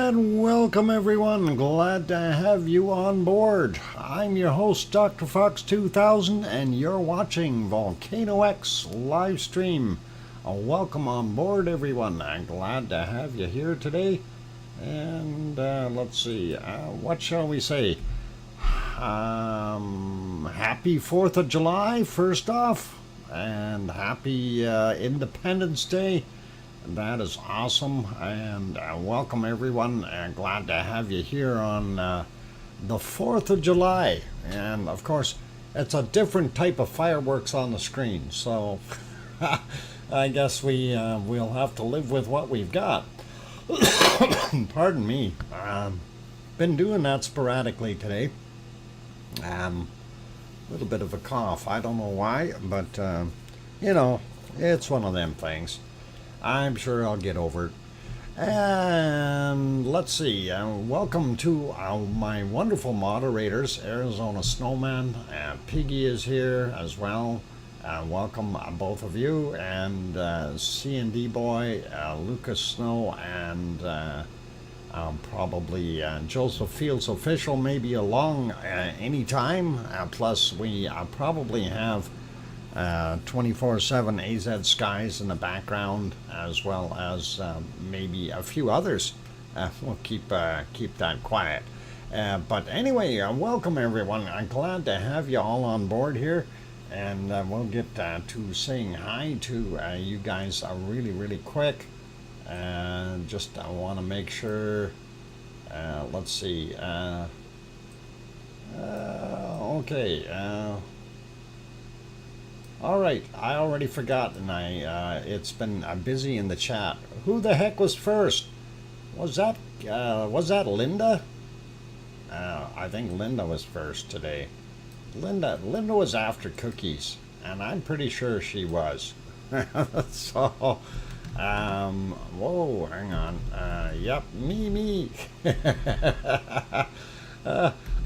And welcome everyone, glad to have you on board. I'm your host DrFox2000 and you're watching VolcanoX live stream. Welcome on board everyone, I'm glad to have you here today. And let's see, what shall we say? Happy 4th of July first off, and happy Independence Day. That is awesome, and welcome everyone. Glad to have you here on the 4th of July. And of course, it's a different type of fireworks on the screen, so I guess we'll have to live with what we've got. Pardon me. Been doing that sporadically today. Little bit of a cough. I don't know why, but you know, it's one of them things. I'm sure I'll get over it. And let's see. Welcome to my wonderful moderators, Arizona Snowman. Piggy is here as well. Welcome both of you, and C&D Boy, Lucas Snow, and probably Joseph Fields Official may be along anytime. Plus, we probably have 24/7 AZ Skies in the background, as well as maybe a few others. We'll keep that quiet. But anyway, welcome everyone. I'm glad to have you all on board here. And we'll get to saying hi to you guys really quick. Just want to make sure. Let's see. Okay. All right. I already forgot, and it's been busy in the chat. Who the heck was first? Was that Linda? I think Linda was first today. Linda was after cookies, and I'm pretty sure she was. So, whoa, hang on. Yep, me.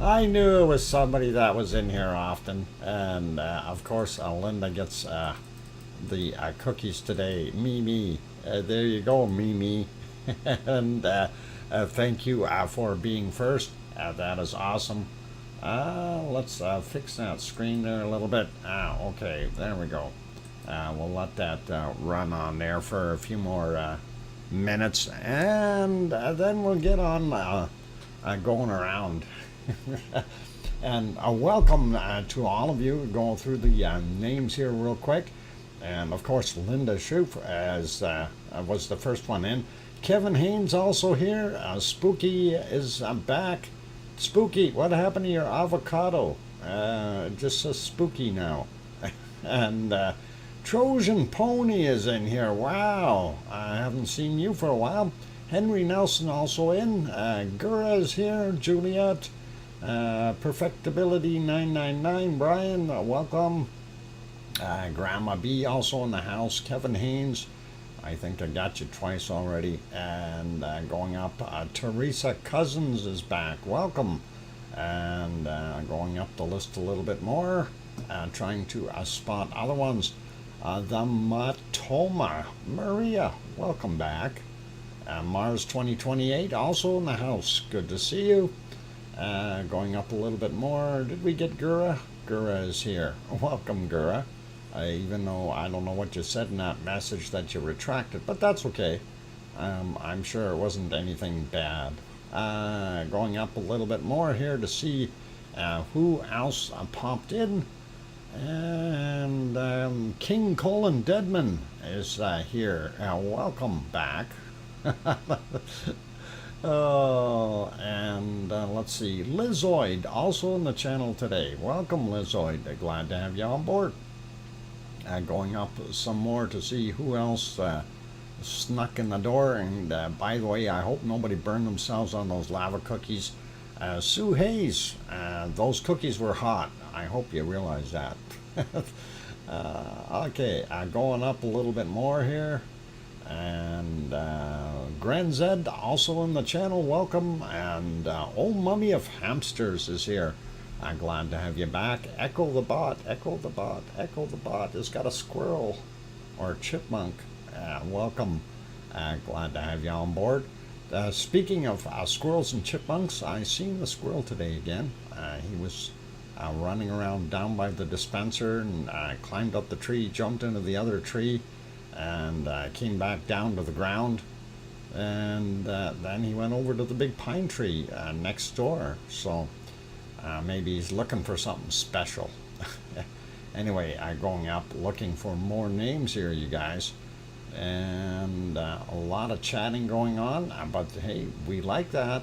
I knew it was somebody that was in here often, and of course, Linda gets the cookies today. Me. There you go, me. And thank you for being first. That is awesome. Let's fix that screen there a little bit. Okay, there we go. We'll let that run on there for a few more minutes, and then we'll get on going around. And welcome to all of you. Going through the names here real quick. And of course, Linda Schoof was the first one in. Kevin Haynes also here. Spooky is back. Spooky, what happened to your avocado? Just says Spooky now. And Trojan Pony is in here. Wow, I haven't seen you for a while. Henry Nelson also in. Gura is here. Juliet. Perfectibility 999. Brian, welcome. Grandma B also in the house. Kevin Haynes. I think I got you twice already. And going up, Teresa Cousins is back. Welcome. And going up the list a little bit more, trying to spot other ones. The Matoma. Maria, welcome back. Mars 2028 also in the house. Good to see you. Going up a little bit more. Did we get Gura? Gura is here. Welcome, Gura. Even though I don't know what you said in that message that you retracted, but that's okay. I'm sure it wasn't anything bad. Going up a little bit more here to see who else popped in. And King Colin Deadman is here. Welcome back. Oh, and let's see. Lizoid also in the channel today. Welcome, Lizoid. Glad to have you on board. Going up some more to see who else snuck in the door. And by the way, I hope nobody burned themselves on those lava cookies. Sue Hayes, those cookies were hot. I hope you realize that. Okay, going up a little bit more here. And Grand Zed also in the channel. Welcome. And Old Mummy of Hamsters is here. I'm glad to have you back. Echo the Bot. It's got a squirrel or a chipmunk. Welcome. Glad to have you on board. Speaking of squirrels and chipmunks, I seen the squirrel today again. He was running around down by the dispenser and climbed up the tree, jumped into the other tree, and came back down to the ground. And then he went over to the big pine tree next door. So maybe he's looking for something special. Anyway, going up looking for more names here, you guys. And a lot of chatting going on, but hey, we like that.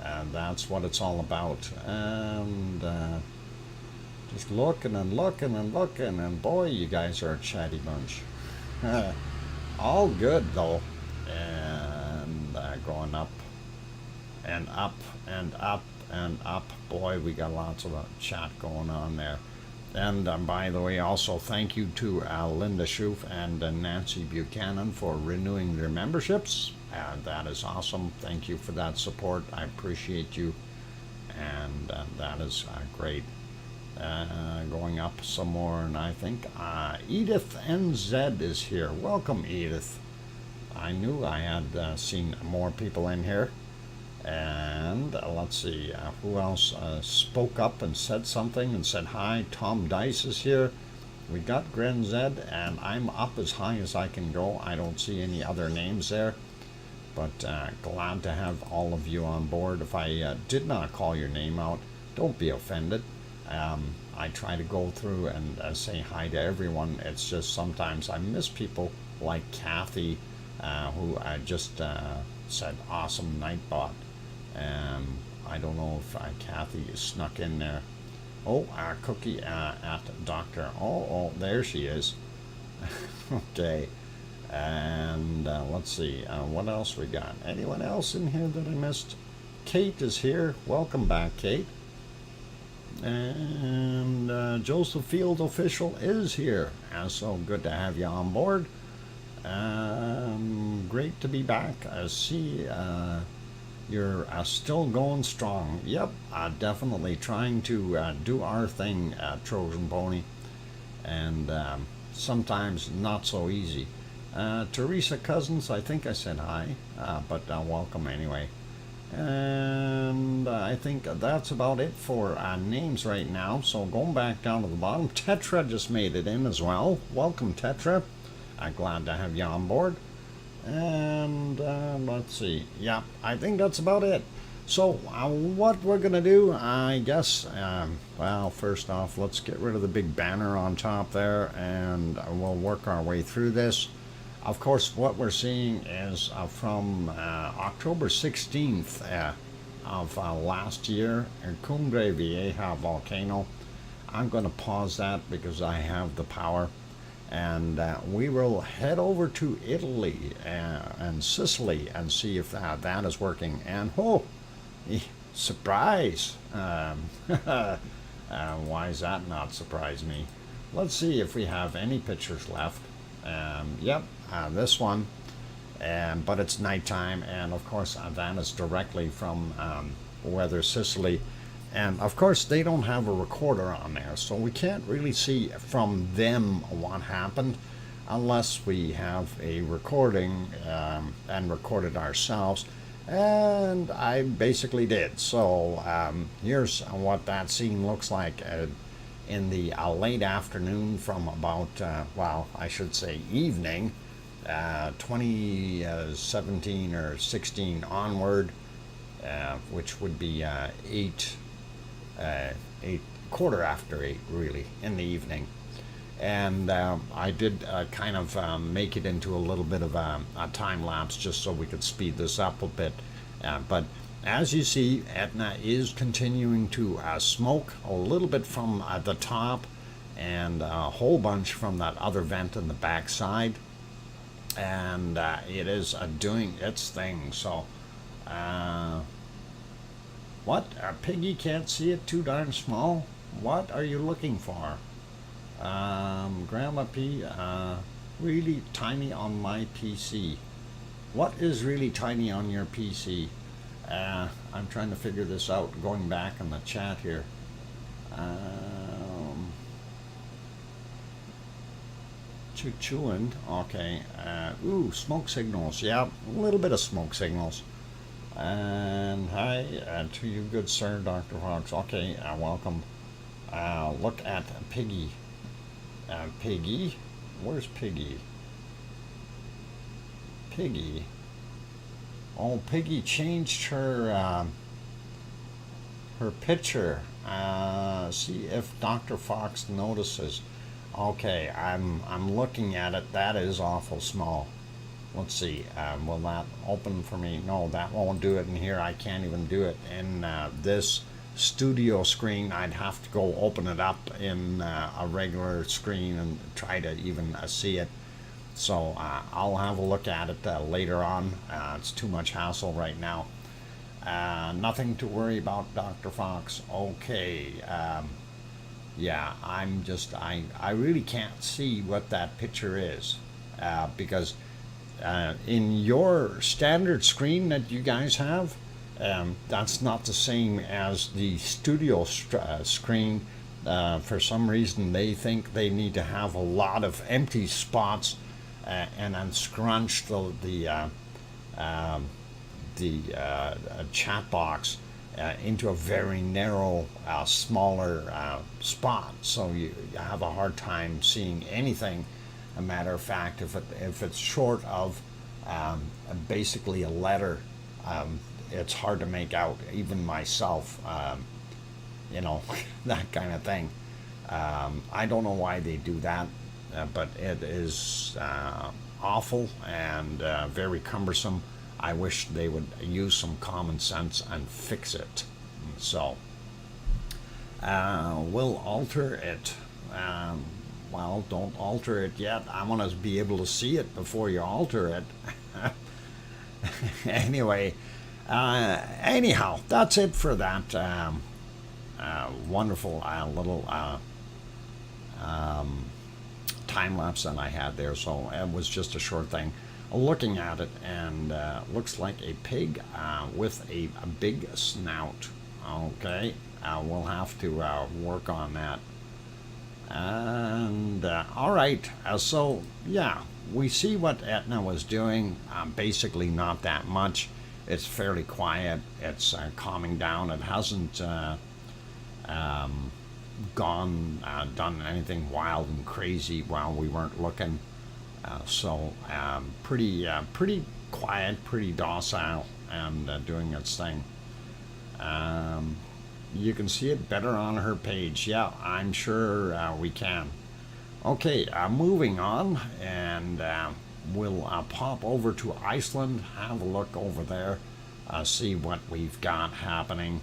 And that's what it's all about. And just looking, and boy, you guys are a chatty bunch. All good though. And going up and up and up and up. Boy, we got lots of chat going on there. And by the way, also thank you to Linda Schoof and Nancy Buchanan for renewing their memberships. That is awesome. Thank you for that support. I appreciate you. And that is great. Going up some more, and I think Edith NZ is here. Welcome, Edith. I knew I had seen more people in here. And let's see, who else spoke up and said something and said hi. Tom Dice is here. We got Gren Zed, and I'm up as high as I can go. I don't see any other names there, but glad to have all of you on board. If I did not call your name out, don't be offended. I try to go through and say hi to everyone. It's just sometimes I miss people like Kathy, who just said awesome Nightbot. I don't know if Kathy is snuck in there. Oh, Cookie at Doctor. Oh, there she is. Okay. And let's see, what else we got? Anyone else in here that I missed? Kate is here. Welcome back, Kate. And Joseph Field Official is here. So good to have you on board. Great to be back. I see you're still going strong. Yep, definitely trying to do our thing, Trojan Pony. And sometimes not so easy. Teresa Cousins, I think I said hi, but welcome anyway. And I think that's about it for names right now. So going back down to the bottom, Tetra just made it in as well. Welcome, Tetra. Glad to have you on board. And let's see. Yeah, I think that's about it. So what we're going to do, I guess, well, first off, let's get rid of the big banner on top there, and we'll work our way through this. Of course, what we're seeing is from October 16th of last year, Cumbre Vieja volcano. I'm going to pause that because I have the power. And we will head over to Italy and Sicily and see if that is working. And surprise! Why does that not surprise me? Let's see if we have any pictures left. Yep, this one. But it's nighttime, and of course that is directly from Weather Sicily. And of course they don't have a recorder on there, so we can't really see from them what happened unless we have a recording and record it ourselves. And I basically did. So here's what that scene looks like in the late afternoon from about, well, I should say evening, 2017 or 16 onward, which would be quarter after 8 really in the evening. And I did kind of make it into a little bit of a time lapse just so we could speed this up a bit. But as you see, Etna is continuing to smoke a little bit from the top and a whole bunch from that other vent in the back side. And it is doing its thing. So what? Piggy can't see it, too darn small? What are you looking for? Grandma P, really tiny on my PC. What is really tiny on your PC? I'm trying to figure this out, going back in the chat here. Chewing, okay. Ooh, smoke signals, yeah, a little bit of smoke signals. And hi to you, good sir, Dr. Fox. Okay, welcome. Look at Piggy. Piggy? Where's Piggy? Piggy? Oh, Piggy changed her her picture. See if Dr. Fox notices. Okay, I'm looking at it. That is awful small. Let's see, will that open for me? No, that won't do it in here. I can't even do it in this studio screen. I'd have to go open it up in a regular screen and try to even see it. So I'll have a look at it later on. It's too much hassle right now. Nothing to worry about, Dr. Fox. Okay. Yeah, I really can't see what that picture is because in your standard screen that you guys have, that's not the same as the studio screen. For some reason, they think they need to have a lot of empty spots and then scrunch the chat box into a very narrow, smaller spot. So you have a hard time seeing anything. A matter of fact, if it's short of basically a letter, it's hard to make out, even myself, that kind of thing. I don't know why they do that, but it is awful and very cumbersome. I wish they would use some common sense and fix it. So, we'll alter it. Well, don't alter it yet. I want to be able to see it before you alter it. Anyway, anyhow, that's it for that wonderful little time lapse that I had there. So it was just a short thing. Looking at it, and looks like a pig with a big snout. Okay, we'll have to work on that. And all right, so yeah, we see what Etna was doing. Basically, not that much. It's fairly quiet. It's calming down. It hasn't done anything wild and crazy while we weren't looking. So pretty quiet, pretty docile, and doing its thing. You can see it better on her page. Yeah, I'm sure we can. Okay, moving on, and we'll pop over to Iceland, have a look over there, see what we've got happening,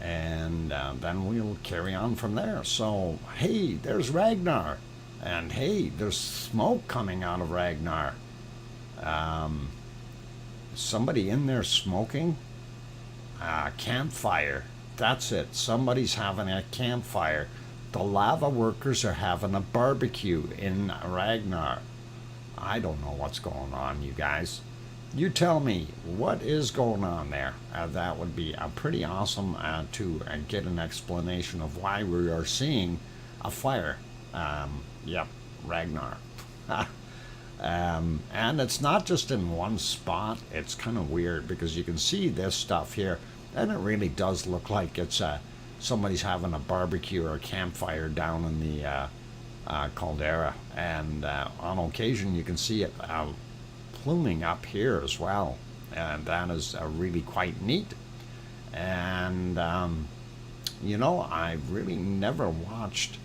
and then we'll carry on from there. So, hey, there's Ragnar. And hey, there's smoke coming out of Ragnar. Somebody in there smoking? Campfire. That's it. Somebody's having a campfire. The lava workers are having a barbecue in Ragnar. I don't know what's going on, you guys. You tell me, what is going on there? That would be pretty awesome to get an explanation of why we are seeing a fire. Yep, Ragnar. And it's not just in one spot. It's kind of weird because you can see this stuff here, and it really does look like it's somebody's having a barbecue or a campfire down in the caldera. And on occasion, you can see it pluming up here as well. And that is really quite neat. And, I've really never watched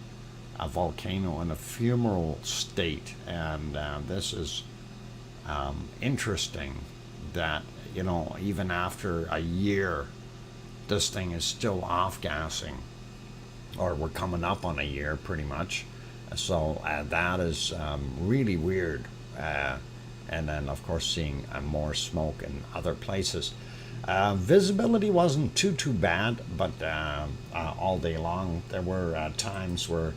a volcano in a fumarole state, and this is interesting that even after a year this thing is still off-gassing, or we're coming up on a year pretty much. So that is really weird, and then of course seeing more smoke in other places. Visibility wasn't too bad, but all day long there were times where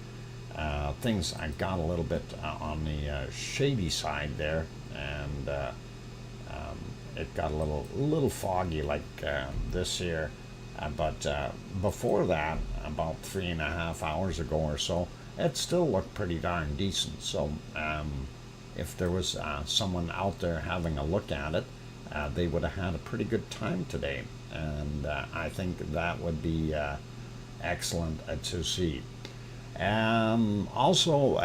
things got a little bit on the shady side there, and it got a little foggy like this here. But before that, about 3.5 hours ago or so, it still looked pretty darn decent. So if there was someone out there having a look at it, they would have had a pretty good time today, and I think that would be excellent to see. Also,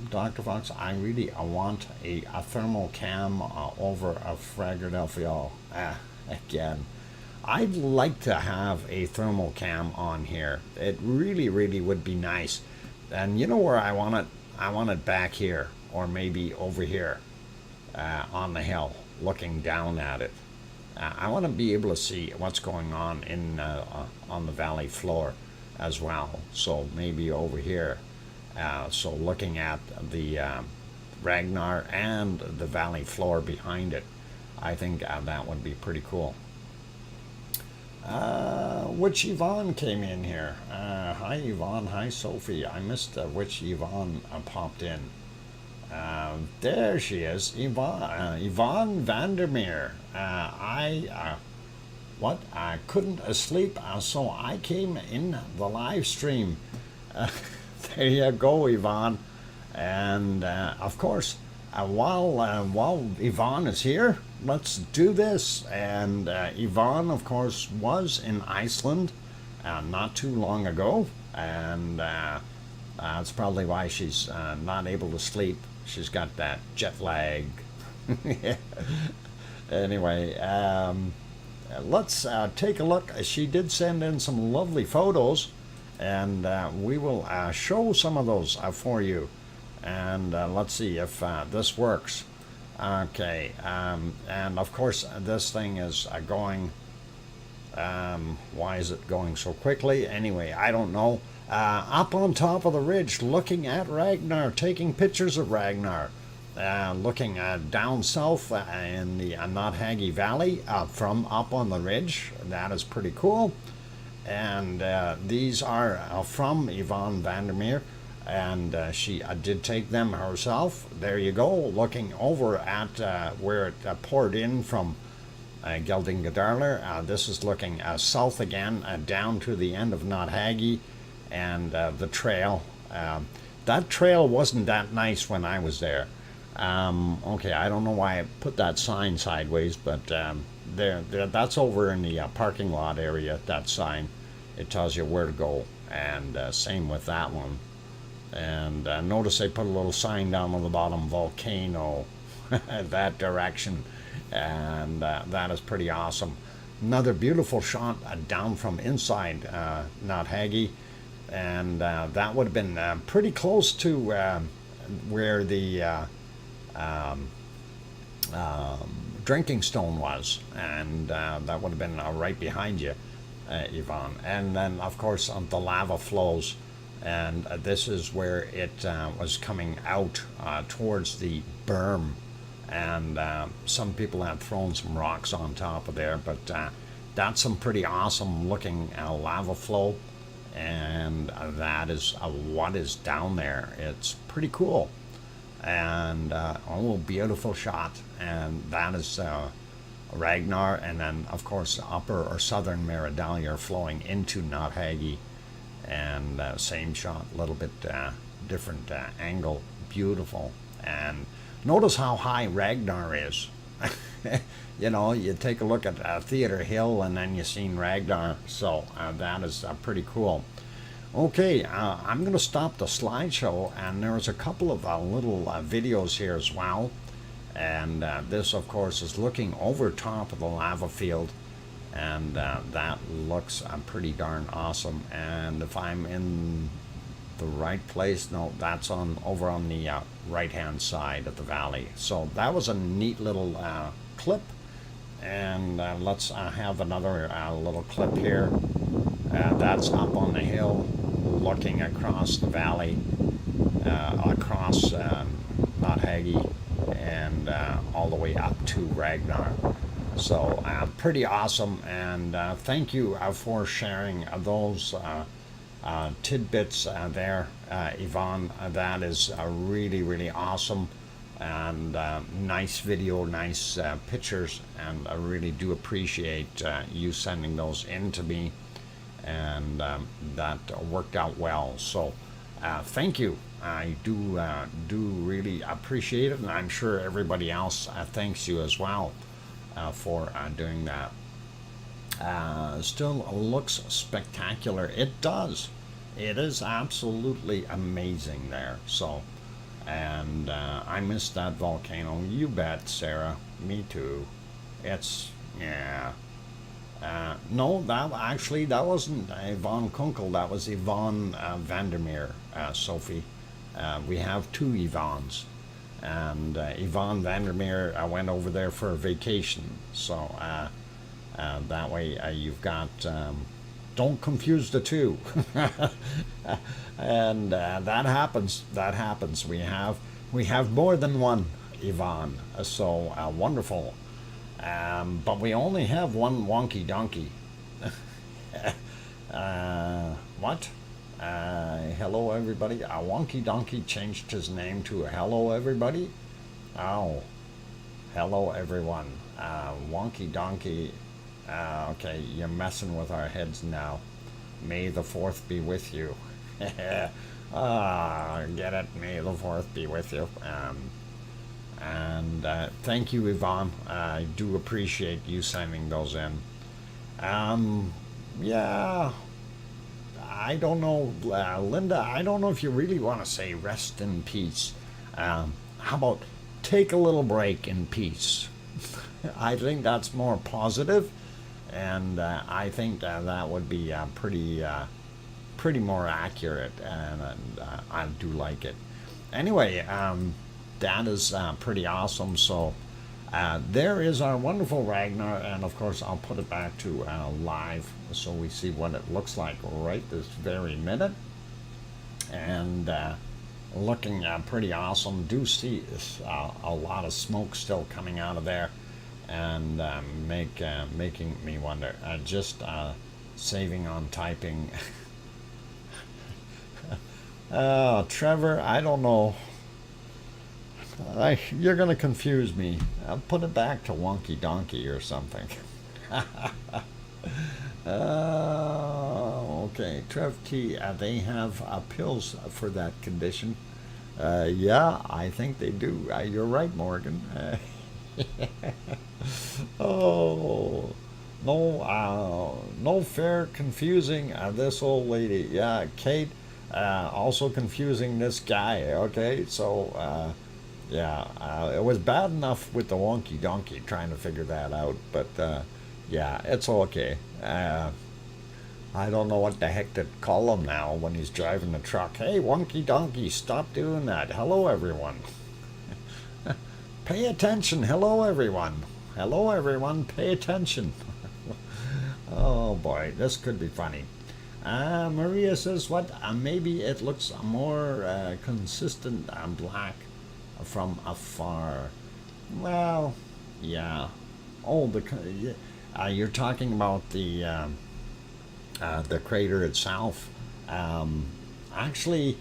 Dr. Fox, I really want a thermal cam over a Philadelphia again. I'd like to have a thermal cam on here. It really would be nice. And you know where I want it? I want it back here, or maybe over here on the hill, looking down at it. I want to be able to see what's going on in on the valley floor as well. So maybe over here. So looking at the Ragnar and the valley floor behind it. I think that would be pretty cool. Which Yvonne came in here? Hi Yvonne, hi Sophie. I missed which Yvonne popped in. There she is, Yvonne Vandermeer. I couldn't sleep, so I came in the live stream. There you go, Yvonne. And of course, while Yvonne is here, let's do this. And Yvonne, of course, was in Iceland not too long ago, and that's probably why she's not able to sleep. She's got that jet lag. Anyway, let's take a look. She did send in some lovely photos, and we will show some of those for you. And let's see if this works. Okay, and of course this thing is going. Why is it going so quickly? Anyway, I don't know. Up on top of the ridge, looking at Ragnar, taking pictures of Ragnar. Looking down south in the Nathagi Valley from up on the ridge. That is pretty cool. And these are from Yvonne Vandermeer, and she did take them herself. There you go, looking over at where it poured in from Geldingadarler. This is looking south again, down to the end of Nathagi, and the trail. That trail wasn't that nice when I was there. Okay, I don't know why I put that sign sideways, but there, that's over in the parking lot area, that sign. It tells you where to go, and same with that one. And notice they put a little sign down on the bottom, volcano, that direction, and that is pretty awesome. Another beautiful shot down from inside Nathagi, and that would have been pretty close to where the drinking stone was, and that would have been right behind you, Yvonne. And then of course the lava flows, and this is where it was coming out towards the berm, and some people have thrown some rocks on top of there, but that's some pretty awesome looking lava flow, and that is what is down there. It's pretty cool. And oh, beautiful shot. And that is Ragnar, and then of course upper or southern Meridalia flowing into Nathagi, and same shot, a little bit different angle. Beautiful. And notice how high Ragnar is. You know, you take a look at Theater Hill, and then you seen Ragnar, so that is pretty cool. Okay, I'm going to stop the slideshow, and there's a couple of little videos here as well. And this, of course, is looking over top of the lava field, and that looks pretty darn awesome. And if I'm in the right place, no, that's over on the right-hand side of the valley. So that was a neat little clip, and let's have another little clip here. That's up on the hill, looking across the valley, across Nathagi, and all the way up to Ragnar. So pretty awesome, and thank you for sharing those tidbits there, Yvonne. That is really, really awesome, and nice video, nice pictures, and I really do appreciate you sending those in to me. And that worked out well. So thank you. I do really appreciate it, and I'm sure everybody else thanks you as well for doing that. Still looks spectacular. It does. It is absolutely amazing there. So, and I missed that volcano. You bet, Sarah. Me too. It's, yeah. No, that wasn't Yvonne Kunkel. That was Yvonne Vandermeer, Sophie. We have two Yvonnes, and Yvonne Vandermeer went over there for a vacation. So that way you've got. Don't confuse the two. And that happens. That happens. We have We have more than one, Yvonne, so wonderful. But we only have one wonky donkey. What? Hello, everybody. A wonky donkey changed his name to hello, everybody. Oh, hello, everyone. Wonky donkey. Okay, you're messing with our heads now. May the 4th be with you. Get it? May the 4th be with you. And thank you, Yvonne. I do appreciate you sending those in. Yeah, I don't know, Linda, I don't know if you really want to say rest in peace. How about take a little break in peace? I think that's more positive, and I think that would be pretty more accurate, and I do like it. Anyway, that is pretty awesome. So there is our wonderful Ragnar, and of course I'll put it back to live so we see what it looks like right this very minute. And looking pretty awesome. Do see a lot of smoke still coming out of there, and making me wonder. Just saving on typing. Trevor, I don't know. You're going to confuse me. I'll put it back to wonky donkey or something. Okay, Trev T, they have pills for that condition. Yeah, I think they do. You're right, Morgan. Oh, no fair confusing this old lady. Yeah, Kate, also confusing this guy. Okay, so yeah, it was bad enough with the wonky donkey trying to figure that out, but yeah, it's okay. I don't know what the heck to call him now when he's driving the truck. Hey, wonky donkey, stop doing that. Hello, everyone. Pay attention. Hello, everyone. Hello, everyone. Pay attention. Oh, boy, this could be funny. Maria says, what? Maybe it looks more consistent and black from afar. Well, yeah. Oh, you're talking about the crater itself. Actually,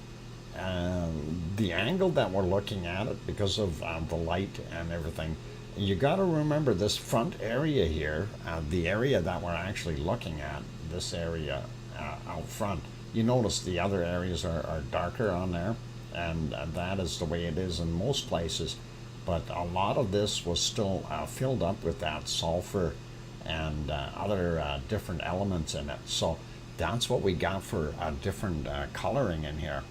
the angle that we're looking at it, because of the light and everything, you got to remember this front area here, the area that we're actually looking at, this area out front. You notice the other areas are darker on there, and that is the way it is in most places. But a lot of this was still filled up with that sulfur and other different elements in it. So that's what we got for different coloring in here,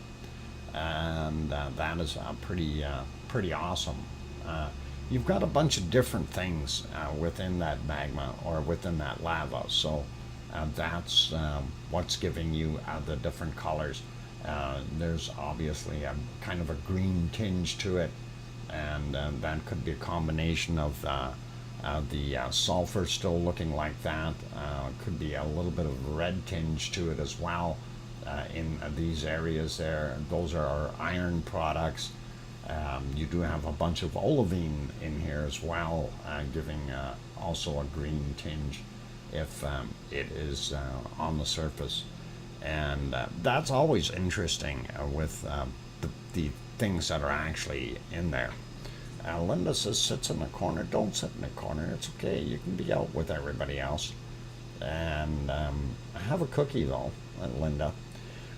and that is pretty awesome. You've got a bunch of different things within that magma or within that lava, so that's what's giving you the different colors. There's obviously a kind of a green tinge to it, and that could be a combination of the sulfur still looking like that. Could be a little bit of red tinge to it as well in these areas there. Those are our iron products. You do have a bunch of olivine in here as well, giving also a green tinge if it is on the surface. And that's always interesting with the things that are actually in there. Linda says, sits in the corner. Don't sit in the corner. It's okay. You can be out with everybody else. And have a cookie, though, Linda.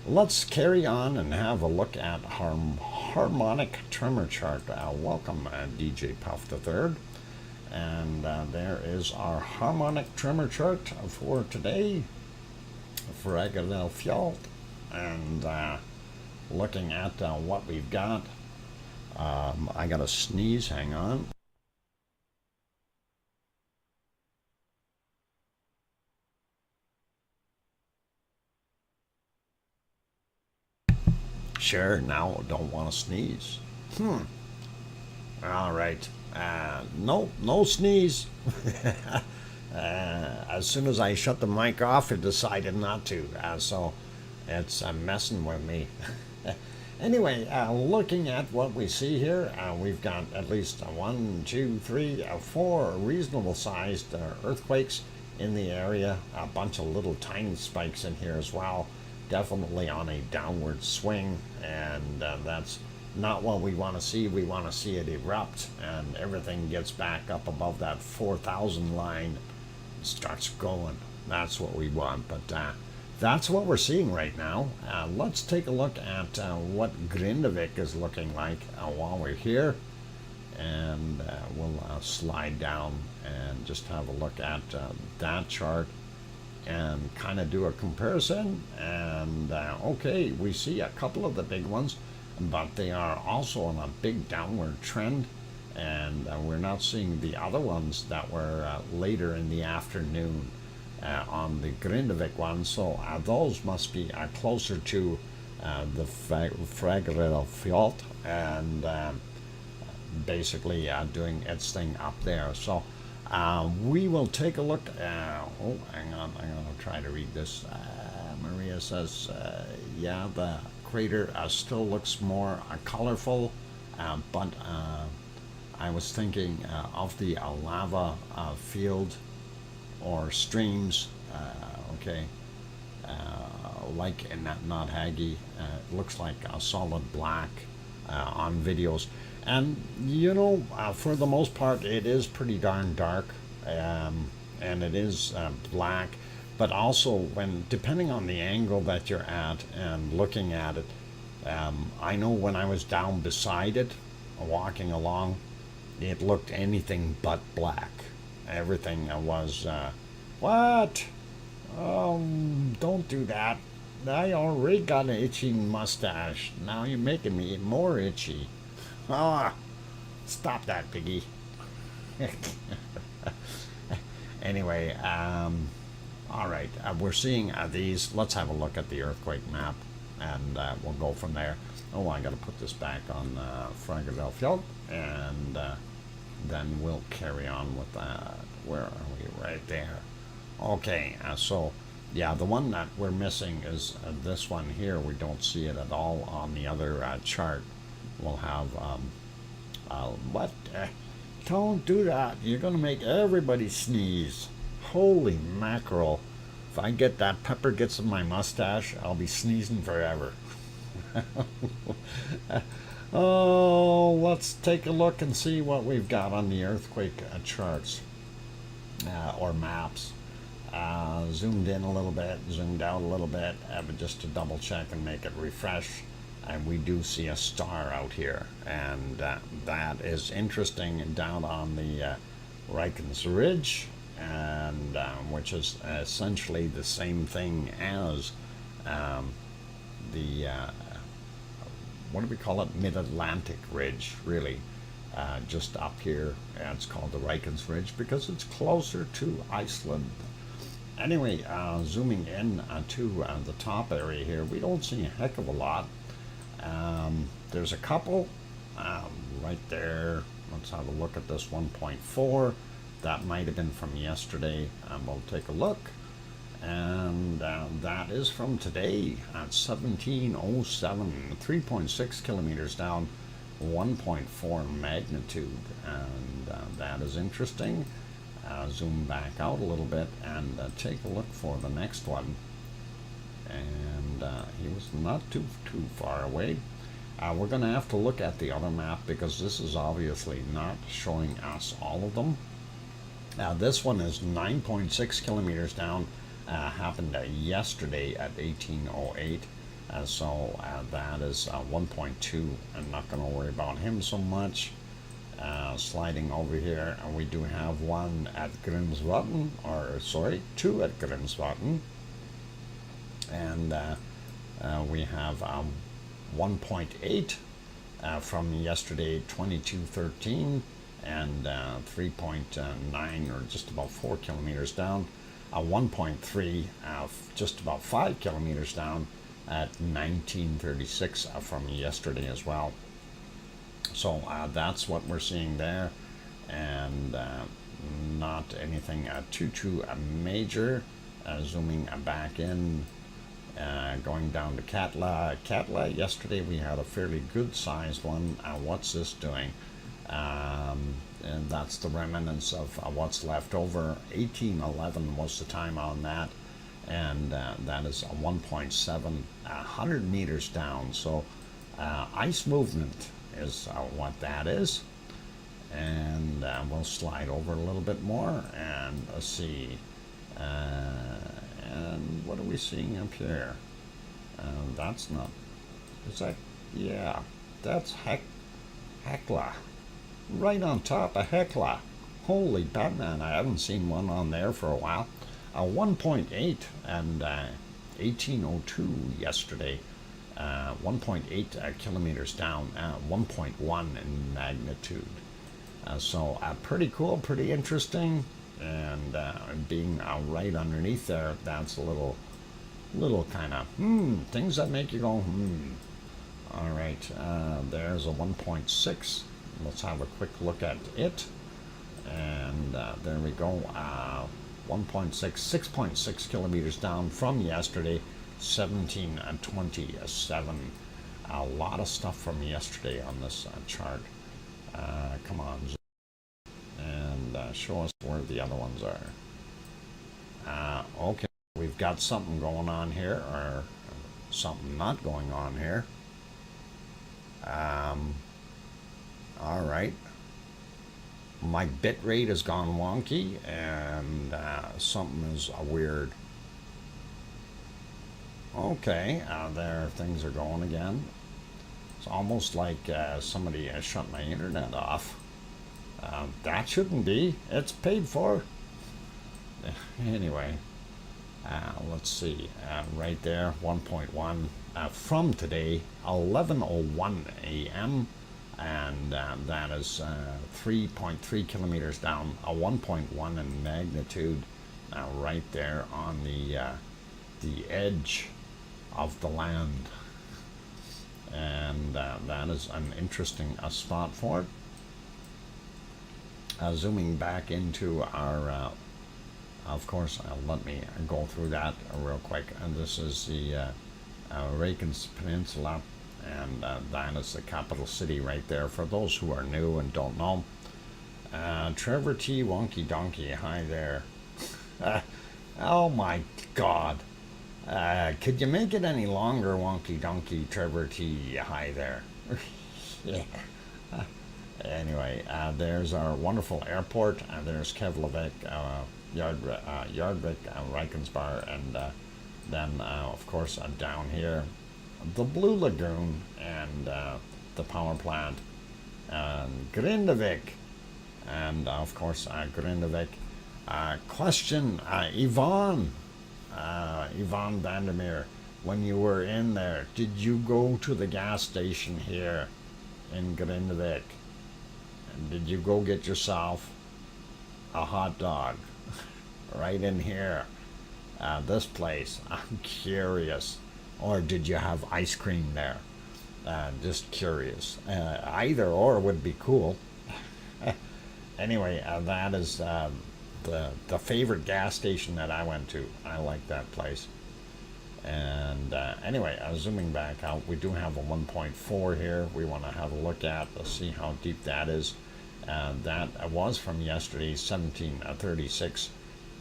Let's carry on and have a look at Harmonic tremor chart. Welcome, DJ Puff the Third. And there is our Harmonic tremor chart for today, for Philadelphia. And looking at what we've got. I got a sneeze, hang on. Sure, now don't want to sneeze. All right. No sneeze. As soon as I shut the mic off, it decided not to. So it's messing with me. Anyway, looking at what we see here, we've got at least one, two, three, four reasonable sized earthquakes in the area. A bunch of little tiny spikes in here as well. Definitely on a downward swing, and that's not what we want to see. We want to see it erupt and everything gets back up above that 4,000 line, starts going. That's what we want. But that's what we're seeing right now. Let's take a look at what Grindavik is looking like while we're here, and we'll slide down and just have a look at that chart and kind of do a comparison. And okay, we see a couple of the big ones, but they are also on a big downward trend, and we're not seeing the other ones that were later in the afternoon on the Grindavik one. So those must be closer to the Fragile and basically doing its thing up there. So we will take a look. Oh, hang on, I'm going to try to read this. Maria says, yeah, the crater still looks more colorful, but I was thinking of the lava field or streams, okay, like in that Not Haggy, it looks like a solid black on videos. And you know, for the most part, it is pretty darn dark, and it is black. But also, when depending on the angle that you're at and looking at it, I know when I was down beside it, walking along, it looked anything but black. Everything was, what? Don't do that. I already got an itchy mustache. Now you're making me more itchy. Ah, stop that, piggy. Anyway, all right, we're seeing these. Let's have a look at the earthquake map, and we'll go from there. Oh, I got to put this back on Fragile, and then we'll carry on with that. Where are we? Right there. Okay, so yeah, the one that we're missing is this one here. We don't see it at all on the other chart. We'll have what? Don't do that. You're gonna make everybody sneeze. Holy mackerel! If I get that pepper gets in my mustache, I'll be sneezing forever. Oh, let's take a look and see what we've got on the earthquake charts or maps. Zoomed in a little bit, zoomed out a little bit, but just to double check and make it refresh. And we do see a star out here, and that is interesting down on the Rikens Ridge, and which is essentially the same thing as the what do we call it? Mid-Atlantic Ridge, really. Just up here, it's called the Rikens Ridge because it's closer to Iceland. Anyway, zooming in to the top area here, we don't see a heck of a lot. There's a couple right there. Let's have a look at this 1.4. That might have been from yesterday. We'll take a look. And that is from today at 1707, 3.6 kilometers down, 1.4 magnitude. And that is interesting. Zoom back out a little bit and take a look for the next one. And he was not too far away. We're going to have to look at the other map because this is obviously not showing us all of them. This one is 9.6 kilometers down. Happened yesterday at 1808. So that is 1.2. I'm not going to worry about him so much. Sliding over here, and we do have one at Grimsvatn, or sorry, two at Grimsvatn. And we have 1.8 from yesterday, 2213, and 3.9, or just about 4 kilometers down. 1.3, just about 5 kilometers down at 1936 from yesterday as well. So that's what we're seeing there, and not anything too major. Zooming back in, Going down to Katla. Katla, yesterday we had a fairly good sized one. What's this doing? And that's the remnants of what's left over. 1811 was the time on that, and that is a 1.7, 100 meters down. So ice movement is what that is. And we'll slide over a little bit more and see. And what are we seeing up here? That's not. Is that? Yeah, that's Hekla. Right on top of Hekla. Holy Batman, I haven't seen one on there for a while. 1.8 and 1802 yesterday. 1.8 kilometers down, 1.1 in magnitude. So pretty cool, pretty interesting. And being right underneath there, that's a little kind of things that make you go all right. There's a 1.6. Let's have a quick look at it, and there we go. 1.6, 6.6 kilometers down from yesterday. 1727. A lot of stuff from yesterday on this chart. Come on, and show us where the other ones are. Okay, we've got something going on here, or something not going on here. All right. My bit rate has gone wonky, and something is weird. Okay, there things are going again. It's almost like somebody shut my internet off. That shouldn't be. It's paid for. Anyway, let's see. Right there, 1.1 from today, 11:01 a.m. And that is 3.3 kilometers down, a 1.1 in magnitude, right there on the edge of the land. And that is an interesting spot for it. Zooming back into our, of course, let me go through that real quick. And this is the Reykjanes Peninsula, and that is the capital city right there. For those who are new and don't know, Trevor T. Wonky Donkey, hi there. Oh my God. Could you make it any longer, Wonky Donkey, Trevor T. Hi there. Yeah. Anyway, there's our wonderful airport, and there's Keflavik, Yardvik, Reykjanesbar, and then, of course, down here, the Blue Lagoon, and the power plant, and Grindavik, and of course, Grindavik. Question, Yvonne Vandermeer, when you were in there, did you go to the gas station here in Grindavik? And did you go get yourself a hot dog right in here, this place? I'm curious. Or did you have ice cream there? Just curious. Either or would be cool. Anyway, that is the favorite gas station that I went to. I like that place. And anyway, zooming back out, we do have a 1.4 here. We want to have a look at. Let's see how deep that is. That was from yesterday, 1736.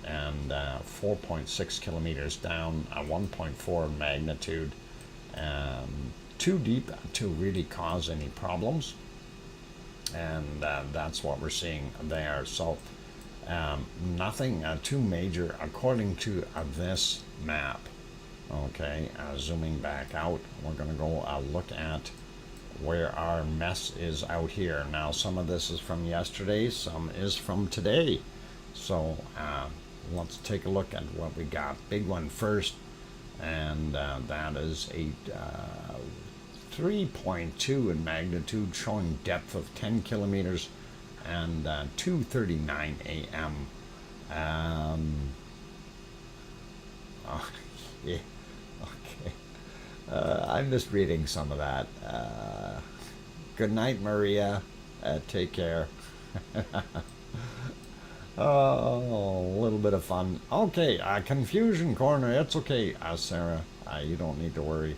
And 4.6 kilometers down, 1.4 magnitude, too deep to really cause any problems, and that's what we're seeing there. So nothing too major according to this map. Okay, zooming back out, we're going to go look at where our mess is out here. Now, some of this is from yesterday, some is from today. So let's take a look at what we got. Big one first, and that is a 3.2 in magnitude, showing depth of 10 kilometers, and 2:39 a.m. Oh, yeah, okay. I'm just reading some of that. Good night, Maria. Take care. Oh, a little bit of fun. Okay, Confusion Corner. It's okay, Sarah. you don't need to worry.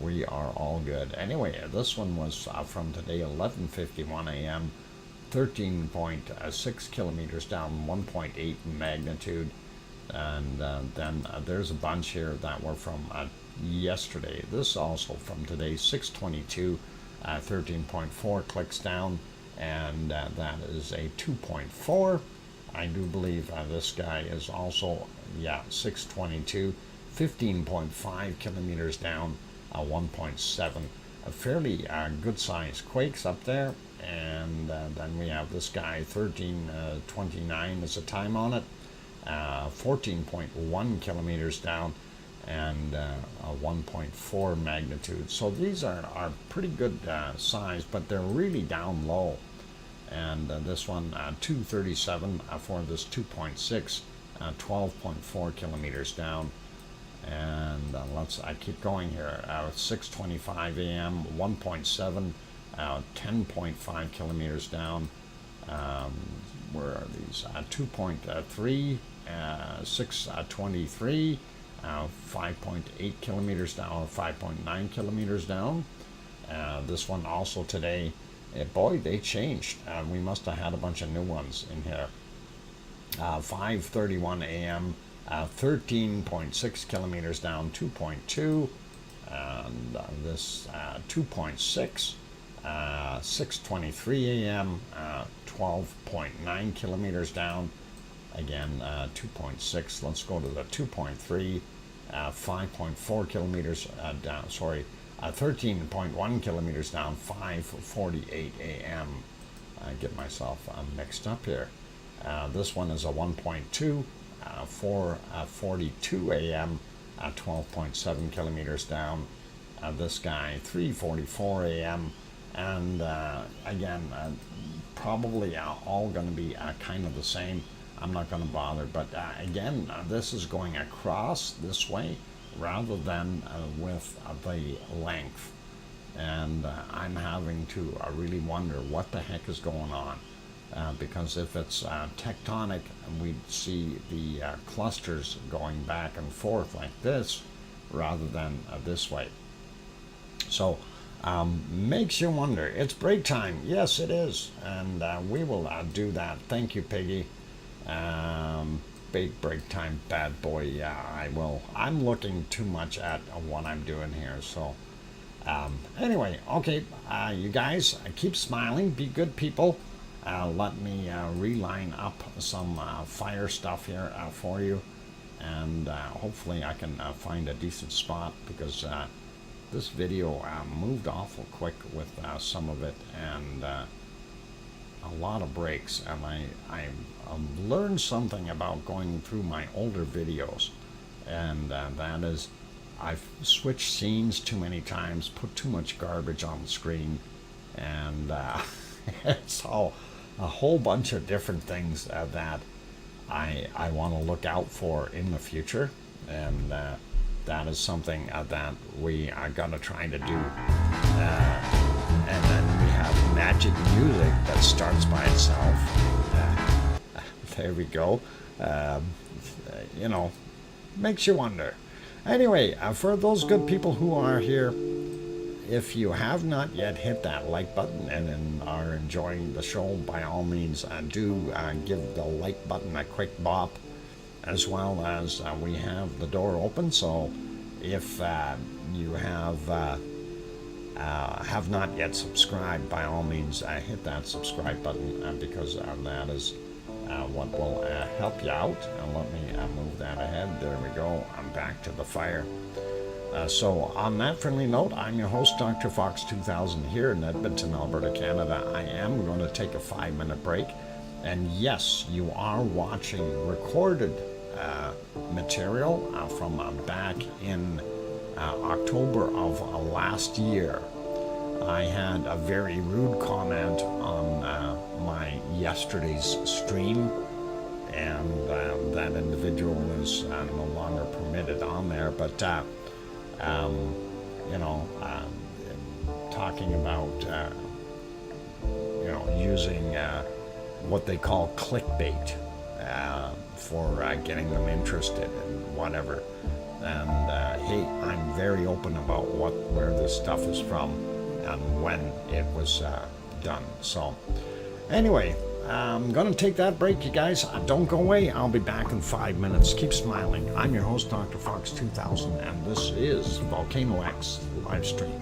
We are all good. Anyway, this one was from today, 11:51 a.m., 13.6 kilometers down, 1.8 in magnitude. And then there's a bunch here that were from yesterday. This also from today, 6:22, 13.4 clicks down, and that is a 2.4. I do believe this guy is also, 6:22, 15.5 kilometers down, 1.7. A fairly good size quakes up there. And then we have this guy, 13:29 is the time on it, 14.1 kilometers down, and a 1.4 magnitude. So these are pretty good size, but they're really down low. And this one, 2:37 for this 2.6, 12.4 kilometers down. And I keep going here. 6:25 a.m., 1.7, 10.5 kilometers down. Where are these? 2.3, 6:23, 5.8 kilometers down, 5.9 kilometers down. This one also today. Boy, they changed. We must have had a bunch of new ones in here. 5:31 a.m., 13.6 kilometers down, 2.2. And this 2.6, 6:23 a.m., 12.9 kilometers down. Again, 2.6. Let's go to the 2.3, 5.4 kilometers down. 13.1 kilometers down, 5:48 a.m. I get myself mixed up here. This one is a 1.2, 4:42 a.m., 12.7 kilometers down. This guy, 3:44 a.m., and again, probably all going to be kind of the same. I'm not going to bother, but again, this is going across this way rather than with the length. And I'm having to really wonder what the heck is going on. Because if it's tectonic, we'd see the clusters going back and forth like this rather than this way. So makes you wonder. It's break time. Yes, it is. And we will do that. Thank you, Piggy. Big break time, bad boy. Yeah, I will. I'm looking too much at what I'm doing here. So anyway, okay, you guys, keep smiling. Be good people. Let me reline up some fire stuff here for you, and hopefully I can find a decent spot, because this video moved awful quick with some of it, and a lot of breaks, and I learned something about going through my older videos, and that is I've switched scenes too many times, put too much garbage on the screen, and it's all a whole bunch of different things that I want to look out for in the future, and that is something that we are going to try to do. And then we have magic music that starts by itself. There we go. You know, makes you wonder. Anyway, for those good people who are here, if you have not yet hit that like button and are enjoying the show, by all means do give the like button a quick bop, as well as we have the door open. So if you have not yet subscribed, by all means hit that subscribe button, because that is what will help you out. And let me move that ahead. There we go. I'm back to the fire. So on that friendly note, I'm your host, DrFox2000, here in Edmonton, Alberta, Canada. I am going to take a 5-minute break. And yes, you are watching recorded material from back in October of last year. I had a very rude comment on my yesterday's stream, and that individual is no longer permitted on there, but you know, talking about using what they call clickbait for getting them interested in whatever. And hey, I'm very open about where this stuff is from and when it was done. So anyway, I'm gonna take that break, you guys. Don't go away. I'll be back in 5 minutes. Keep smiling. I'm your host, DrFox2000, and this is VolcanoX live stream.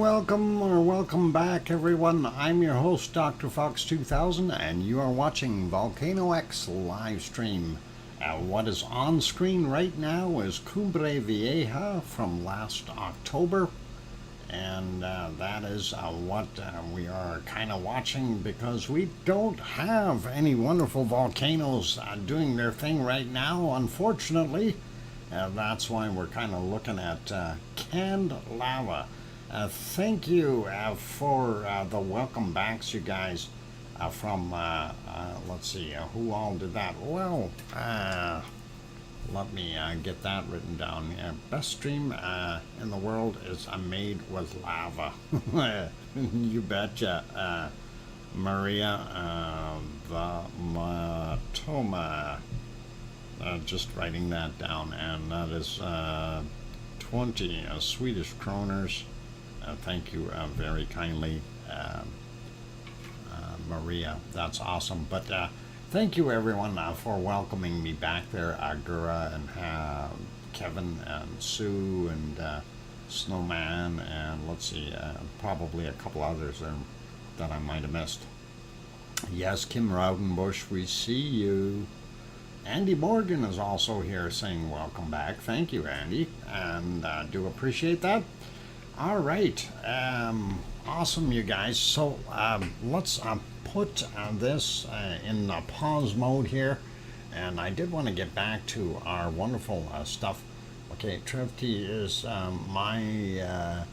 welcome or welcome back, everyone. I'm your host, DrFox2000, and you are watching VolcanoX live stream. What is on screen right now is Cumbre Vieja from last October, and that is what we are kind of watching because we don't have any wonderful volcanoes doing their thing right now, unfortunately. That's why we're kind of looking at canned lava. Thank you for the welcome backs, you guys, from, let's see, who all did that? Well, let me get that written down. Best stream in the world is made with lava. You betcha. Maria Vamatoma. Just writing that down, and that is 20 Swedish kroners. Thank you very kindly, Maria. That's awesome. But thank you, everyone, for welcoming me back there. Gura and Kevin and Sue and Snowman, and let's see, probably a couple others there that I might have missed. Yes, Kim Raudenbush, we see you. Andy Morgan is also here saying welcome back. Thank you, Andy, and do appreciate that. All right, awesome, you guys. So let's put this in pause mode here, and I did want to get back to our wonderful stuff. Okay, Trev T is my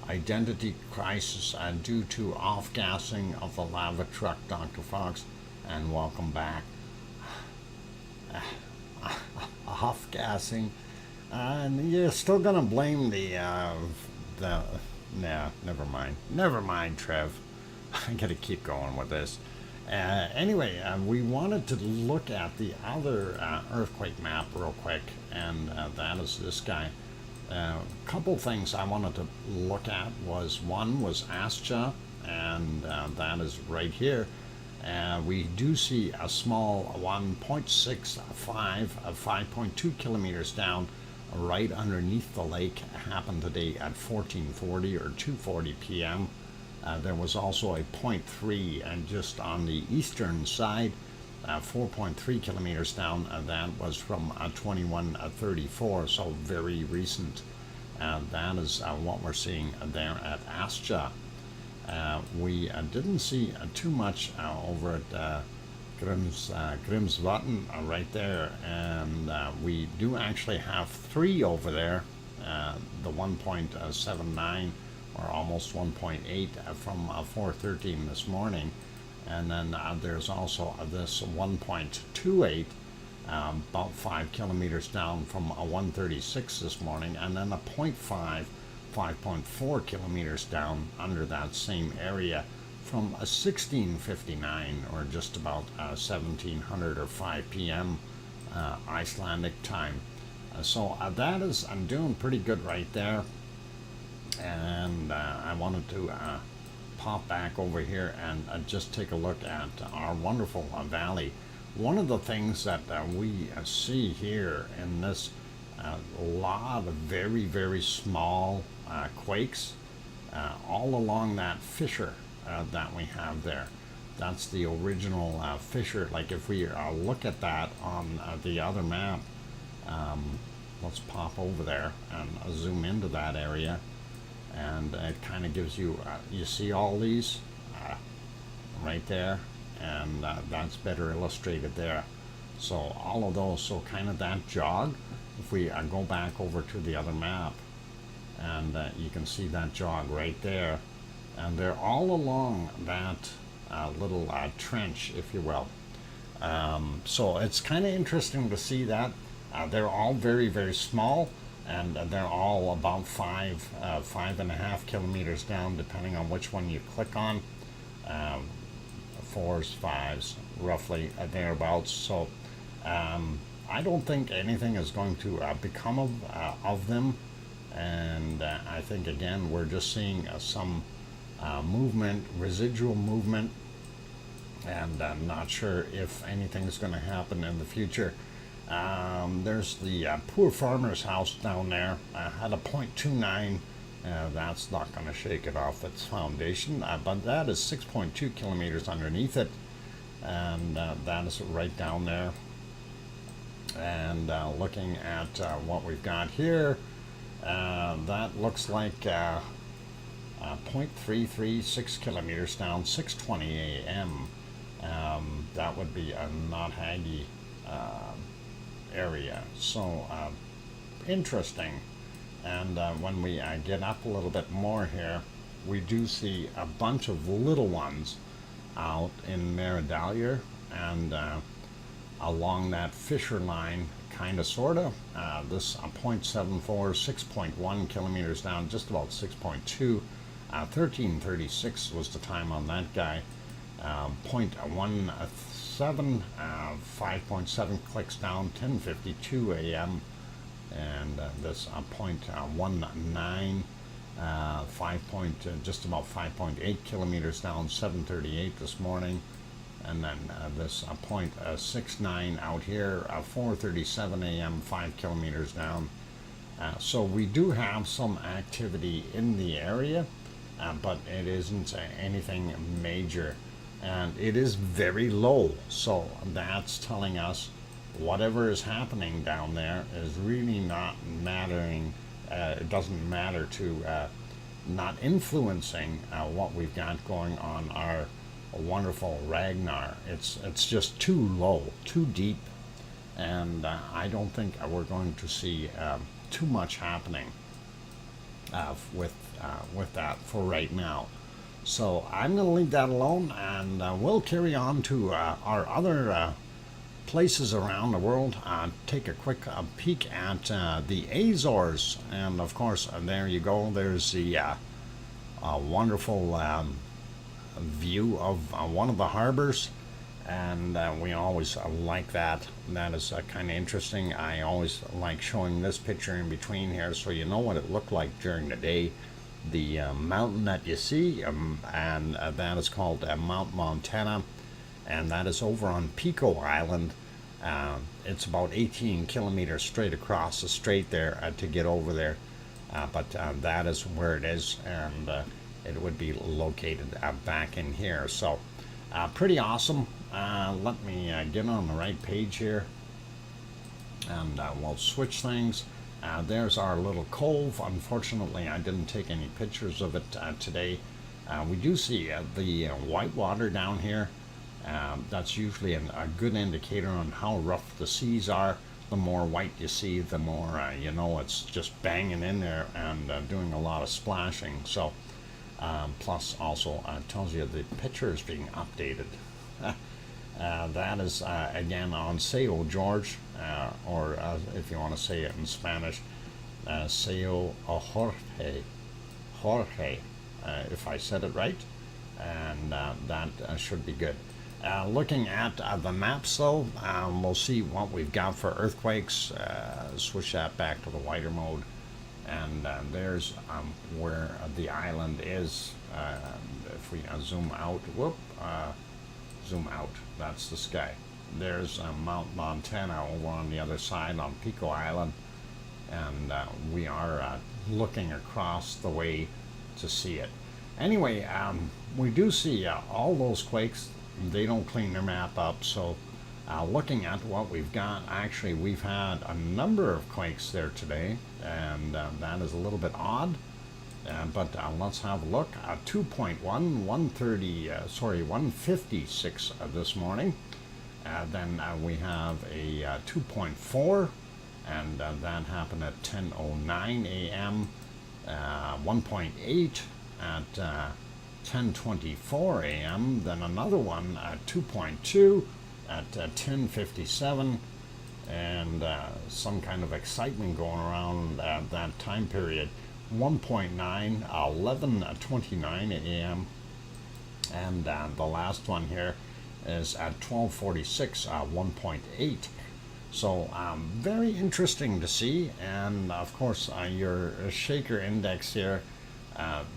identity crisis due to off-gassing of the lava truck, Dr. Fox, and welcome back. Off-gassing, and you're still gonna blame nah, never mind, Trev. I gotta keep going with this. Anyway, we wanted to look at the other earthquake map real quick, and that is this guy. Couple things I wanted to look at was, one was Ascha, and that is right here. We do see a small 1.65, 5.2 kilometers down, right underneath the lake. Happened today at 14:40 or 2:40 p.m. There was also a 0.3 and just on the eastern side, 4.3 kilometers down. That was from 21:34, so very recent. That is what we're seeing there at Ascha. We didn't see too much over at Grimsvatn right there, and we do actually have 3 over there, the 1.79 or almost 1.8 from 4:13 this morning, and then there's also this 1.28 about 5 kilometers down from 1:36 this morning, and then a 5.4 kilometers down under that same area from 16:59 or just about 1700 or 5 p.m. Icelandic time. So that is, I'm doing pretty good right there, and I wanted to pop back over here and just take a look at our wonderful valley. One of the things that we see here in this a lot of very, very small quakes all along that fissure that we have there. That's the original fissure. Like if we look at that on the other map, let's pop over there and zoom into that area, and it kind of gives you, you see all these right there, and that's better illustrated there. So all of those, so kind of that jog, if we go back over to the other map, and you can see that jog right there, and they're all along that little trench, if you will. So it's kind of interesting to see that. They're all very, very small, and they're all about 5.5 kilometers down, depending on which one you click on. 4s, 5s, roughly thereabouts. So I don't think anything is going to become of them, and I think again we're just seeing some movement, residual movement, and I'm not sure if anything's going to happen in the future. There's the poor farmer's house down there, had a 0.29 That's not going to shake it off its foundation, but that is 6.2 kilometers underneath it, and that is right down there. And looking at what we've got here, that looks like 0.336 kilometers down, 6:20 a.m. That would be a Nothaggy area. So interesting. And when we get up a little bit more here, we do see a bunch of little ones out in Meridalier and along that fissure line, kind of, sort of. This 0.74, 6.1 kilometers down, just about 6.2. 1336 was the time on that guy. 0.17, 5.7 clicks down, 10:52 a.m. And this 0.19, just about 5.8 kilometers down, 7:38 this morning. And then this 0.69 out here, 4:37 a.m., 5 kilometers down. So we do have some activity in the area, but it isn't anything major. And it is very low, so that's telling us whatever is happening down there is really not mattering. It doesn't matter to not influencing what we've got going on our wonderful Ragnar. It's just too low, too deep, and I don't think we're going to see too much happening with that for right now. So I'm going to leave that alone, and we'll carry on to our other places around the world. Take a quick peek at the Azores, and of course there you go. There's the wonderful view of one of the harbors, and we always like that. That is kind of interesting. I always like showing this picture in between here so you know what it looked like during the day. The mountain that you see, and that is called Mount Montana, and that is over on Pico Island. It's about 18 kilometers straight across the strait there to get over there, but that is where it is, and it would be located back in here. So pretty awesome. Let me get on the right page here, and we'll switch things. There's our little cove. Unfortunately, I didn't take any pictures of it today. We do see the white water down here. That's usually a good indicator on how rough the seas are. The more white you see, the more you know it's just banging in there and doing a lot of splashing. So plus also tells you the picture is being updated. That is again on Sao George, or if you want to say it in Spanish, Sao Jorge, if I said it right, and that should be good. Looking at the maps though, we'll see what we've got for earthquakes. Switch that back to the wider mode, and there's where the island is. If we zoom out, zoom out, that's the sky. There's Mount Montana over on the other side on Pico Island, and we are looking across the way to see it. Anyway, we do see all those quakes. They don't clean their map up, so looking at what we've got, actually we've had a number of quakes there today, and that is a little bit odd. But let's have a look. 2.1, 156 this morning. Then we have a 2.4, and that happened at 10:09 a.m. 1.8 at 10:24 a.m. Then another one at 2.2 at 10:57, and some kind of excitement going around that time period. 1.9, 11:29 a.m. and the last one here is at 12:46, 1.8. So very interesting to see. And of course your shaker index here,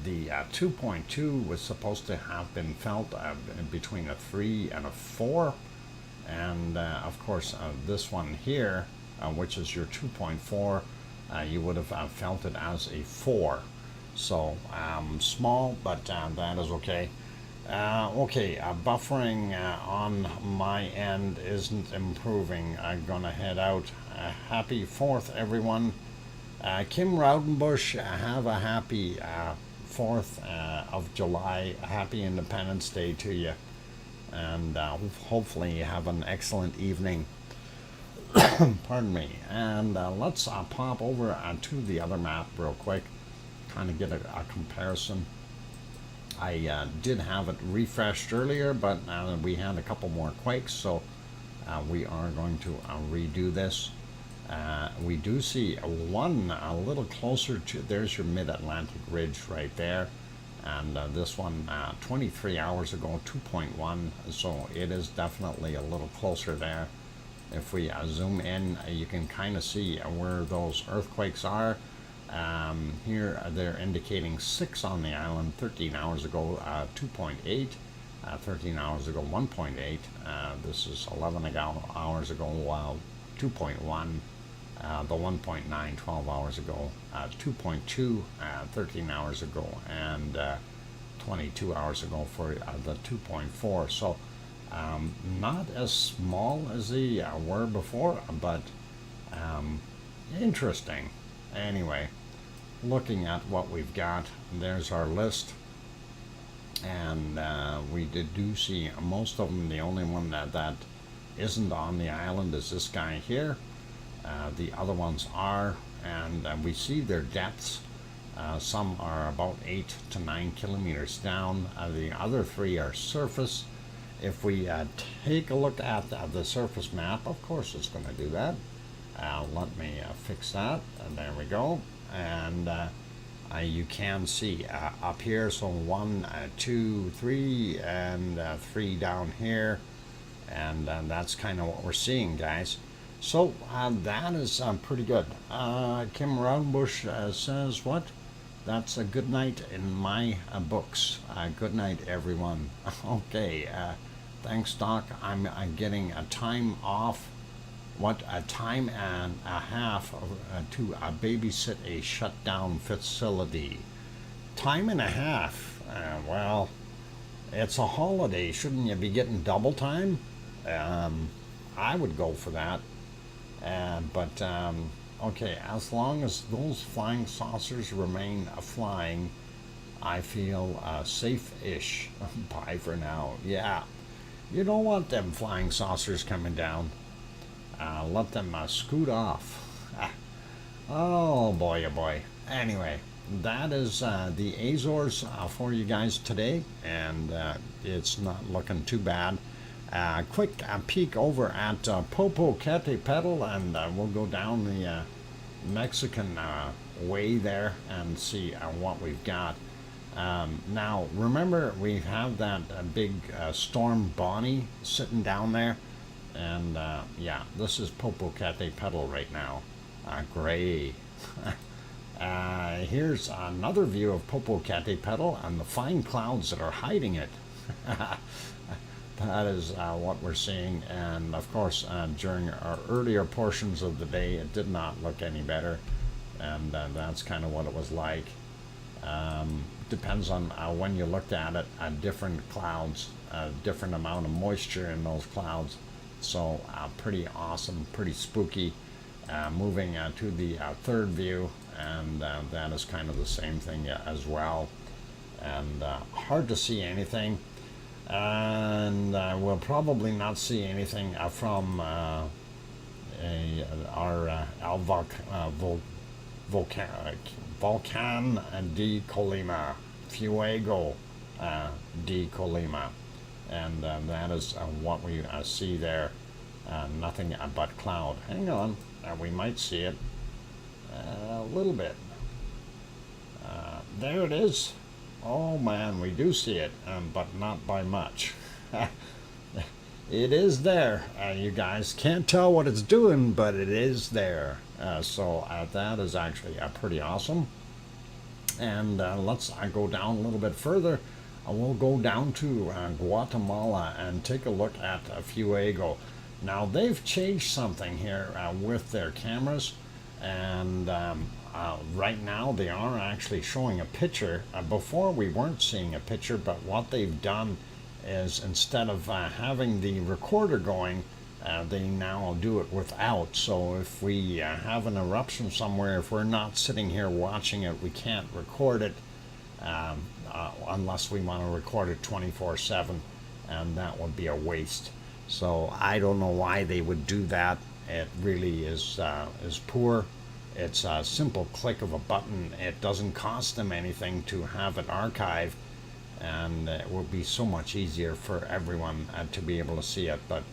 the 2.2 was supposed to have been felt between a 3 and a 4, and of course this one here, which is your 2.4, you would have felt it as a 4. So small, but that is okay. Okay, buffering on my end isn't improving. I'm gonna head out. Happy 4th, everyone. Kim Raudenbush, have a happy 4th of July. Happy Independence Day to you. And hopefully you have an excellent evening. Pardon me. And let's pop over to the other map real quick. Kind of get a comparison. I did have it refreshed earlier, but we had a couple more quakes, so we are going to redo this. We do see one a little closer to, there's your mid-Atlantic ridge right there, and this one 23 hours ago, 2.1, so it is definitely a little closer there. If we zoom in, you can kind of see where those earthquakes are. Here they're indicating 6 on the island, 13 hours ago 2.8, 13 hours ago 1.8, this is 11 hours ago 2.1, the 1.9 12 hours ago, 2.2 13 hours ago, and 22 hours ago for the 2.4. So not as small as they were before, but interesting. Anyway, looking at what we've got, there's our list, and we do see most of them. The only one that isn't on the island is this guy here. The other ones are, and we see their depths. Some are about 8 to 9 kilometers down. The other 3 are surface. If we take a look at the surface map, of course it's going to do that. Let me fix that, and there we go. And you can see up here, so 1, 2, 3, and 3 down here, and that's kind of what we're seeing, guys. So that is pretty good. Kim Roundbush says, what? That's a good night in my books. Good night, everyone. Okay, thanks, Doc. I'm getting a time off. What, a time and a half to babysit a shutdown facility. Time and a half? Well, it's a holiday. Shouldn't you be getting double time? I would go for that. But okay, as long as those flying saucers remain flying, I feel safe-ish. Bye for now. Yeah, you don't want them flying saucers coming down. Let them scoot off. Oh boy, oh boy. Anyway, that is the Azores for you guys today, and it's not looking too bad. Quick peek over at Popocatépetl, and we'll go down the Mexican way there and see what we've got. Now, remember, we have that big storm Bonnie sitting down there. And yeah, this is Popocatépetl right now. Gray. Here's another view of Popocatépetl and the fine clouds that are hiding it. That is what we're seeing. And of course, during our earlier portions of the day, it did not look any better. And that's kind of what it was like. Depends on when you looked at it. Different clouds, different amount of moisture in those clouds. So pretty awesome, pretty spooky. Moving to the third view, and that is kind of the same thing as well. And hard to see anything. And we'll probably not see anything from our Volcan de Colima, Fuego de Colima. And that is what we see there. Nothing but cloud. Hang on, we might see it a little bit. There it is. Oh man, we do see it, but not by much. It is there. You guys can't tell what it's doing, but it is there. So that is actually pretty awesome. And let's go down a little bit further. We'll go down to Guatemala and take a look at Fuego. Now they've changed something here with their cameras. And right now they are actually showing a picture. Before we weren't seeing a picture, but what they've done is instead of having the recorder going, they now do it without. So if we have an eruption somewhere, if we're not sitting here watching it, we can't record it unless we want to record it 24/7, and that would be a waste. So I don't know why they would do that. It really is poor. It's a simple click of a button. It doesn't cost them anything to have it archived, and it will be so much easier for everyone to be able to see it. But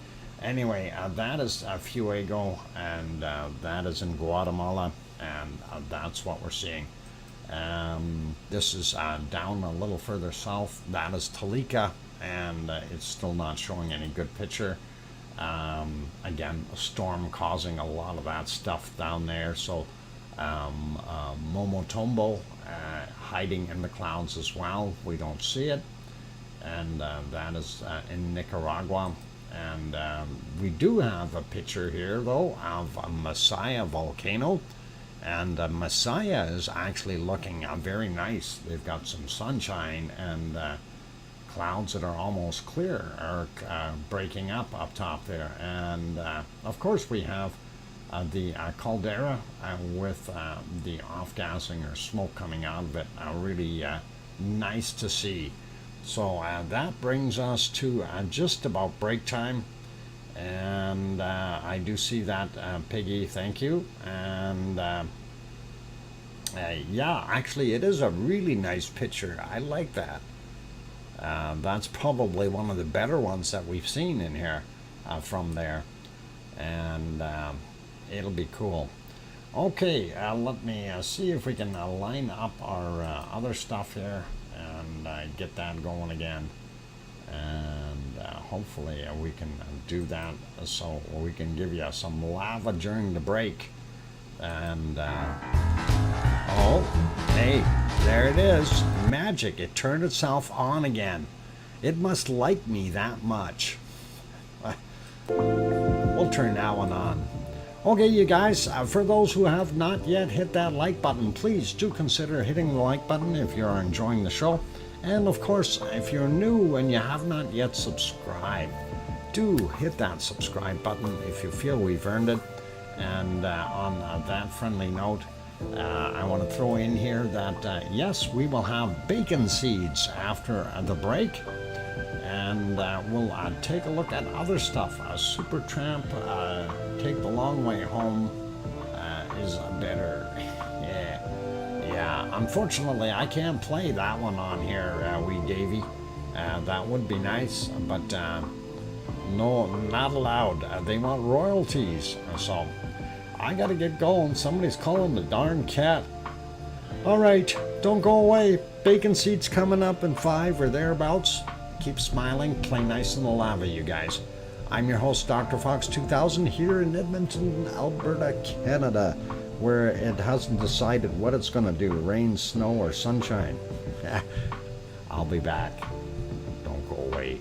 anyway, that is Fuego, and that is in Guatemala, and that's what we're seeing. This is down a little further south. That is Tolica, and it's still not showing any good picture. Again, a storm causing a lot of that stuff down there. So Momotombo hiding in the clouds as well. We don't see it. And that is in Nicaragua. And we do have a picture here, though, of a Messiah volcano. And Messiah is actually looking very nice. They've got some sunshine, and clouds that are almost clear are breaking up top there. And of course we have the caldera with the off-gassing or smoke coming out of it. Really nice to see. So that brings us to just about break time. And I do see that, Piggy, thank you. And yeah, actually it is a really nice picture. I like that. That's probably one of the better ones that we've seen in here from there. And it'll be cool. Okay, let me see if we can line up our other stuff here and get that going again. And hopefully we can do that so we can give you some lava during the break. And oh, hey, there it is. Magic. It turned itself on again. It must like me that much. We'll turn that one on. Okay, you guys, for those who have not yet hit that like button, please do consider hitting the like button if you're enjoying the show. And of course, if you're new and you have not yet subscribed, do hit that subscribe button if you feel we've earned it. And on that friendly note, I want to throw in here that yes, we will have bacon seeds after the break, and we'll take a look at other stuff. Supertramp, Take the Long Way Home is better. Yeah. Unfortunately, I can't play that one on here, wee Davy. That would be nice, but no, not allowed. They want royalties, so I gotta get going. Somebody's calling the darn cat. All right, don't go away. Bacon seeds coming up in 5 or thereabouts. Keep smiling, play nice in the lava, you guys. I'm your host, DrFox2000, here in Edmonton, Alberta, Canada, where it hasn't decided what it's gonna do, rain, snow, or sunshine. I'll be back. Don't go away.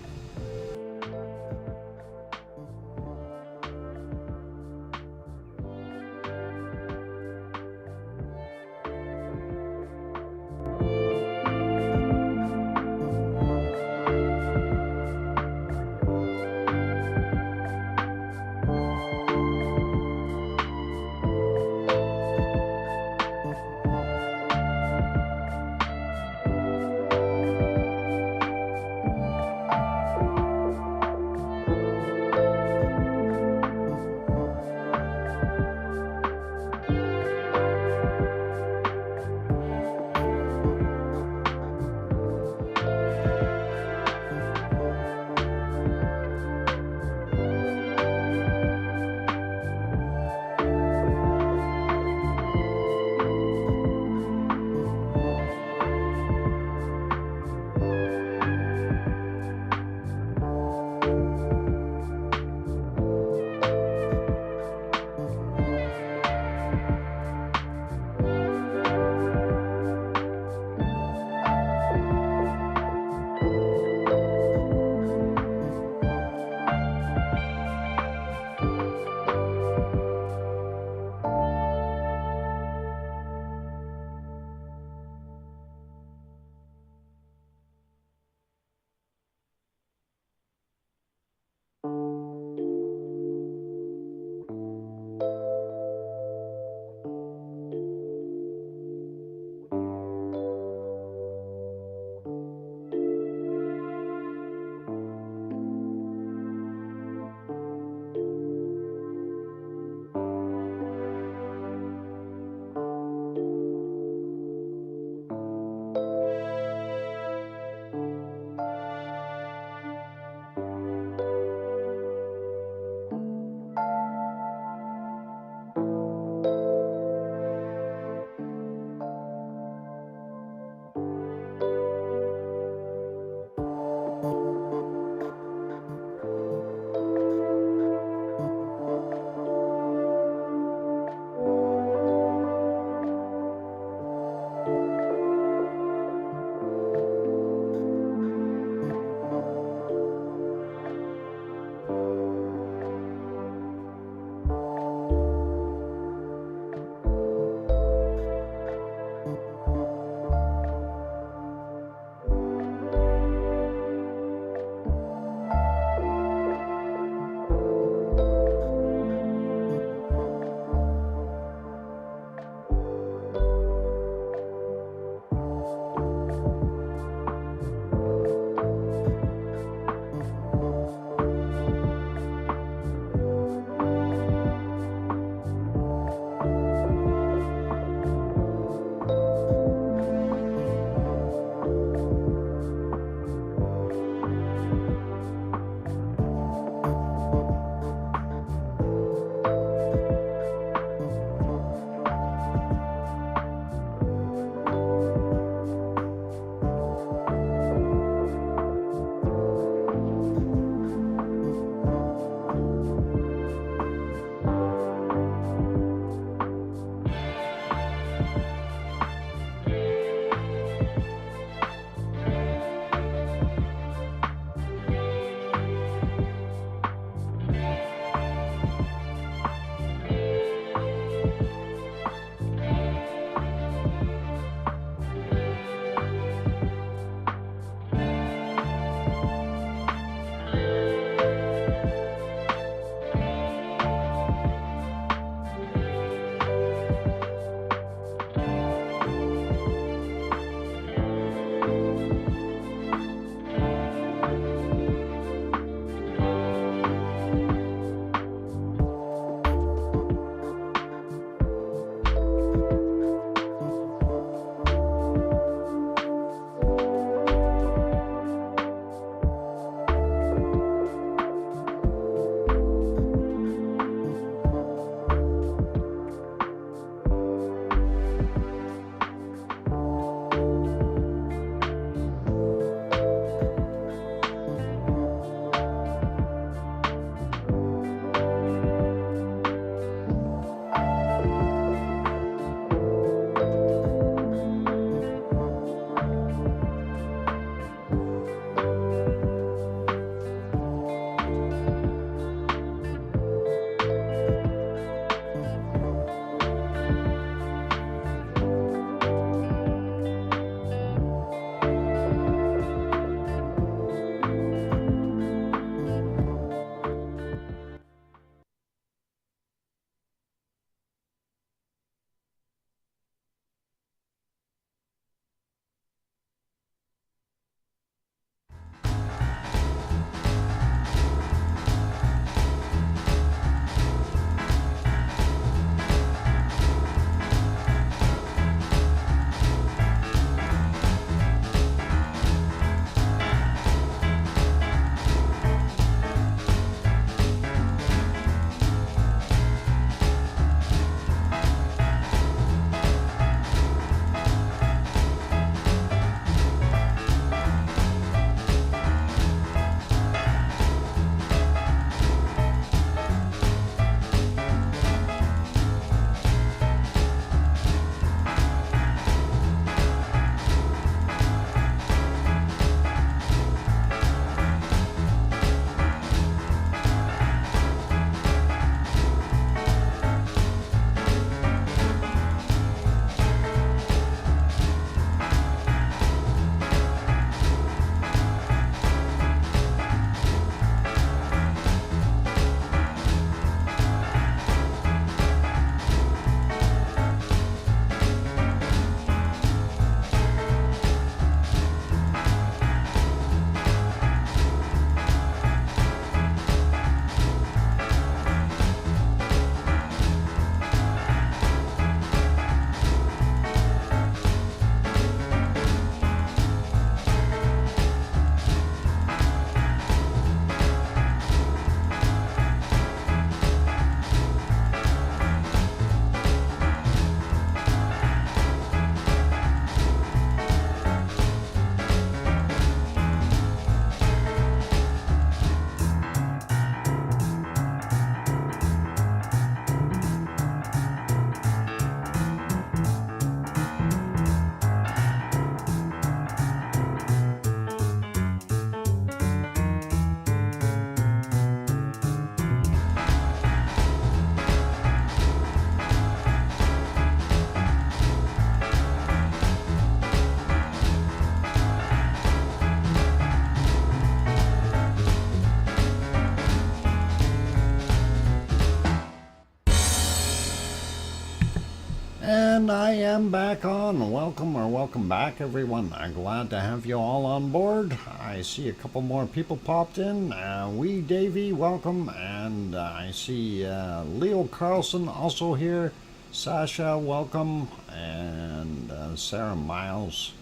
And I am back on. Welcome back, everyone. I'm glad to have you all on board. I see a couple more people popped in. Wee Davy, welcome. And I see Leo Carlson also here. Sasha, welcome. And Sarah Miles.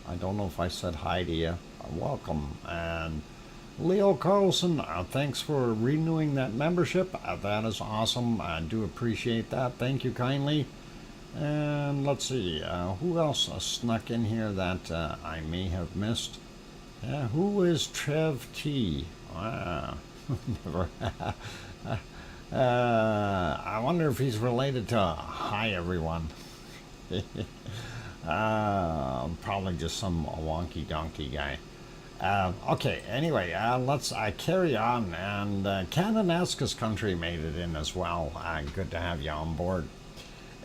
I don't know if I said hi to you. Welcome. And Leo Carlson, thanks for renewing that membership. That is awesome. I do appreciate that. Thank you kindly. And let's see, who else snuck in here that I may have missed? Who is Trev T? Never. I wonder if he's related to Hi Everyone. Probably just some wonky donkey guy. Okay, anyway, let's carry on. And Kananaskis country made it in as well. Good to have you on board.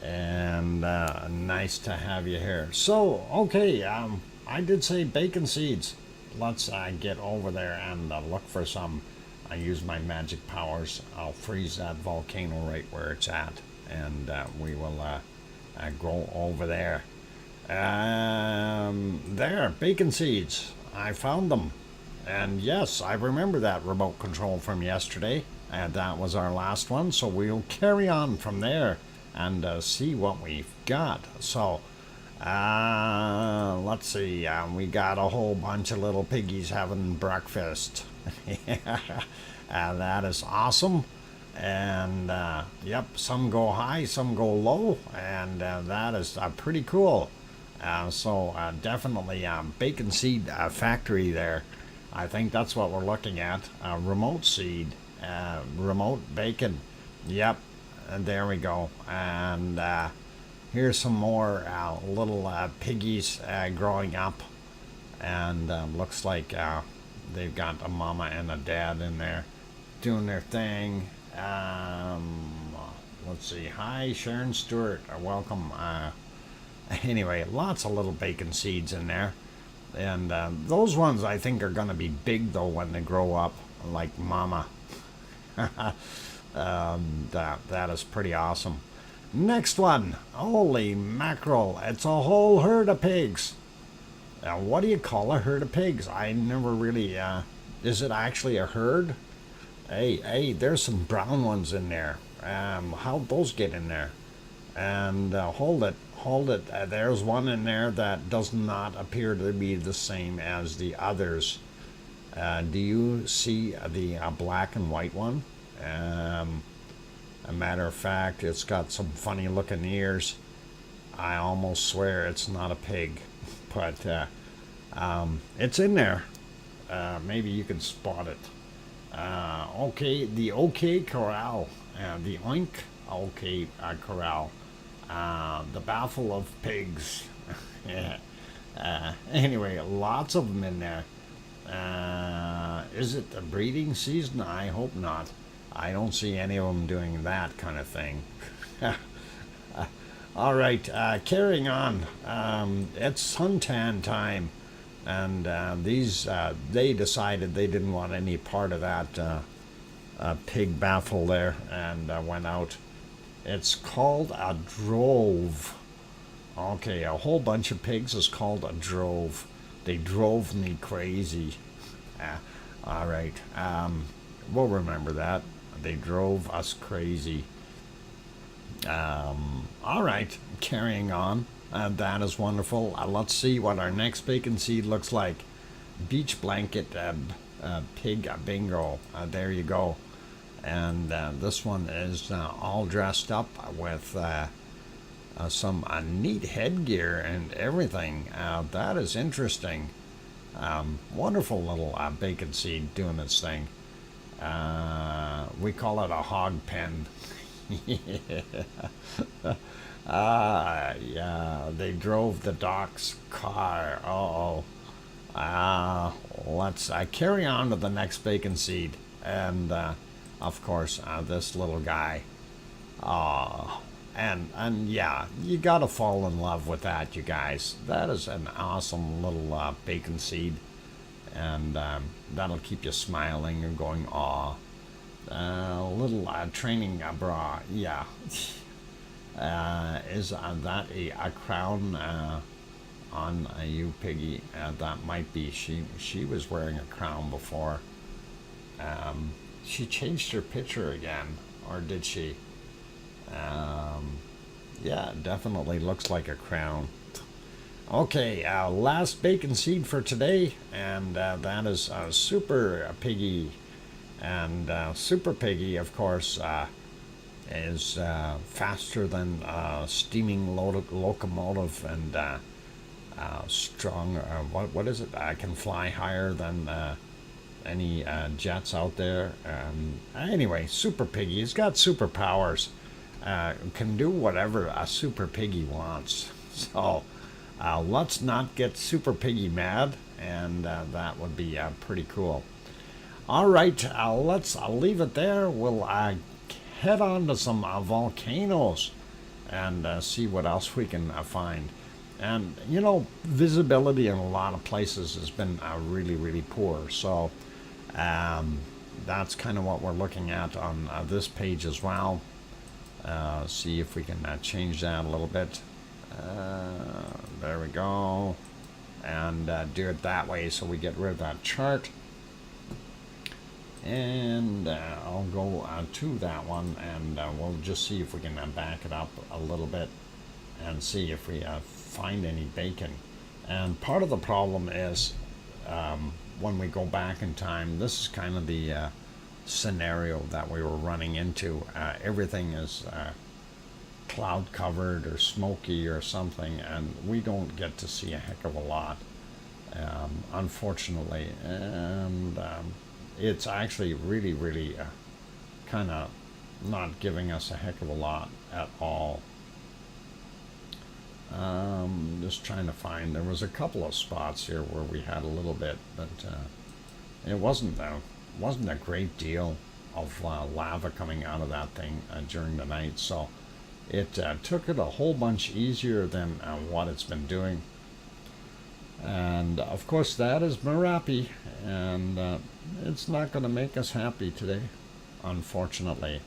And nice to have you here. So, okay, I did say bacon seeds. Let's get over there and look for some. I use my magic powers. I'll freeze that volcano right where it's at, and we will go over there. There, bacon seeds. I found them. And yes, I remember that remote control from yesterday. And that was our last one, so we'll carry on from there and see what we've got. So, let's see. We got a whole bunch of little piggies having breakfast. That is awesome. And, yep, some go high, some go low. And that is pretty cool. So, definitely bacon seed factory there. I think that's what we're looking at. Remote seed. Remote bacon. Yep. And there we go. And here's some more little piggies growing up. And looks like they've got a mama and a dad in there doing their thing. Let's see. Hi, Sharon Stewart. Welcome. Anyway, lots of little bacon seeds in there. And those ones I think are going to be big, though, when they grow up, like mama. That is pretty awesome. Next one. Holy mackerel. It's a whole herd of pigs. What do you call a herd of pigs? I never really... is it actually a herd? Hey, there's some brown ones in there. How'd those get in there? And hold it. There's one in there that does not appear to be the same as the others. Do you see the black and white one? A matter of fact, it's got some funny looking ears. I almost swear it's not a pig, but it's in there. Maybe you can spot it. Okay, the OK Corral, the Oink OK Corral, the baffle of pigs. Anyway, lots of them in there. Is it the breeding season? I hope not. I don't see any of them doing that kind of thing. All right, carrying on. It's suntan time, and they decided they didn't want any part of that pig baffle there, and went out. It's called a drove. Okay, a whole bunch of pigs is called a drove. They drove me crazy. All right, we'll remember that. They drove us crazy. All right, carrying on. That is wonderful. Let's see what our next bacon seed looks like. Beach blanket pig bingo. There you go. And this one is all dressed up with some neat headgear and everything. That is interesting. Wonderful little bacon seed doing its thing. We call it a hog pen. Yeah, they drove the doc's car. Let's carry on to the next bacon seed. And, of course, this little guy. And yeah, you gotta fall in love with that, you guys. That is an awesome little bacon seed. And that'll keep you smiling and going, aw. Little training bra, yeah. is that a crown on you, Piggy? That might be. She was wearing a crown before. She changed her picture again, or did she? Yeah, it definitely looks like a crown. Okay, last bacon seed for today, and that is Super Piggy. And Super Piggy, of course, is faster than steaming locomotive, and strong. What is it? Can fly higher than any jets out there. Anyway, Super Piggy has got superpowers. Can do whatever a Super Piggy wants. So let's not get Super Piggy mad, and that would be pretty cool. All right, let's leave it there. We'll head on to some volcanoes and see what else we can find. And you know, visibility in a lot of places has been really, really poor. So that's kind of what we're looking at on this page as well. See if we can change that a little bit. There we go. And do it that way so we get rid of that chart. And I'll go to that one, and we'll just see if we can back it up a little bit and see if we find any bacon. And part of the problem is when we go back in time, this is kind of the scenario that we were running into. Everything is cloud covered or smoky or something, and we don't get to see a heck of a lot, unfortunately. And it's actually really, really kind of not giving us a heck of a lot at all. Just trying to find, there was a couple of spots here where we had a little bit, but it wasn't a great deal of lava coming out of that thing during the night. So it took it a whole bunch easier than what it's been doing. And of course that is Merapi, and it's not going to make us happy today, unfortunately.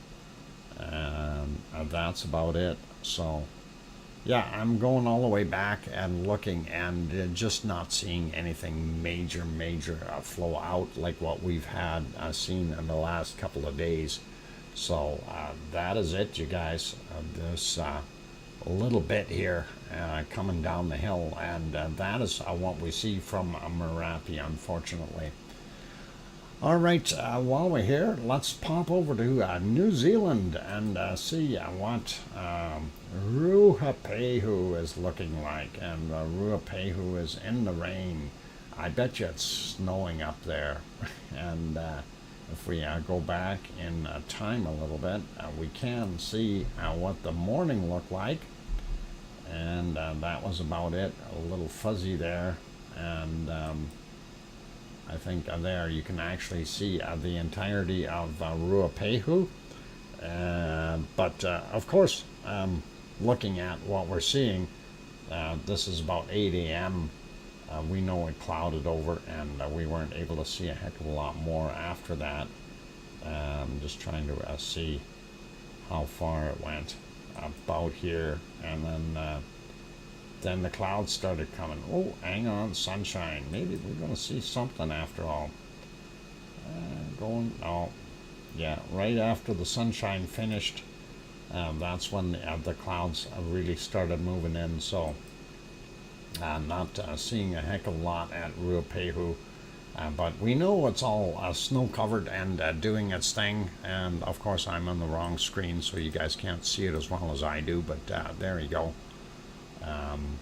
And that's about it. So yeah, I'm going all the way back and looking, and just not seeing anything major flow out like what we've had seen in the last couple of days. So that is it, you guys. This little bit here coming down the hill, and that is what we see from Merapi, unfortunately. All right, while we're here, let's pop over to New Zealand and see what Ruapehu is looking like. And Ruapehu is in the rain. I bet you it's snowing up there. And if we go back in time a little bit, we can see what the morning looked like. And that was about it. A little fuzzy there. And I think there you can actually see the entirety of Ruapehu. But of course, looking at what we're seeing, this is about 8 a.m. We know it clouded over, and we weren't able to see a heck of a lot more after that. Just trying to see how far it went. About here, and then the clouds started coming. Oh, hang on, sunshine. Maybe we're going to see something after all. Yeah, right after the sunshine finished, that's when the clouds really started moving in. So not seeing a heck of a lot at Ruapehu. But we know it's all snow covered and doing its thing. And of course I'm on the wrong screen, so you guys can't see it as well as I do, but there you go. And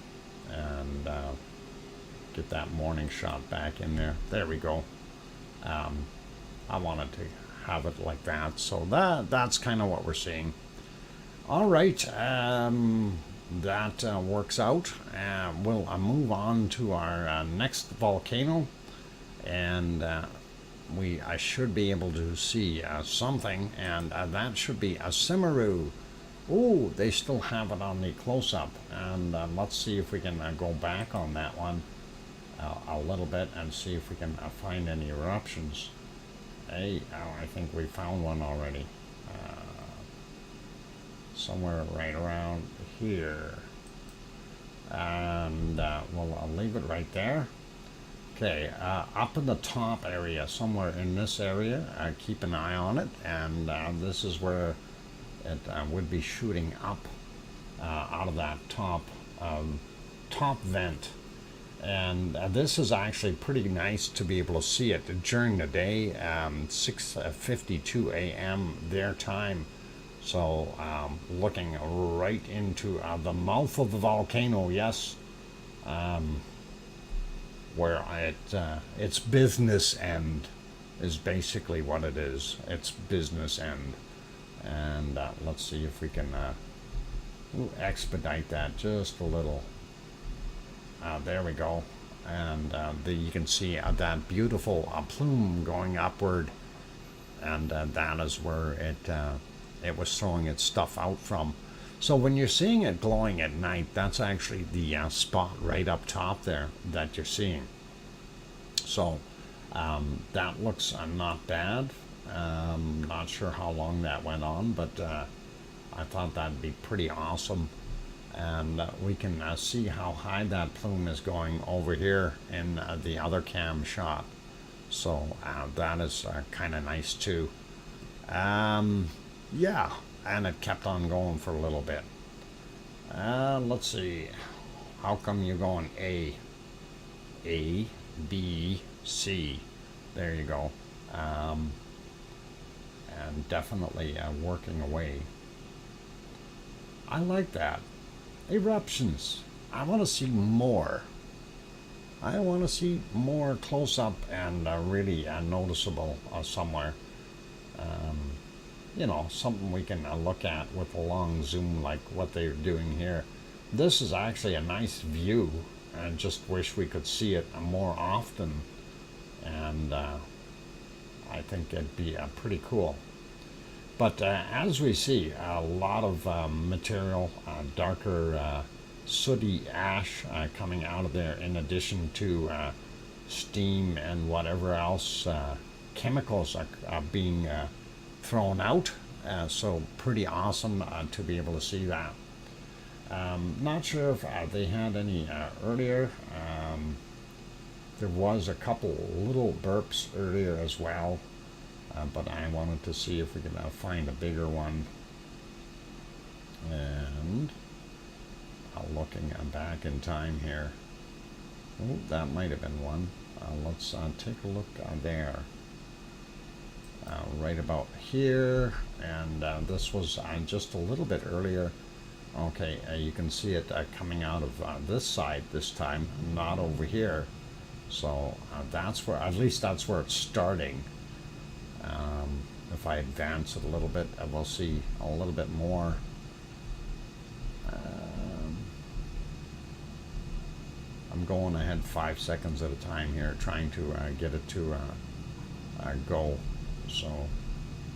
get that morning shot back in there. There we go. I wanted to have it like that. So that's kind of what we're seeing. All right. That works out. We'll move on to our next volcano. And I should be able to see something, and that should be a Simaru. Oh, they still have it on the close-up, and let's see if we can go back on that one a little bit and see if we can find any eruptions. Hey, I think we found one already. Somewhere right around here. And I'll leave it right there. Okay, up in the top area, somewhere in this area, keep an eye on it. And this is where it would be shooting up out of that top vent. And this is actually pretty nice to be able to see it during the day, 6:52 a.m. their time. So looking right into the mouth of the volcano, yes, where its business end is basically what it is. It's business end. And let's see if we can expedite that just a little. There we go. And you can see that beautiful plume going upward, and that is where it was throwing its stuff out from. So when you're seeing it glowing at night, that's actually the spot right up top there that you're seeing. So that looks not bad. Not sure how long that went on, but I thought that'd be pretty awesome. And we can see how high that plume is going over here in the other cam shot. So that is kind of nice too. Yeah, and it kept on going for a little bit. Let's see. How come you're going A, B, C? There you go. And definitely working away. I like that. Eruptions. I want to see more. I want to see more close up and really noticeable somewhere. You know, something we can look at with a long zoom like what they're doing here. This is actually a nice view. I just wish we could see it more often. And I think it'd be pretty cool. But as we see, a lot of material, darker sooty ash coming out of there, in addition to steam and whatever else chemicals are being thrown out. So pretty awesome to be able to see that. Not sure if they had any earlier. There was a couple little burps earlier as well. But I wanted to see if we could find a bigger one. And looking back in time here. Oh, that might have been one. Let's take a look there. Right about here. And this was just a little bit earlier. Okay, you can see it coming out of this side this time, not over here. So that's where, at least that's where it's starting. If I advance it a little bit, we'll see a little bit more. I'm going ahead 5 seconds at a time here, trying to get it to go. So,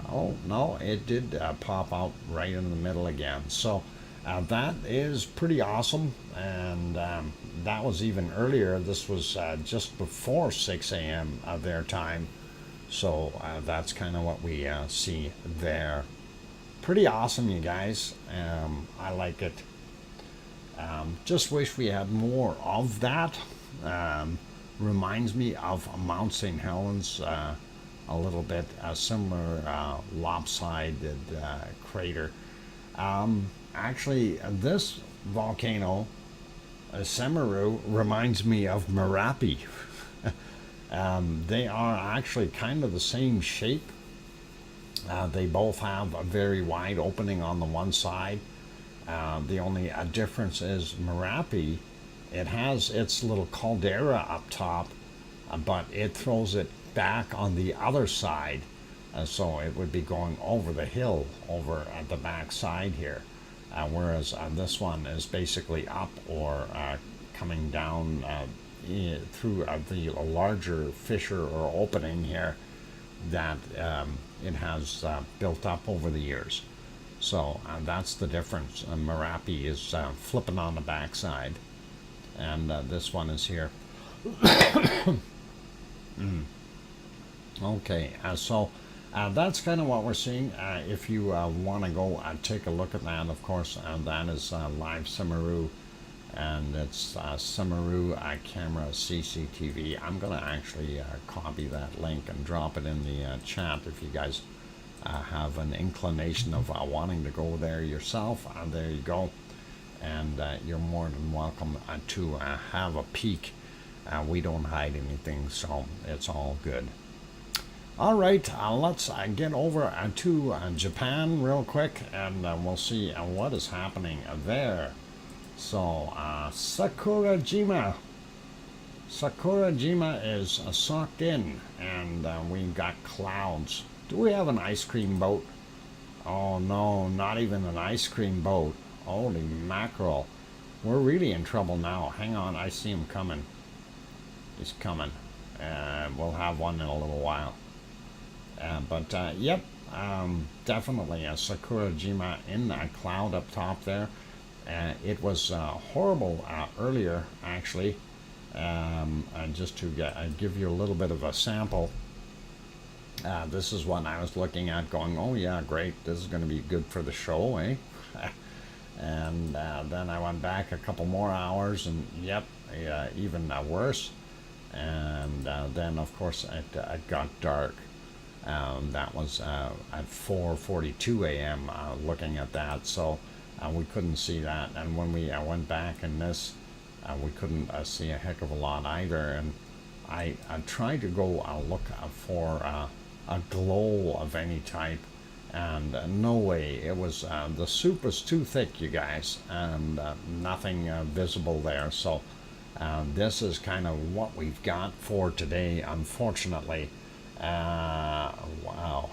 oh no, it did pop out right in the middle again. So that is pretty awesome, and that was even earlier. This was just before 6 a.m. Their time. So that's kind of what we see there. Pretty awesome, you guys. I like it. Just wish we had more of that. Reminds me of Mount St. Helens a little bit. A similar lopsided crater. Actually, this volcano, Semeru, reminds me of Merapi. They are actually kind of the same shape. They both have a very wide opening on the one side. The only difference is Merapi, it has its little caldera up top, but it throws it back on the other side. So it would be going over the hill over at the back side here. Whereas this one is basically up or coming down through the larger fissure or opening here that it has built up over the years. So that's the difference. Merapi is flipping on the backside, and this one is here. Okay, so That's kind of what we're seeing. If you want to go take a look at that, of course, that is live Simaru, and it's Simaru camera CCTV. I'm going to actually copy that link and drop it in the chat if you guys have an inclination of wanting to go there yourself. There you go. And you're more than welcome to have a peek. We don't hide anything, so it's all good. All right, let's get over to Japan real quick, and we'll see what is happening there. So, Sakurajima. Sakurajima is sucked in, and we've got clouds. Do we have an ice cream boat? Oh no, not even an ice cream boat. Holy mackerel. We're really in trouble now. Hang on, I see him coming. He's coming. We'll have one in a little while. Yep, definitely a Sakurajima in that cloud up top there. It was horrible earlier, actually. And just to give you a little bit of a sample, this is what I was looking at going, oh yeah, great, this is going to be good for the show, eh? And then I went back a couple more hours, and yep, even worse. And then, of course, it got dark. That was at 4:42 a.m. Looking at that, so we couldn't see that. And when we went back in this, we couldn't see a heck of a lot either. And I tried to go look for a glow of any type, and no way. It was the soup was too thick, you guys, and nothing visible there. So this is kind of what we've got for today, unfortunately. Wow,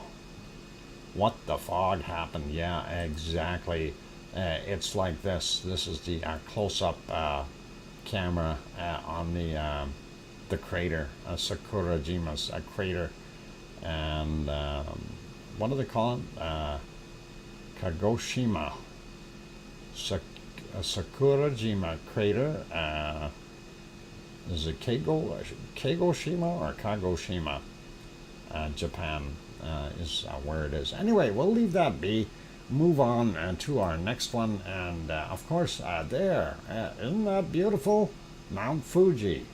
what the fog happened? Yeah, exactly. It's like this. This is the close-up camera on the crater, Sakurajima's crater, and what do they call it? Kagoshima. Sakurajima crater. Is it Kagoshima or Kagoshima? Japan is where it is. Anyway, we'll leave that be. Move on to our next one, and of course, there, isn't that beautiful? Mount Fuji.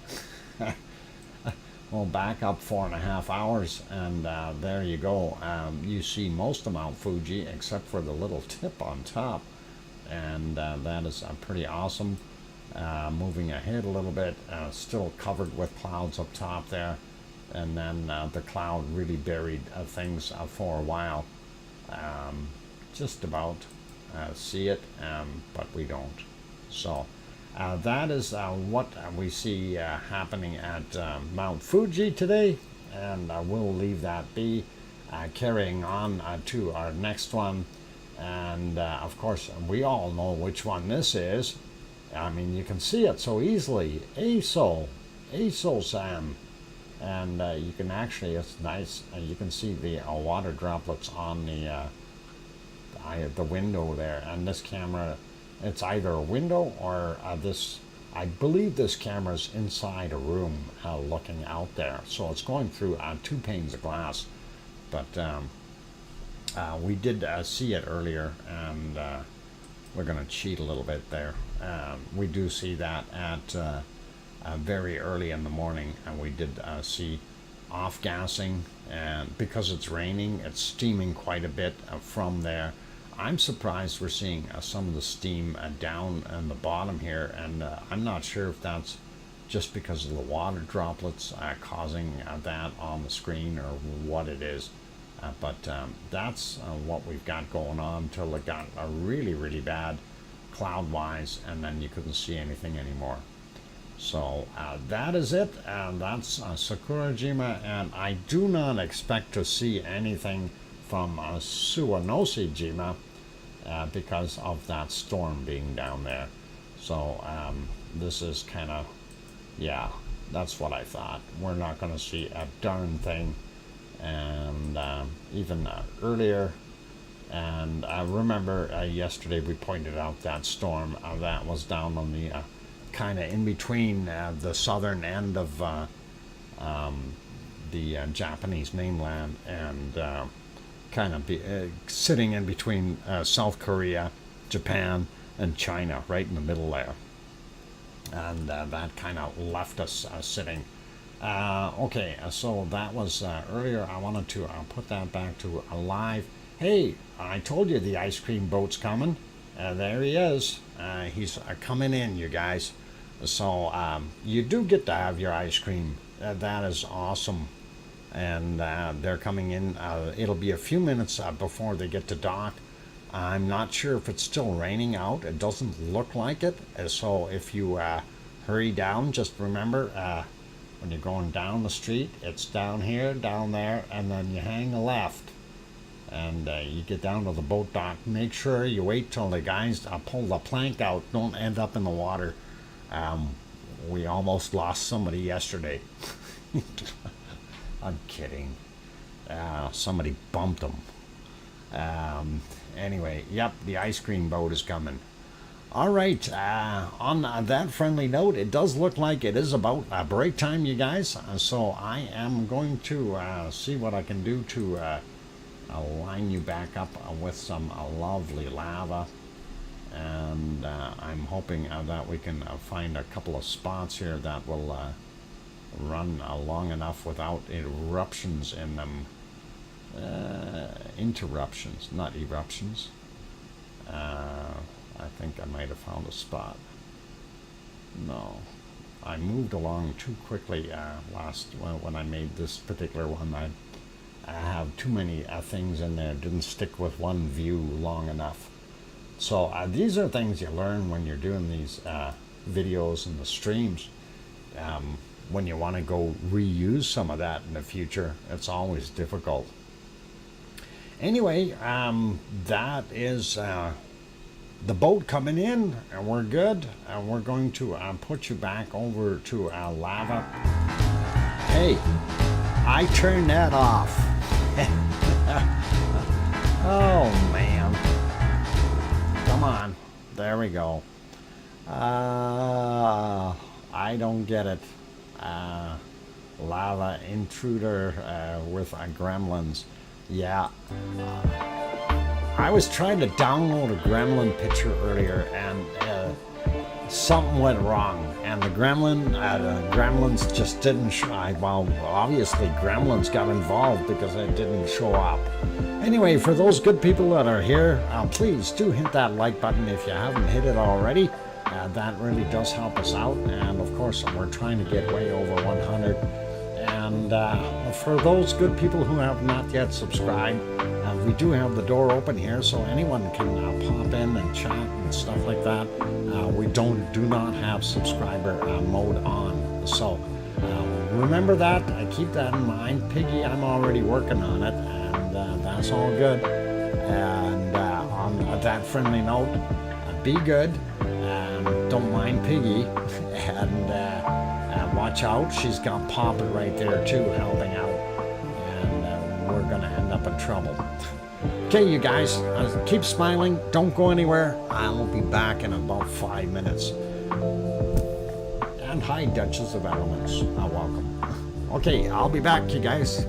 We'll back up 4.5 hours, and there you go. You see most of Mount Fuji except for the little tip on top, and that is pretty awesome. Moving ahead a little bit, still covered with clouds up top there, and then the cloud really buried things for a while. Just about see it, but we don't. So that is what we see happening at Mount Fuji today, and we'll leave that be. Carrying on to our next one, and of course we all know which one this is. I mean, you can see it so easily. Aso-san. And you can actually, it's nice, you can see the water droplets on the window there. And this camera, it's either a window or this, I believe this camera's inside a room looking out there. So it's going through 2 panes of glass. But we did see it earlier, and we're going to cheat a little bit there. We do see that at very early in the morning, and we did see off-gassing, and because it's raining, it's steaming quite a bit from there. I'm surprised we're seeing some of the steam down in the bottom here, and I'm not sure if that's just because of the water droplets causing that on the screen or what it is. But that's what we've got going on till it got really, really bad cloud-wise, and then you couldn't see anything anymore. So that is it, and that's Sakurajima, and I do not expect to see anything from Suwanoshi-jima because of that storm being down there. So this is kind of, yeah, that's what I thought. We're not going to see a darn thing. And even earlier, and I remember yesterday we pointed out that storm that was down on the kind of in between the southern end of the Japanese mainland and kind of sitting in between South Korea, Japan, and China, right in the middle there. And that kind of left us sitting. Okay, so that was earlier. I wanted to put that back to live. Hey, I told you the ice cream boat's coming. There he is. He's coming in, you guys. So you do get to have your ice cream. That is awesome. And they're coming in. It'll be a few minutes before they get to dock. I'm not sure if it's still raining out. It doesn't look like it. So if you hurry down, just remember when you're going down the street, it's down here, down there, and then you hang a left. And you get down to the boat dock. Make sure you wait till the guys pull the plank out. Don't end up in the water. We almost lost somebody yesterday. I'm kidding. Somebody bumped them. Anyway, yep, the ice cream boat is coming. All right, on that friendly note, it does look like it is about break time, you guys. So I am going to see what I can do to line you back up with some lovely lava. And I'm hoping that we can find a couple of spots here that will run long enough without eruptions in them. Interruptions, not eruptions. I think I might have found a spot. No, I moved along too quickly when I made this particular one. I have too many things in there. Didn't stick with one view long enough. So these are things you learn when you're doing these videos and the streams. When you want to go reuse some of that in the future, it's always difficult. Anyway, that is the boat coming in, and we're good. And we're going to put you back over to lava. Hey, I turned that off. Oh, man. Come on. There we go. I don't get it. Lava intruder with gremlins. Yeah. I was trying to download a gremlin picture earlier, and something went wrong, and the gremlins just didn't show. Well, obviously gremlins got involved because it didn't show up. Anyway, for those good people that are here, please do hit that like button if you haven't hit it already. That really does help us out, and of course we're trying to get way over 100. And for those good people who have not yet subscribed, we do have the door open here, so anyone can pop in and chat and stuff like that. We do not have subscriber mode on, so remember that. Keep that in mind. Piggy, I'm already working on it, and that's all good. And on that friendly note, be good, don't mind Piggy, and watch out. She's got Papa right there too, helping out, and we're gonna end up in trouble. Okay, you guys, keep smiling. Don't go anywhere. I'll be back in about 5 minutes. And hi, Duchess of Elements. Welcome. Okay, I'll be back, you guys.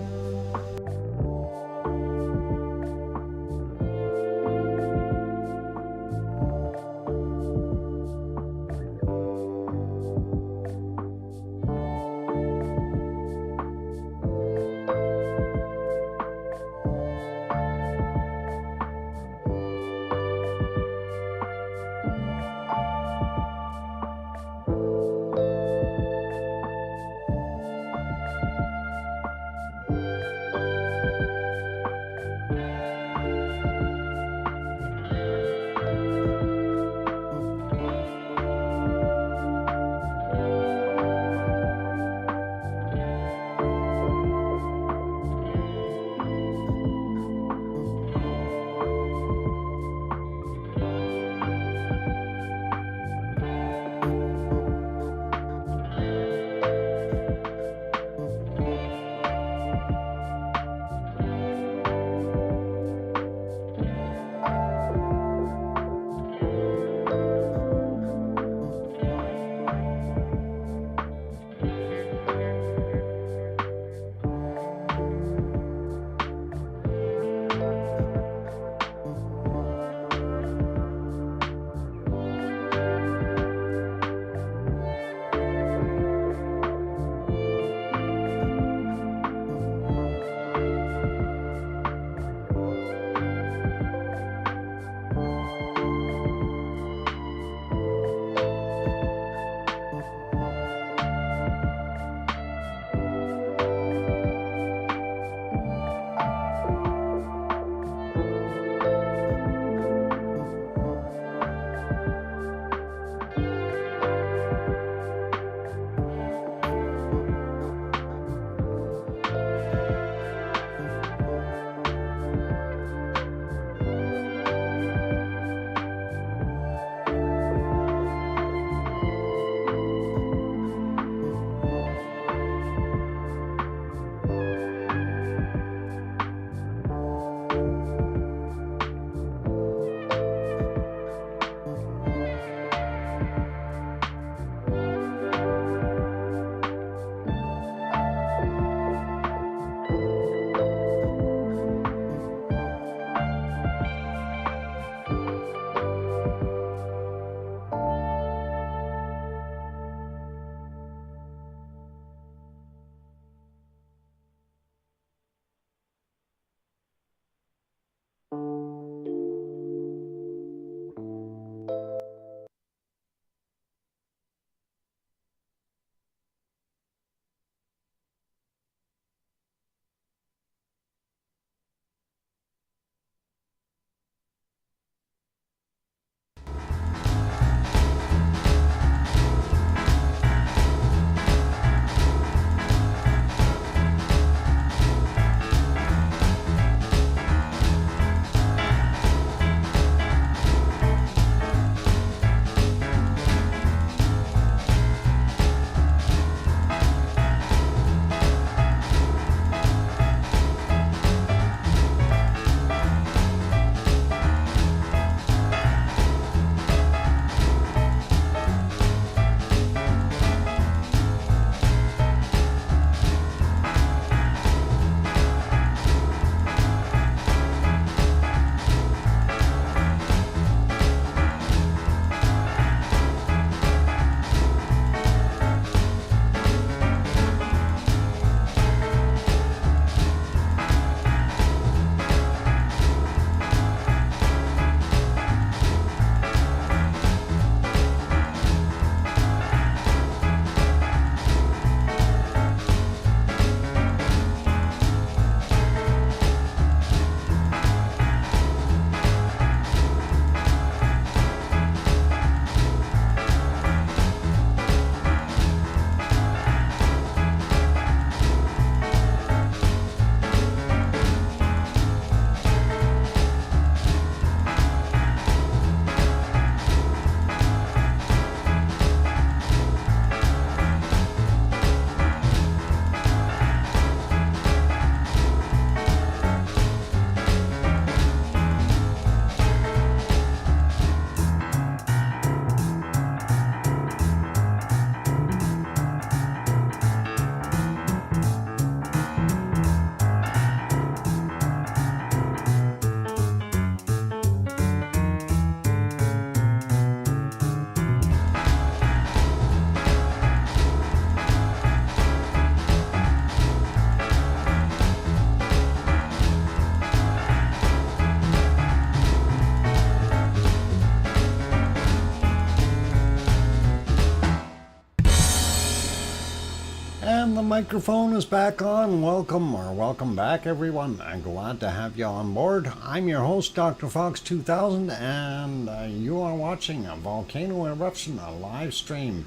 And the microphone is back on. Welcome back, everyone. I'm glad to have you on board. I'm your host, DrFox2000, and you are watching a volcano eruption, a live stream.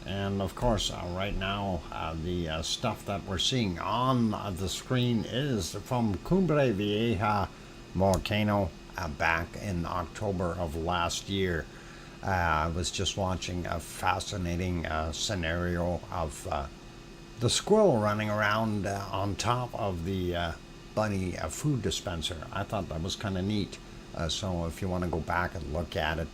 And of course, right now, the stuff that we're seeing on the screen is from Cumbre Vieja volcano back in October of last year. I was just watching a fascinating scenario of the squirrel running around on top of the bunny food dispenser. I thought that was kind of neat. So if you want to go back and look at it,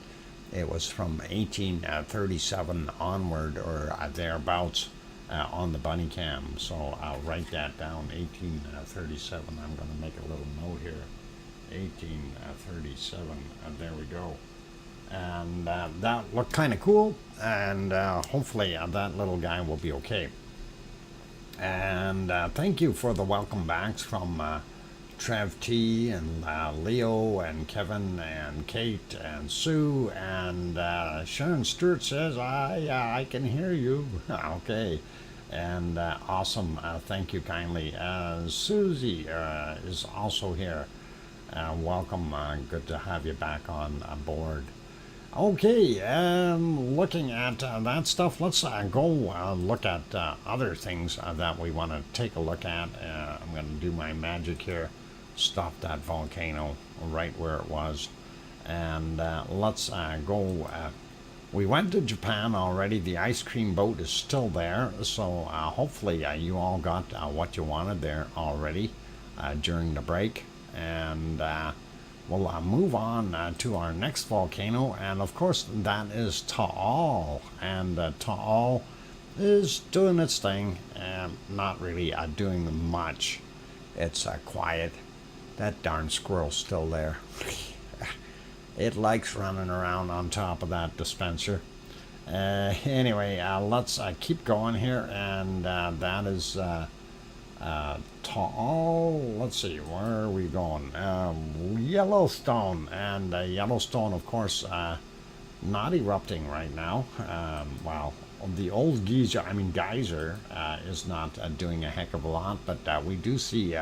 it was from 1837 onward or thereabouts on the bunny cam. So I'll write that down, 1837. I'm going to make a little note here. 1837, there we go. And that looked kind of cool, and hopefully that little guy will be okay. And thank you for the welcome backs from Trev T and Leo and Kevin and Kate and Sue, and Sharon Stewart says, I can hear you. Okay. And awesome. Thank you kindly. Susie is also here. Welcome. Good to have you back on board. Okay, looking at that stuff, let's go look at other things that we want to take a look at. I'm going to do my magic here, stop that volcano right where it was, and let's go. We went to Japan already. The ice cream boat is still there, so hopefully you all got what you wanted there already during the break. And we'll move on to our next volcano, and of course that is Taal, and Taal is doing its thing, and not really doing much. It's quiet. That darn squirrel's still there. It likes running around on top of that dispenser. Anyway, let's keep going here, and that is Taal. Let's see, where are we going? Yellowstone, and Yellowstone, of course, not erupting right now. Well, the old geyser is not doing a heck of a lot, but we do see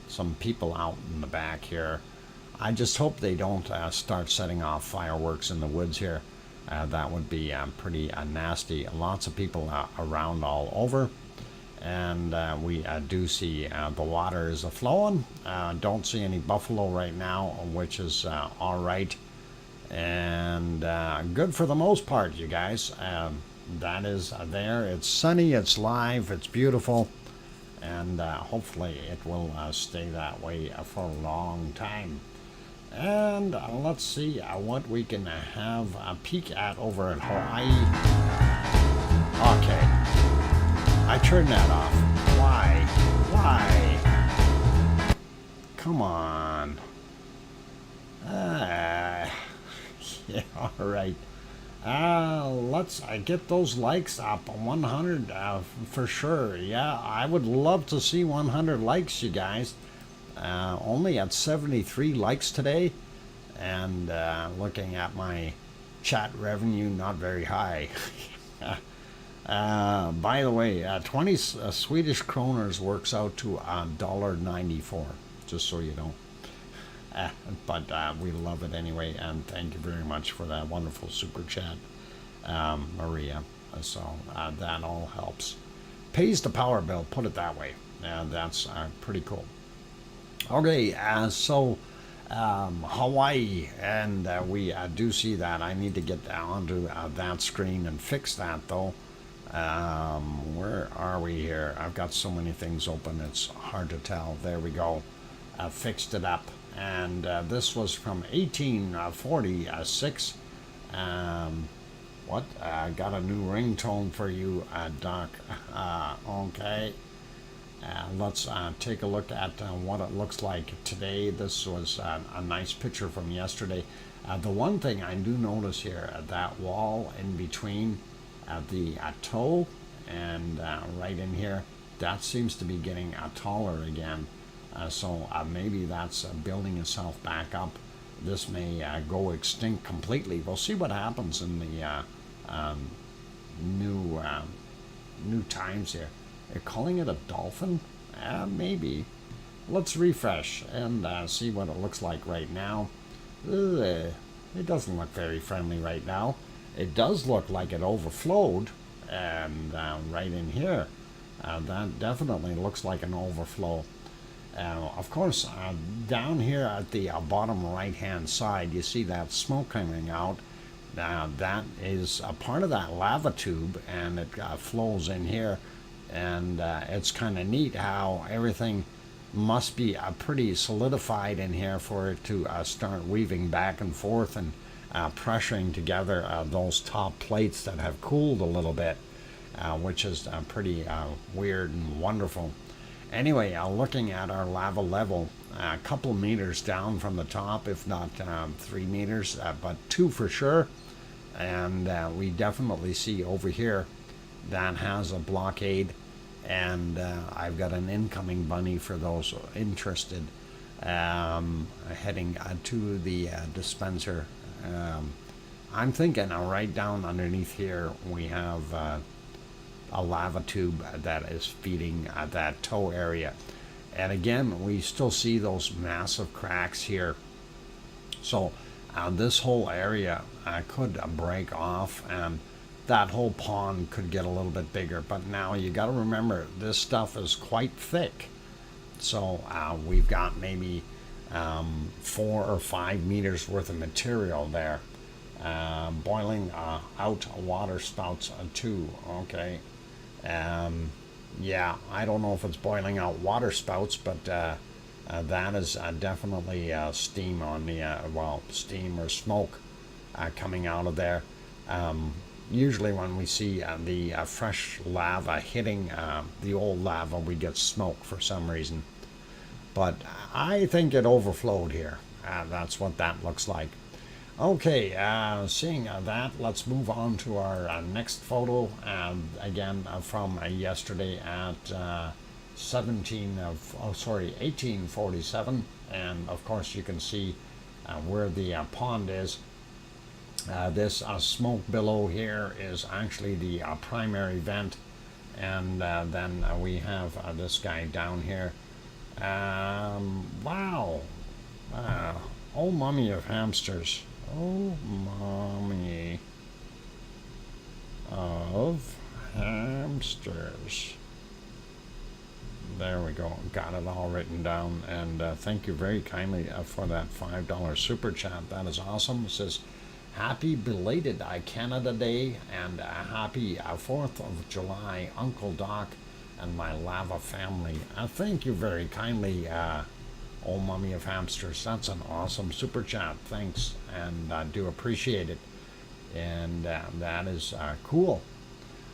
some people out in the back here. I just hope they don't start setting off fireworks in the woods here. That would be pretty nasty. Lots of people around all over, and we do see the water is flowing. Don't see any buffalo right now, which is all right, and good for the most part, you guys. That is there. It's sunny, it's live, it's beautiful, and hopefully it will stay that way for a long time. And let's see what we can have a peek at over in Hawaii. Okay, I turned that off. Why? Come on. Yeah, all right. Let's get those likes up. 100 for sure. Yeah, I would love to see 100 likes, you guys. Only at 73 likes today, and looking at my chat revenue, not very high. By the way, 20 Swedish kroners works out to $1.94, just so you know. But we love it anyway, and thank you very much for that wonderful super chat, Maria. So that all helps. Pays the power bill, put it that way. That's pretty cool. Okay, so Hawaii, and we do see that. I need to get onto that screen and fix that, though. Where are we here? I've got so many things open, it's hard to tell. There we go. Fixed it up. And this was from 1846. What? Got a new ringtone for you, Doc. Okay. Let's take a look at what it looks like today. This was a nice picture from yesterday. The one thing I do notice here, that wall in between the toe and right in here, that seems to be getting taller again. So maybe that's building itself back up. This may go extinct completely. We'll see what happens in the new times here. They're calling it a dolphin? Maybe. Let's refresh and see what it looks like right now. It doesn't look very friendly right now. It does look like it overflowed, and right in here, that definitely looks like an overflow. Of course, down here at the bottom right-hand side, you see that smoke coming out. That is a part of that lava tube, and it flows in here. And it's kind of neat how everything must be pretty solidified in here for it to start weaving back and forth and pressuring together those top plates that have cooled a little bit, which is pretty weird and wonderful. Anyway, looking at our lava level, a couple meters down from the top, if not 3 meters, but 2 for sure. And we definitely see over here that has a blockade, and I've got an incoming bunny for those interested, heading to the dispenser. I'm thinking right down underneath here we have a lava tube that is feeding that toe area, and again we still see those massive cracks here. So this whole area could break off, and that whole pond could get a little bit bigger. But now you got to remember, this stuff is quite thick. So we've got maybe 4 or 5 meters worth of material there. Boiling out water spouts too. Okay. Yeah, I don't know if it's boiling out water spouts, but That is definitely steam on the, well, steam or smoke coming out of there. Usually when we see the fresh lava hitting the old lava, we get smoke for some reason. But I think it overflowed here. That's what that looks like. Okay, seeing that, let's move on to our next photo. Again, from yesterday at 1847, and of course you can see where the pond is. This smoke below here is actually the primary vent, and then we have this guy down here. Wow. Oh, mummy of hamsters. Oh, mommy of hamsters. There we go. Got it all written down. And thank you very kindly for that $5 super chat. That is awesome. It says, happy belated Canada Day and happy 4th of July, Uncle Doc and my lava family. Thank you very kindly, old mummy of hamsters. That's an awesome super chat. Thanks, and I do appreciate it. And that is cool.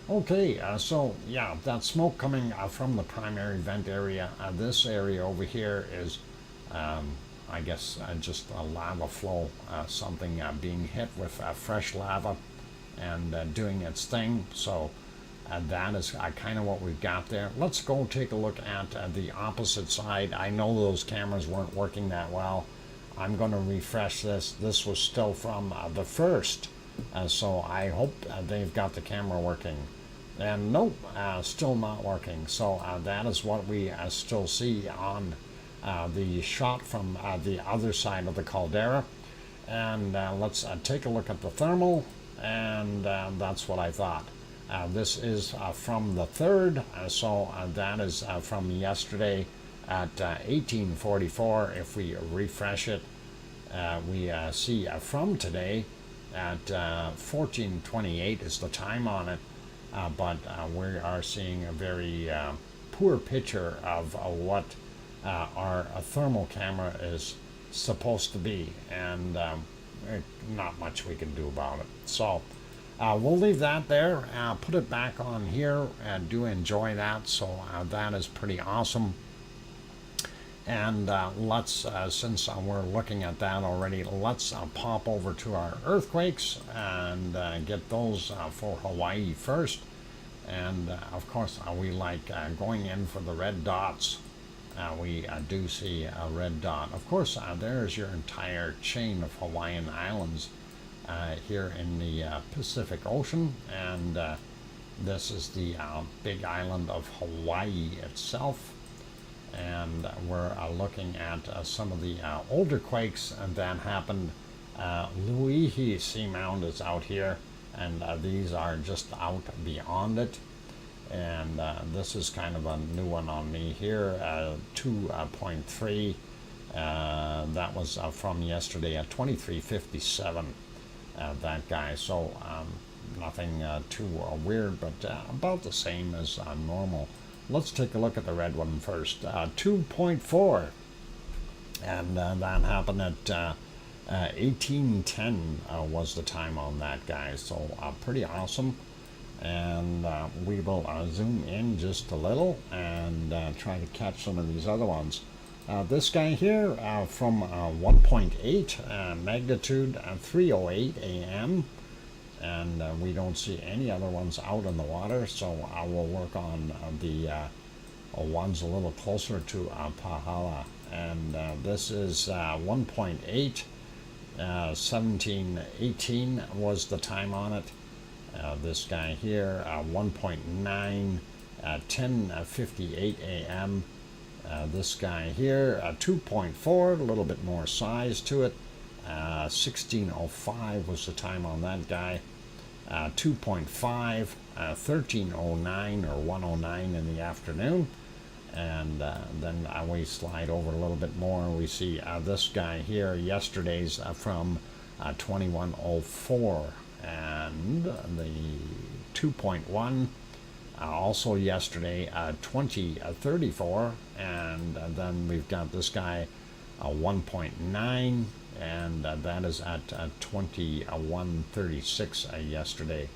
Okay, so yeah, that smoke coming from the primary vent area. This area over here is, I guess, just a lava flow, something being hit with fresh lava and doing its thing. So that is kind of what we've got there. Let's go take a look at the opposite side. I know those cameras weren't working that well. I'm going to refresh this. This was still from the first, so I hope they've got the camera working. And nope, still not working. So that is what we still see on the shot from the other side of the caldera. And let's take a look at the thermal, and that's what I thought. This is from the 3rd, so that is from yesterday at 1844. If we refresh it, we see from today at 1428 is the time on it, but we are seeing a very poor picture of what our thermal camera is supposed to be, and not much we can do about it. So we'll leave that there, put it back on here, and do enjoy that. So that is pretty awesome. And let's, since we're looking at that already, let's pop over to our earthquakes and get those for Hawaii first. And of course, we like going in for the red dots. We do see a red dot. Of course, there's your entire chain of Hawaiian islands here in the Pacific Ocean, and this is the big island of Hawaii itself. And we're looking at some of the older quakes that happened. Luihi Seamound is out here, and these are just out beyond it. And this is kind of a new one on me here, 2.3. That was from yesterday at 2357. That guy. So nothing too weird, but about the same as normal. Let's take a look at the red one first. 2.4, and that happened at 1810 was the time on that guy. So pretty awesome. And we will zoom in just a little and try to catch some of these other ones. This guy here from 1.8 magnitude, 3:08 a.m. And we don't see any other ones out in the water, so I will work on the ones a little closer to Pahala. And this is 1.8, 1718 was the time on it. This guy here, 1.9, 10:58 a.m. This guy here, 2.4, a little bit more size to it. 1605 was the time on that guy. 2.5, 1309 or 109 in the afternoon. And then we slide over a little bit more. We see this guy here, yesterday's from 2104. And the 2.1, Also yesterday, 2034, and then we've got this guy, 1.9, and that is at 2136 yesterday.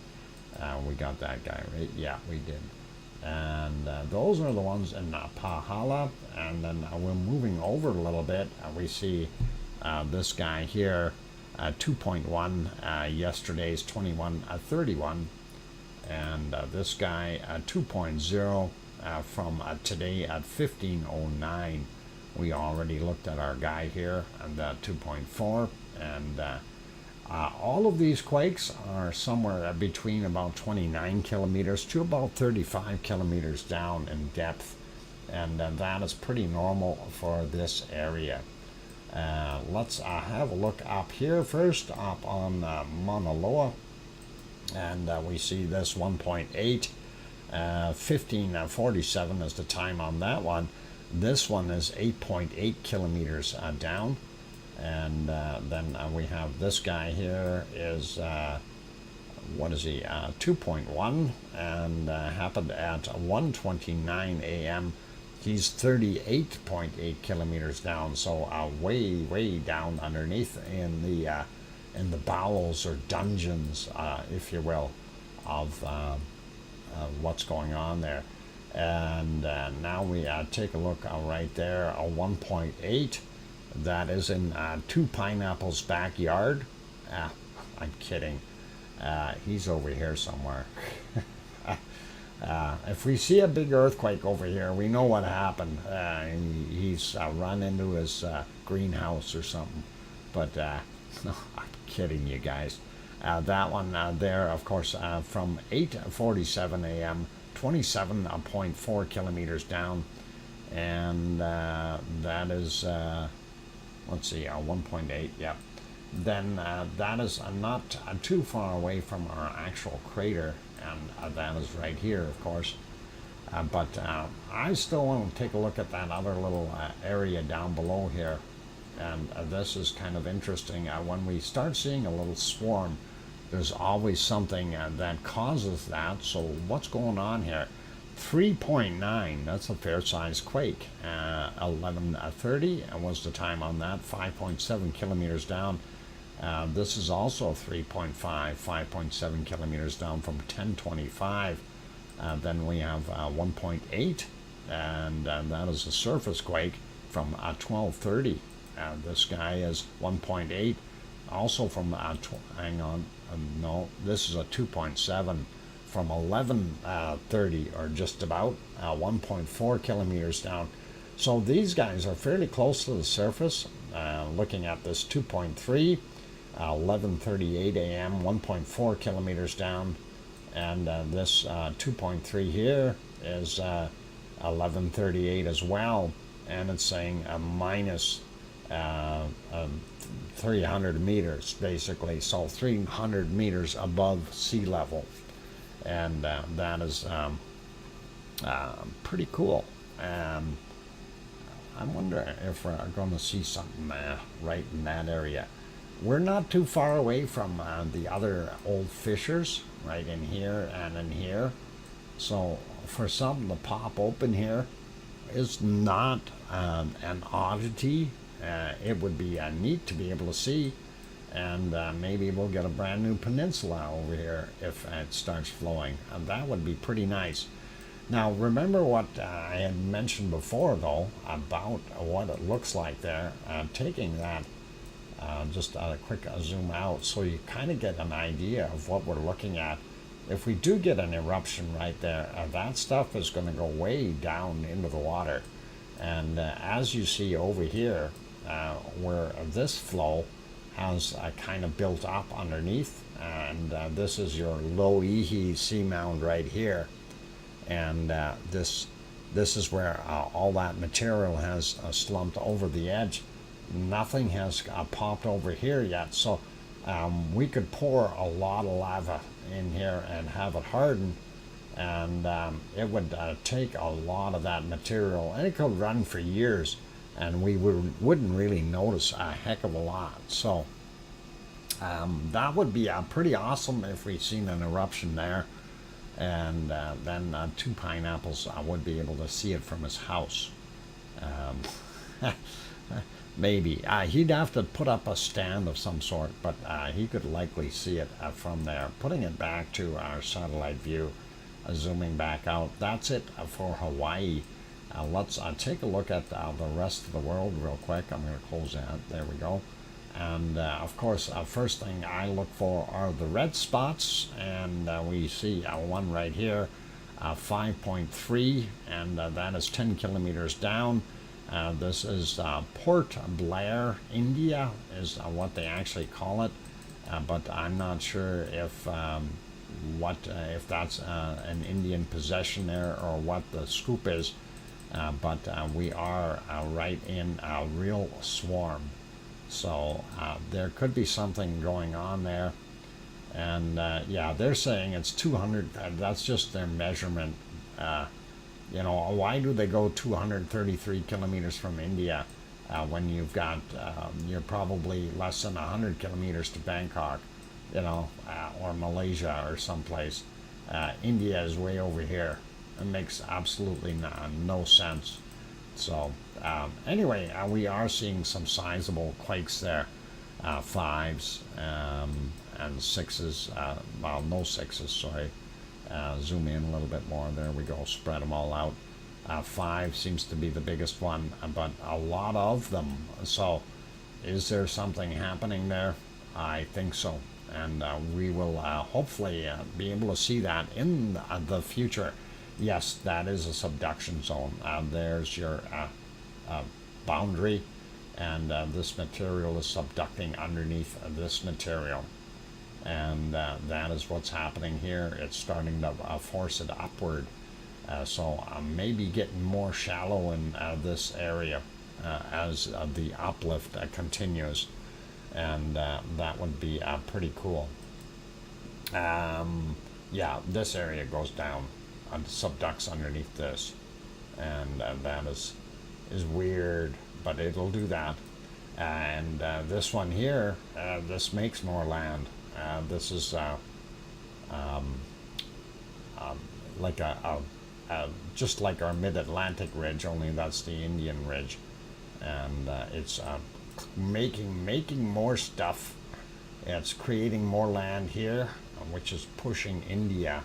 We got that guy, right? Yeah, we did. And those are the ones in Pahala, and then we're moving over a little bit. We see this guy here, 2.1, yesterday's 2131, and this guy 2.0 from today at 1509. We already looked at our guy here and 2.4, and all of these quakes are somewhere between about 29 kilometers to about 35 kilometers down in depth, and that is pretty normal for this area. Let's have a look up here first, up on Mauna Loa, and we see this 1.8, 1547 is the time on that one. This one is 8.8 kilometers down, and then we have this guy here is what is he, 2.1, and happened at 1:29 a.m. He's 38.8 kilometers down, so way down underneath in the bowels or dungeons, if you will, of what's going on there. And now we take a look right there, a 1.8. That is in Two Pineapples' backyard. I'm kidding. He's over here somewhere. If we see a big earthquake over here, we know what happened. He's run into his greenhouse or something. But no, I'm kidding you guys. That one there, of course, from 8:47 a.m., 27.4 kilometers down, and that is, let's see, 1.8, yeah. Then that is not too far away from our actual crater, and that is right here, of course. But I still want to take a look at that other little area down below here, and this is kind of interesting. When we start seeing a little swarm, there's always something that causes that. So what's going on here? 3.9, that's a fair-sized quake. 11:30 was the time on that, 5.7 kilometers down. This is also 3.5, 5.7 kilometers down from 10:25. Then we have 1.8, and that is a surface quake from 12:30. This guy is 1.8, also from, hang on, no, this is a 2.7 from 11:30, or just about 1.4 kilometers down. So these guys are fairly close to the surface. Looking at this 2.3, 11:38 a.m., 1.4 kilometers down, and this 2.3 here is 11:38 as well, and it's saying a minus 300 meters basically, so 300 meters above sea level, and that is pretty cool. I wonder if we're going to see something right in that area. We're not too far away from the other old fissures, right in here and in here, so for something to pop open here is not an oddity. It would be neat to be able to see, and maybe we'll get a brand new peninsula over here if it starts flowing, and that would be pretty nice. Now remember what I had mentioned before, though, about what it looks like there. Taking that, just a quick zoom out, so you kind of get an idea of what we're looking at. If we do get an eruption right there, that stuff is going to go way down into the water. And as you see over here, where this flow has kind of built up underneath, and this is your Loihi seamound right here, and this is where all that material has slumped over the edge. Nothing has popped over here yet, so we could pour a lot of lava in here and have it harden, and it would take a lot of that material, and it could run for years, and we wouldn't really notice a heck of a lot. So that would be pretty awesome if we'd seen an eruption there. and then 2 pineapples, I would be able to see it from his house. Maybe. He'd have to put up a stand of some sort, but he could likely see it from there. Putting it back to our satellite view, zooming back out. That's it for Hawaii. Let's take a look at the rest of the world real quick. I'm going to close that. There we go. And of course, first thing I look for are the red spots, and we see one right here, 5.3, and that is 10 kilometers down. This is Port Blair, India, is what they actually call it, but I'm not sure if if that's an Indian possession there or what the scoop is. But we are right in a real swarm, so there could be something going on there. And yeah, they're saying it's 200. That's just their measurement. You know, why do they go 233 kilometers from India when you've got you're probably less than 100 kilometers to Bangkok, you know, or Malaysia or someplace. India is way over here. It makes absolutely no sense. So anyway, we are seeing some sizable quakes there, 5s and 6s. Well, no 6s, sorry. Zoom in a little bit more. There we go. Spread them all out. 5 seems to be the biggest one, but a lot of them. So is there something happening there? I think so. And we will hopefully be able to see that in the future. Yes, that is a subduction zone. There's your boundary, and this material is subducting underneath this material. And that is what's happening here. It's starting to force it upward. So maybe getting more shallow in this area as the uplift continues. And that would be pretty cool. Yeah, this area goes down and subducts underneath this, and that is weird, but it'll do that. And this one here, this makes more land. This is like just like our mid-Atlantic ridge, only that's the Indian ridge, and it's making more stuff. It's creating more land here, which is pushing India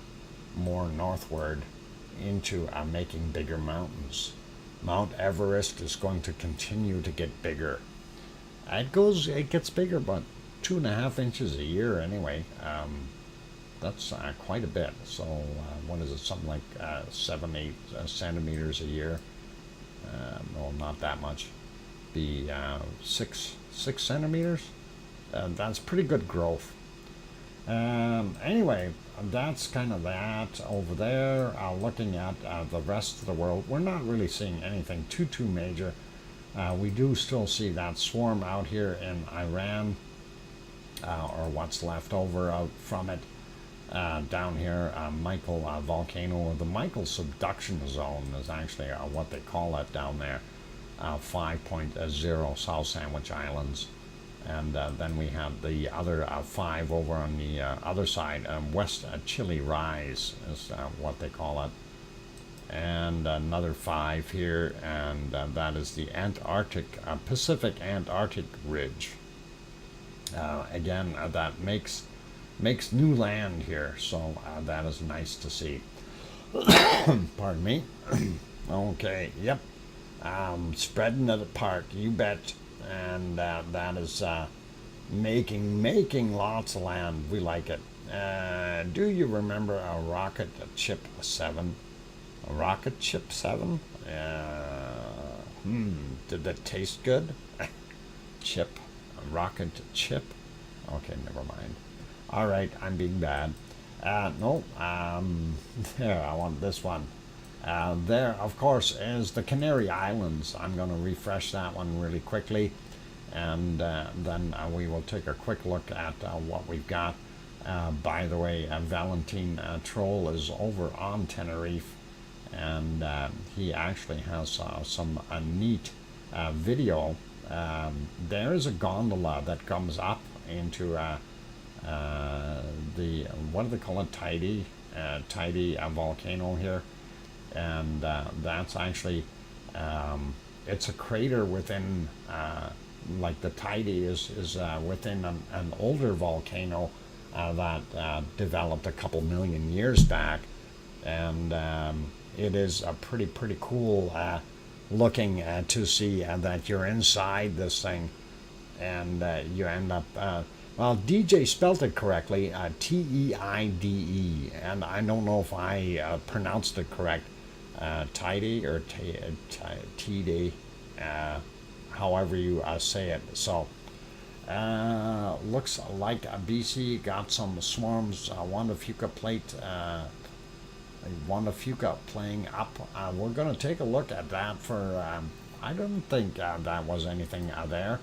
more northward into making bigger mountains. Mount Everest is going to continue to get bigger. It gets bigger, but 2.5 inches a year anyway. That's quite a bit. So what is it? Something like 7-8 centimeters a year. Well, not that much. Be 6 centimeters. That's pretty good growth. Anyway, that's kind of that over there. Looking at the rest of the world, we're not really seeing anything too major. We do still see that swarm out here in Iran, or what's left over out from it. Down here, Michael volcano, or the Michael subduction zone is actually what they call it down there. 5.0 South Sandwich Islands. And then we have the other 5 over on the other side. West Chile Rise is what they call it. And another 5 here, and that is the Antarctic, Pacific Antarctic Ridge. Again, that makes new land here, so that is nice to see. Pardon me. Okay, yep. Spreading it apart, you bet. And that is making lots of land. We like it. Do you remember a rocket chip 7? A rocket chip 7? Did that taste good? Chip, a rocket chip. Okay, never mind. All right, I'm being bad. No, there, I want this one. There, of course, is the Canary Islands. I'm going to refresh that one really quickly, and then we will take a quick look at what we've got. By the way, Valentin Troll is over on Tenerife, and he actually has some neat video. There is a gondola that comes up into the, what do they call it, tidy, Tidy volcano here, and that's actually it's a crater within like the Tidy is within an older volcano that developed a couple million years back, and it is a pretty cool looking to see that you're inside this thing, and you end up well, DJ spelt it correctly, Teide, and I don't know if I pronounced it correct, Tidy or Tide, however you say it. So looks like BC got some swarms. Wanda Fuca plate, Wanda Fuca playing up. We're going to take a look at that for, I don't think that was anything there.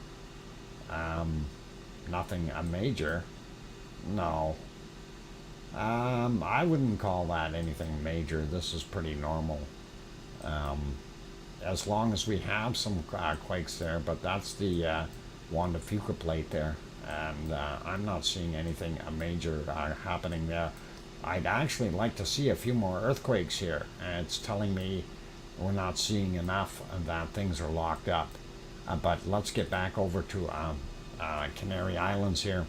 Nothing major. No. I wouldn't call that anything major. This is pretty normal. As long as we have some quakes there, but that's the Wanda Fuca plate there, and I'm not seeing anything major happening there. I'd actually like to see a few more earthquakes here, and it's telling me we're not seeing enough and that things are locked up. But let's get back over to Canary Islands here,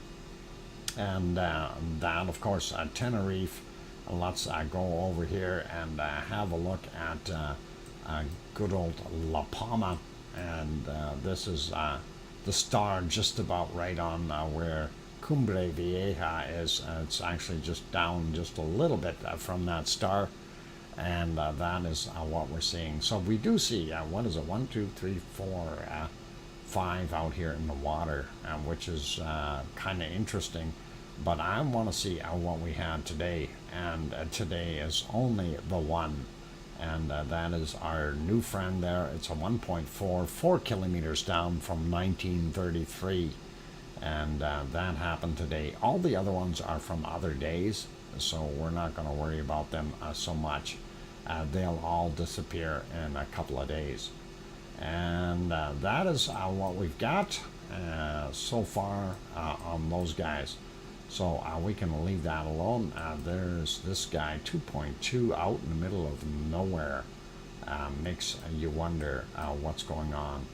and that of course Tenerife. Let's go over here and have a look at good old La Palma, and this is the star just about right on where Cumbre Vieja is. It's actually just down just a little bit from that star, and that is what we're seeing. So we do see what is it, 1 2 3 4 5 out here in the water, which is kind of interesting, but I want to see what we had today, and today is only the one, and that is our new friend there. It's a 1.4, 4 kilometers down from 1933, and that happened today. All the other ones are from other days, so we're not going to worry about them so much. They'll all disappear in a couple of days, and that is what we've got so far on those guys. So we can leave that alone. There's this guy, 2.2, out in the middle of nowhere. Makes you wonder what's going on.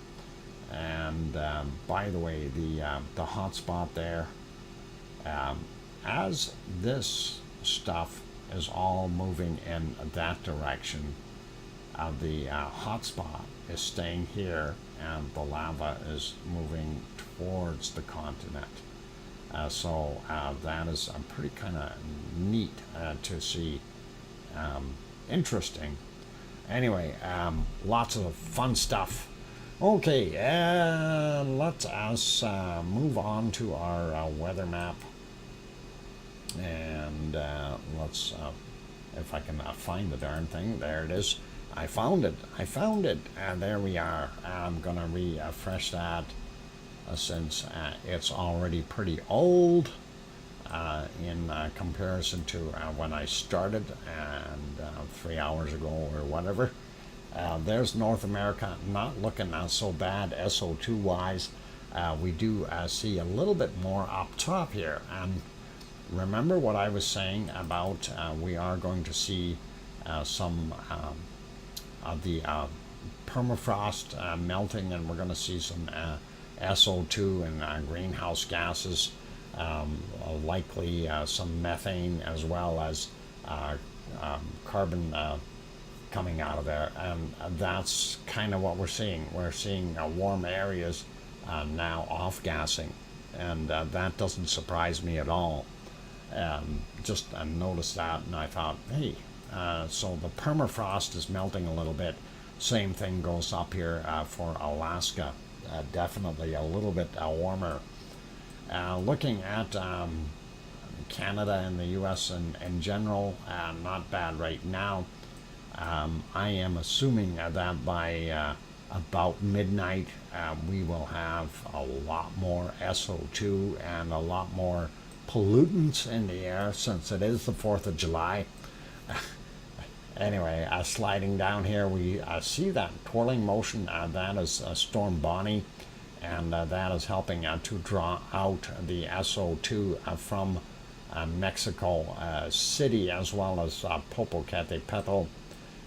And by the way, the hot spot there, as this stuff is all moving in that direction, the hot spot is staying here, and the lava is moving towards the continent. So that is pretty kind of neat to see. Interesting. Anyway, lots of fun stuff. Okay, let us move on to our weather map. And let's, if I can find the darn thing. There it is. I found it. And there we are. I'm going to refresh that. Since it's already pretty old in comparison to when I started, and 3 hours ago or whatever. There's North America, not looking so bad SO2 wise. We do see a little bit more up top here, and remember what I was saying about we are going to see some of the permafrost melting, and we're going to see some SO2 and greenhouse gases, likely some methane, as well as carbon coming out of there, and that's kind of what we're seeing. We're seeing warm areas now off-gassing, and that doesn't surprise me at all. Just noticed that, and I thought, hey, so the permafrost is melting a little bit. Same thing goes up here for Alaska. Definitely a little bit warmer. Looking at Canada and the US in general, not bad right now. I am assuming that by about midnight we will have a lot more SO2 and a lot more pollutants in the air, since it is the 4th of July. Anyway, sliding down here, we see that twirling motion. That is Storm Bonnie, and that is helping to draw out the SO2 from Mexico City, as well as Popocatépetl.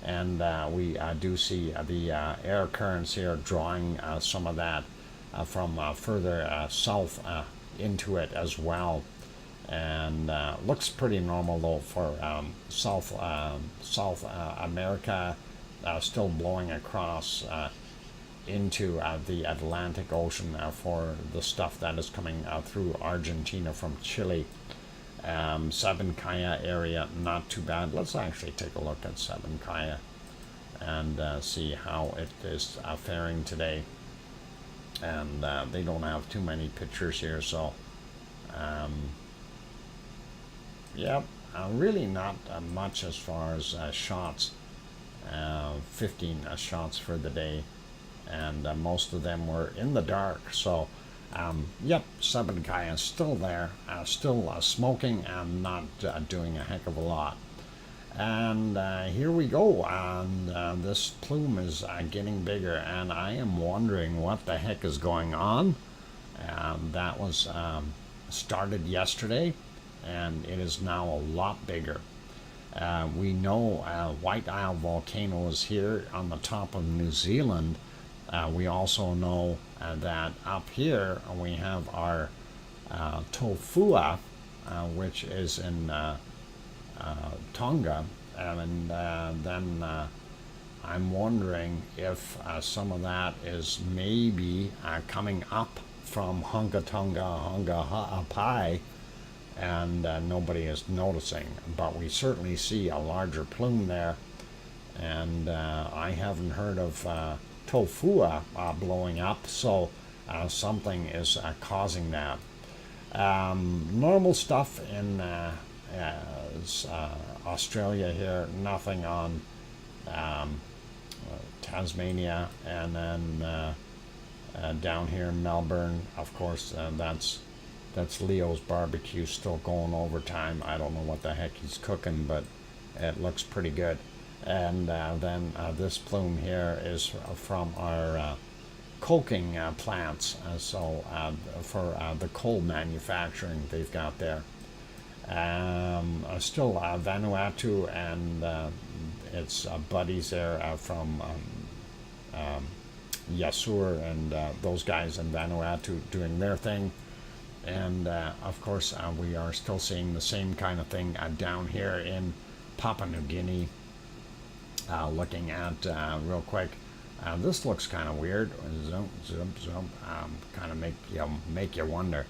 And we do see the air currents here drawing some of that from further south into it as well. And looks pretty normal though for South America, still blowing across into the Atlantic Ocean for the stuff that is coming through Argentina from Chile. Sabancaya area, not too bad. Let's actually take a look at Sabancaya and see how it is faring today. And they don't have too many pictures here, so yep, really not much as far as shots. 15 shots for the day, and most of them were in the dark. So yep, Sabancaya is still there, still smoking and not doing a heck of a lot. And here we go, and this plume is getting bigger, and I am wondering what the heck is going on. That was started yesterday, and it is now a lot bigger. We know White Isle volcano is here on the top of New Zealand. We also know that up here we have our Tofua, which is in Tonga, and then I'm wondering if some of that is maybe coming up from Hunga Tonga, Hunga Ha'apai, and nobody is noticing, but we certainly see a larger plume there, and I haven't heard of Tofua blowing up, so something is causing that. Normal stuff in Australia here, nothing on Tasmania, and then down here in Melbourne, of course, that's Leo's barbecue still going overtime. I don't know what the heck he's cooking, but it looks pretty good. And then this plume here is from our coking plants, so for the coal manufacturing they've got there. Still Vanuatu and its buddies there from Yasur and those guys in Vanuatu doing their thing. And of course we are still seeing the same kind of thing down here in Papua New Guinea. Looking at real quick, this looks kind of weird. Zoom, zoom, zoom. Kind of make you wonder.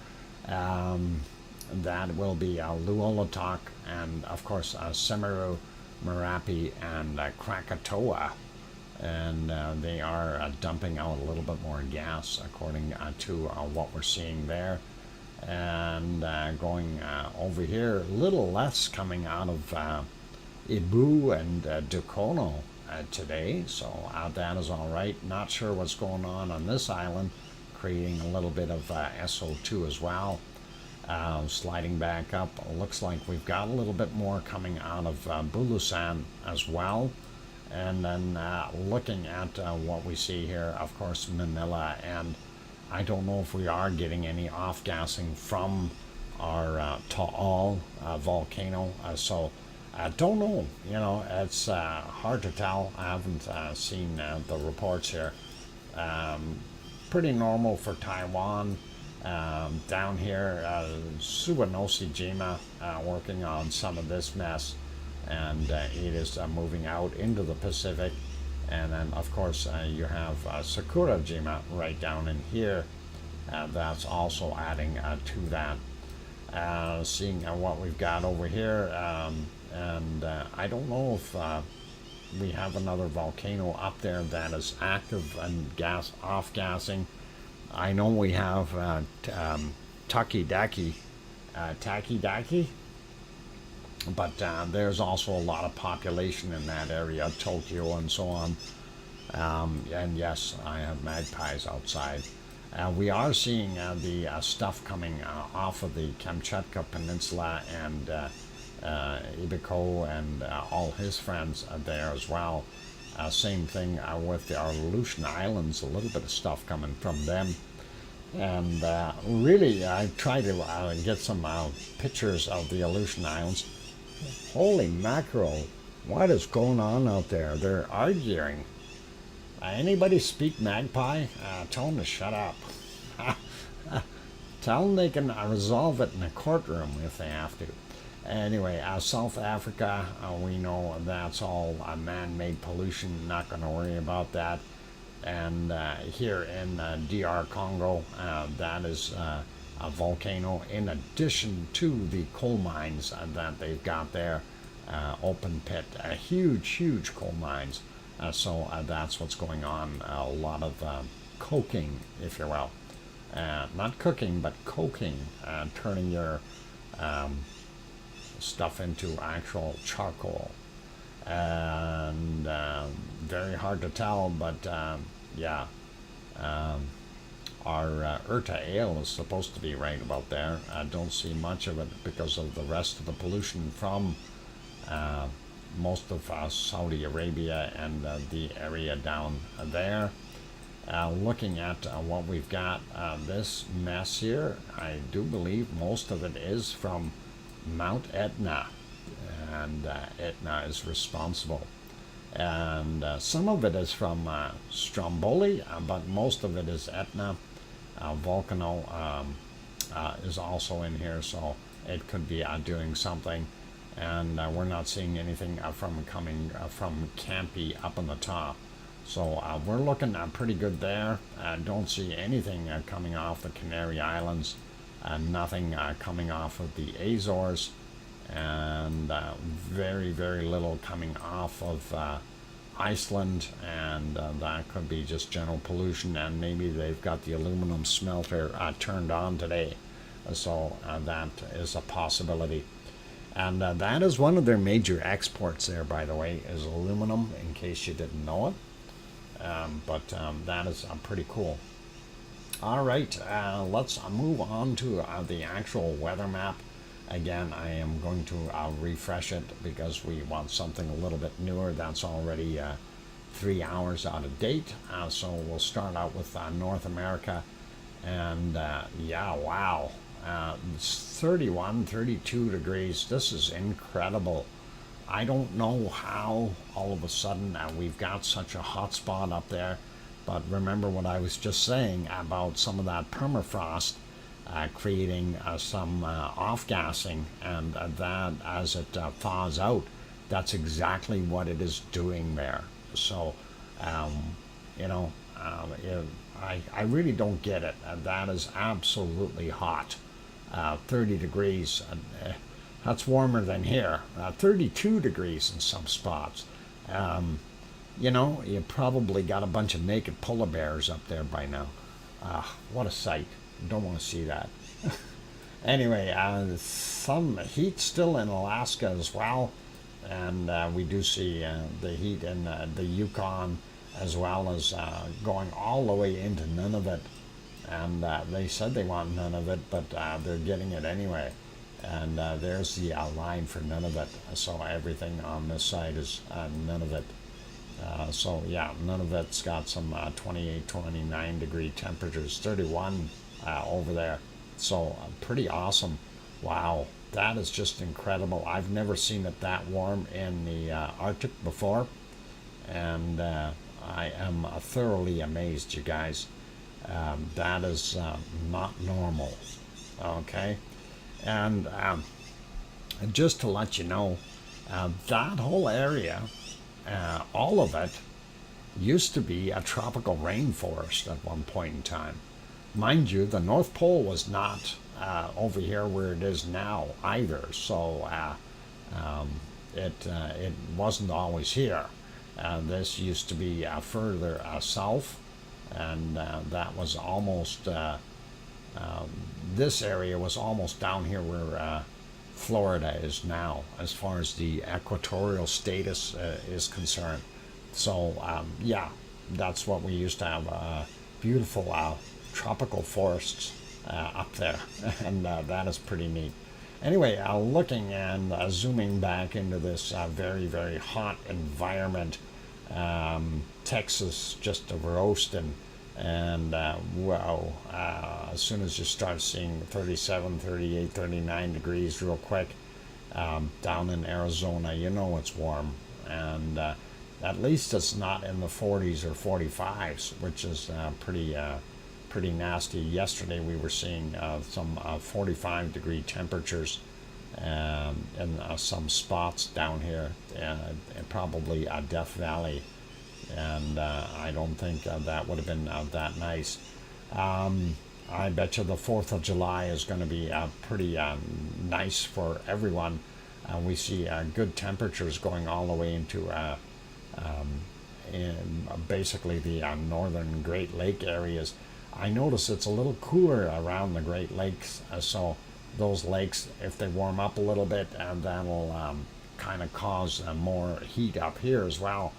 That will be Luolatok, and of course Semeru, Merapi, and Krakatoa, and they are dumping out a little bit more gas according to what we're seeing there. And going over here, a little less coming out of Ibu and Dukono today, so that is all right. Not sure what's going on this island, creating a little bit of SO2 as well. Sliding back up, looks like we've got a little bit more coming out of Bulusan as well. And then looking at what we see here, of course, Manila, and I don't know if we are getting any off-gassing from our Taal volcano, so I don't know. You know, it's hard to tell. I haven't seen the reports here. Pretty normal for Taiwan. Down here, Suwanosi-jima working on some of this mess, and it is moving out into the Pacific. And then, of course, you have Sakurajima right down in here. That's also adding to that. Seeing what we've got over here, and I don't know if we have another volcano up there that is active and off-gassing. I know we have Takidaki, but there's also a lot of population in that area, Tokyo and so on. And yes, I have magpies outside. We are seeing the stuff coming off of the Kamchatka Peninsula and Ibiko and all his friends there as well. Same thing with our Aleutian Islands, a little bit of stuff coming from them. And really, I try to get some pictures of the Aleutian Islands. Holy mackerel, what is going on out there? They're arguing. Anybody speak magpie? Tell them to shut up. Tell them they can resolve it in a courtroom if they have to. Anyway, South Africa, we know that's all man-made pollution, not going to worry about that. And here in DR Congo, that is a volcano in addition to the coal mines that they've got there, open pit, huge coal mines. So that's what's going on, a lot of coking, if you will. Not cooking, but coking, turning your stuff into actual charcoal. And very hard to tell, but yeah, our Urta ale is supposed to be right about there. I don't see much of it because of the rest of the pollution from most of Saudi Arabia and the area down there. Looking at what we've got, this mess here, I do believe most of it is from Mount Etna, and Etna is responsible. And some of it is from Stromboli, but most of it is Etna. Volcano is also in here, so it could be doing something. And we're not seeing anything from coming from Campi up on the top. So we're looking pretty good there. Don't see anything coming off the Canary Islands. Nothing coming off of the Azores. And very little coming off of Iceland, and that could be just general pollution, and maybe they've got the aluminum smelter turned on today, so that is a possibility. And that is one of their major exports there, by the way, is aluminum, in case you didn't know it. But that is pretty cool. All right, let's move on to the actual weather map. Again, I am going to refresh it because we want something a little bit newer. That's already 3 hours out of date. So we'll start out with North America. And yeah, wow. 31, 32 degrees. This is incredible. I don't know how all of a sudden we've got such a hot spot up there. But remember what I was just saying about some of that permafrost creating some off-gassing, and that as it thaws out, that's exactly what it is doing there. So, you know, I really don't get it. That is absolutely hot. 30 degrees, that's warmer than here. 32 degrees in some spots. You know, you probably got a bunch of naked polar bears up there by now. What a sight. Don't want to see that. Anyway, some heat still in Alaska as well, and we do see the heat in the Yukon, as well as going all the way into Nunavut. And they said they want Nunavut, but they're getting it anyway. And there's the line for Nunavut, so everything on this side is Nunavut. So yeah, Nunavut's got some 28, 29 degree temperatures, 31 over there. So pretty awesome. Wow, that is just incredible. I've never seen it that warm in the Arctic before. And I am thoroughly amazed, you guys. That is not normal. Okay. And just to let you know, that whole area, all of it, used to be a tropical rainforest at one point in time. Mind you, the North Pole was not over here where it is now either, so it wasn't always here. This used to be further south, and that was almost, this area was almost down here where Florida is now, as far as the equatorial status is concerned. So yeah, that's what we used to have, beautiful tropical forests up there, and that is pretty neat. Anyway, looking and zooming back into this very hot environment, Texas just roasting, And wow, as soon as you start seeing 37, 38, 39 degrees real quick down in Arizona, you know it's warm. And at least it's not in the 40s or 45s, which is pretty nasty. Yesterday we were seeing some 45-degree temperatures in some spots down here, probably Death Valley, and I don't think that would have been that nice. I bet you the 4th of July is going to be pretty nice for everyone. We see good temperatures going all the way into in basically the northern Great Lake areas. I notice it's a little cooler around the Great Lakes, so those lakes, if they warm up a little bit, that'll kind of cause more heat up here as well.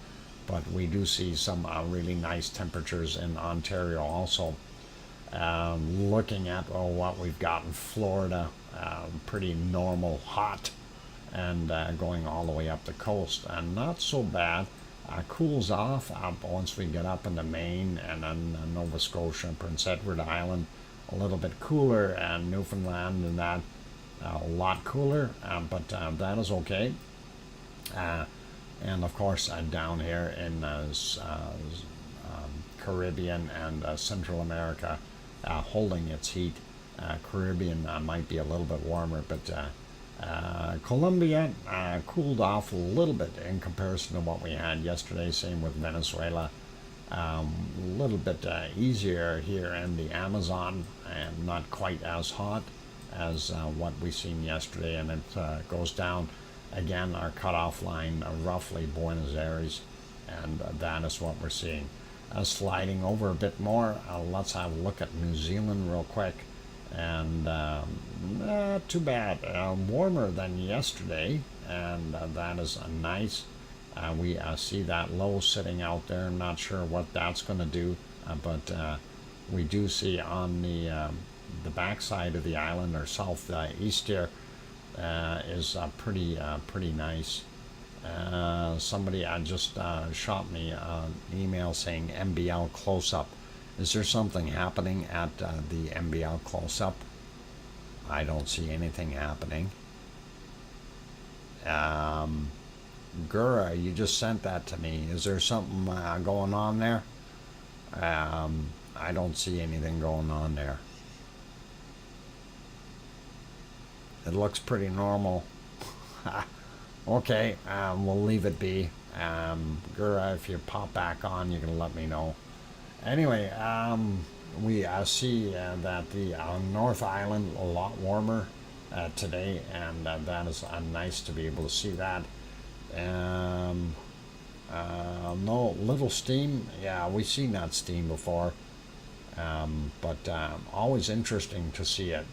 But we do see some really nice temperatures in Ontario also. Looking at what we've got in Florida, pretty normal hot, and going all the way up the coast, and not so bad. Cools off once we get up into Maine and then Nova Scotia, Prince Edward Island, a little bit cooler, and Newfoundland and that a lot cooler, but that is okay. And of course down here in Caribbean and Central America, holding its heat. Caribbean might be a little bit warmer, but Colombia cooled off a little bit in comparison to what we had yesterday. Same with Venezuela. A little bit easier here in the Amazon, and not quite as hot as what we seen yesterday, and it goes down again our cutoff line roughly Buenos Aires, and that is what we're seeing. Sliding over a bit more, let's have a look at New Zealand real quick, and not too bad. Warmer than yesterday, and that is nice. We see that low sitting out there. I'm not sure what that's going to do, but we do see on the backside of the island, or southeast here, is pretty nice. Somebody just shot me an email saying MBL close-up. Is there something happening at the MBL close-up? I don't see anything happening. Gura, you just sent that to me. Is there something going on there? I don't see anything going on there. It looks pretty normal. Okay, we'll leave it be. Gura, if you pop back on, you can let me know. Anyway, we see that the North Island a lot warmer today, and that is nice to be able to see that. No little steam. Yeah, we've seen that steam before, but always interesting to see it.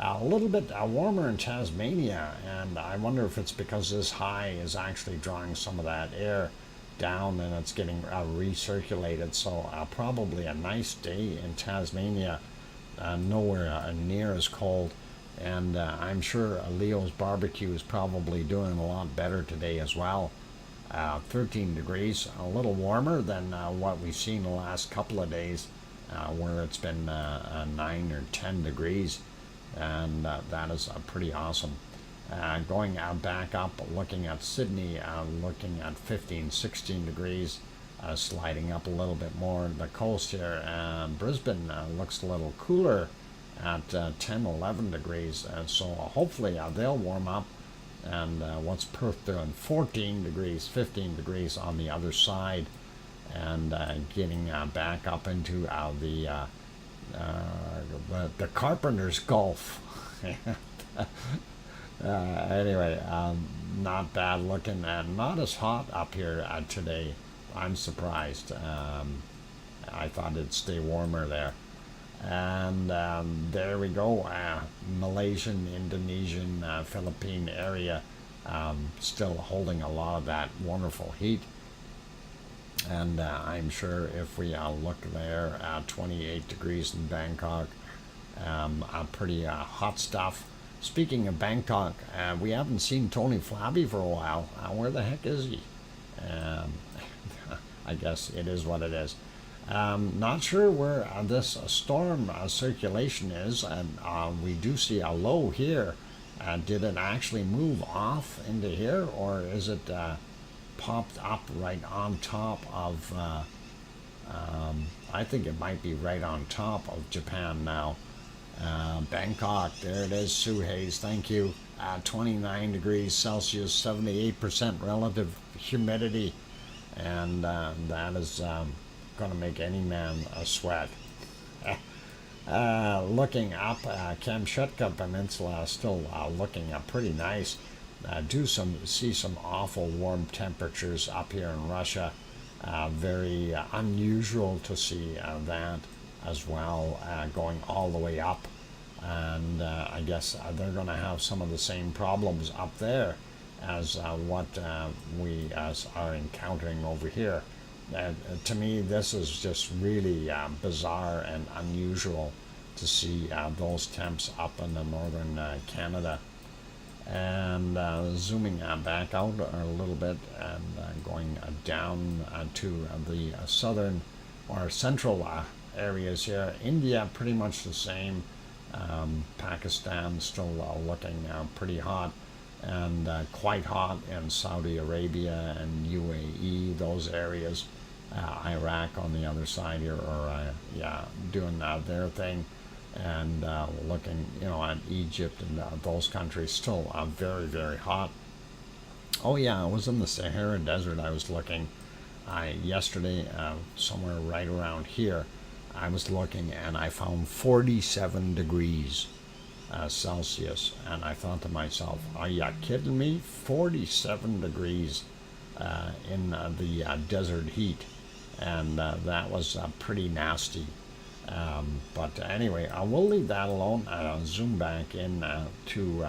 A little bit warmer in Tasmania, and I wonder if it's because this high is actually drawing some of that air down and it's getting recirculated. So probably a nice day in Tasmania, nowhere near as cold. And I'm sure Leo's barbecue is probably doing a lot better today as well. 13 degrees, a little warmer than what we've seen the last couple of days, where it's been 9 or 10 degrees. And that is pretty awesome. Going back up, looking at Sydney, looking at 15, 16 degrees, sliding up a little bit more the coast here. Brisbane looks a little cooler at 10, 11 degrees. So hopefully they'll warm up. And what's Perth doing? 14 degrees, 15 degrees on the other side. And getting back up into the Carpenter's Gulf. Anyway, not bad looking, and not as hot up here today. I'm surprised. I thought it'd stay warmer there. And there we go. Malaysian, Indonesian, Philippine area, still holding a lot of that wonderful heat. And I'm sure if we look there at 28 degrees in Bangkok, pretty hot stuff. Speaking of Bangkok, we haven't seen Tony Flabby for a while. Where the heck is he? I guess it is what it is. Not sure where this storm circulation is, and we do see a low here. Did it actually move off into here, or is it popped up right on top of, I think it might be right on top of Japan now. Bangkok, there it is, Suhays, thank you. 29 degrees Celsius, 78% relative humidity, and that is going to make any man sweat. Looking up, Kamchatka Peninsula is still looking pretty nice. See some awful warm temperatures up here in Russia. Very unusual to see that as well, going all the way up. And I guess they're going to have some of the same problems up there as what we are encountering over here. To me, this is just really bizarre and unusual to see those temps up in the northern Canada. And zooming back out a little bit and going down to the southern or central areas here. India, pretty much the same. Pakistan still looking pretty hot, and quite hot in Saudi Arabia and UAE, those areas. Iraq on the other side here, or doing their thing, and looking, at Egypt and those countries, still very, very hot. Oh yeah, I was in the Sahara Desert. I was looking yesterday, somewhere right around here. I was looking and I found 47 degrees Celsius, and I thought to myself, are you kidding me? 47 degrees in the desert heat, and that was pretty nasty. But anyway, I will leave that alone. I'll zoom back in to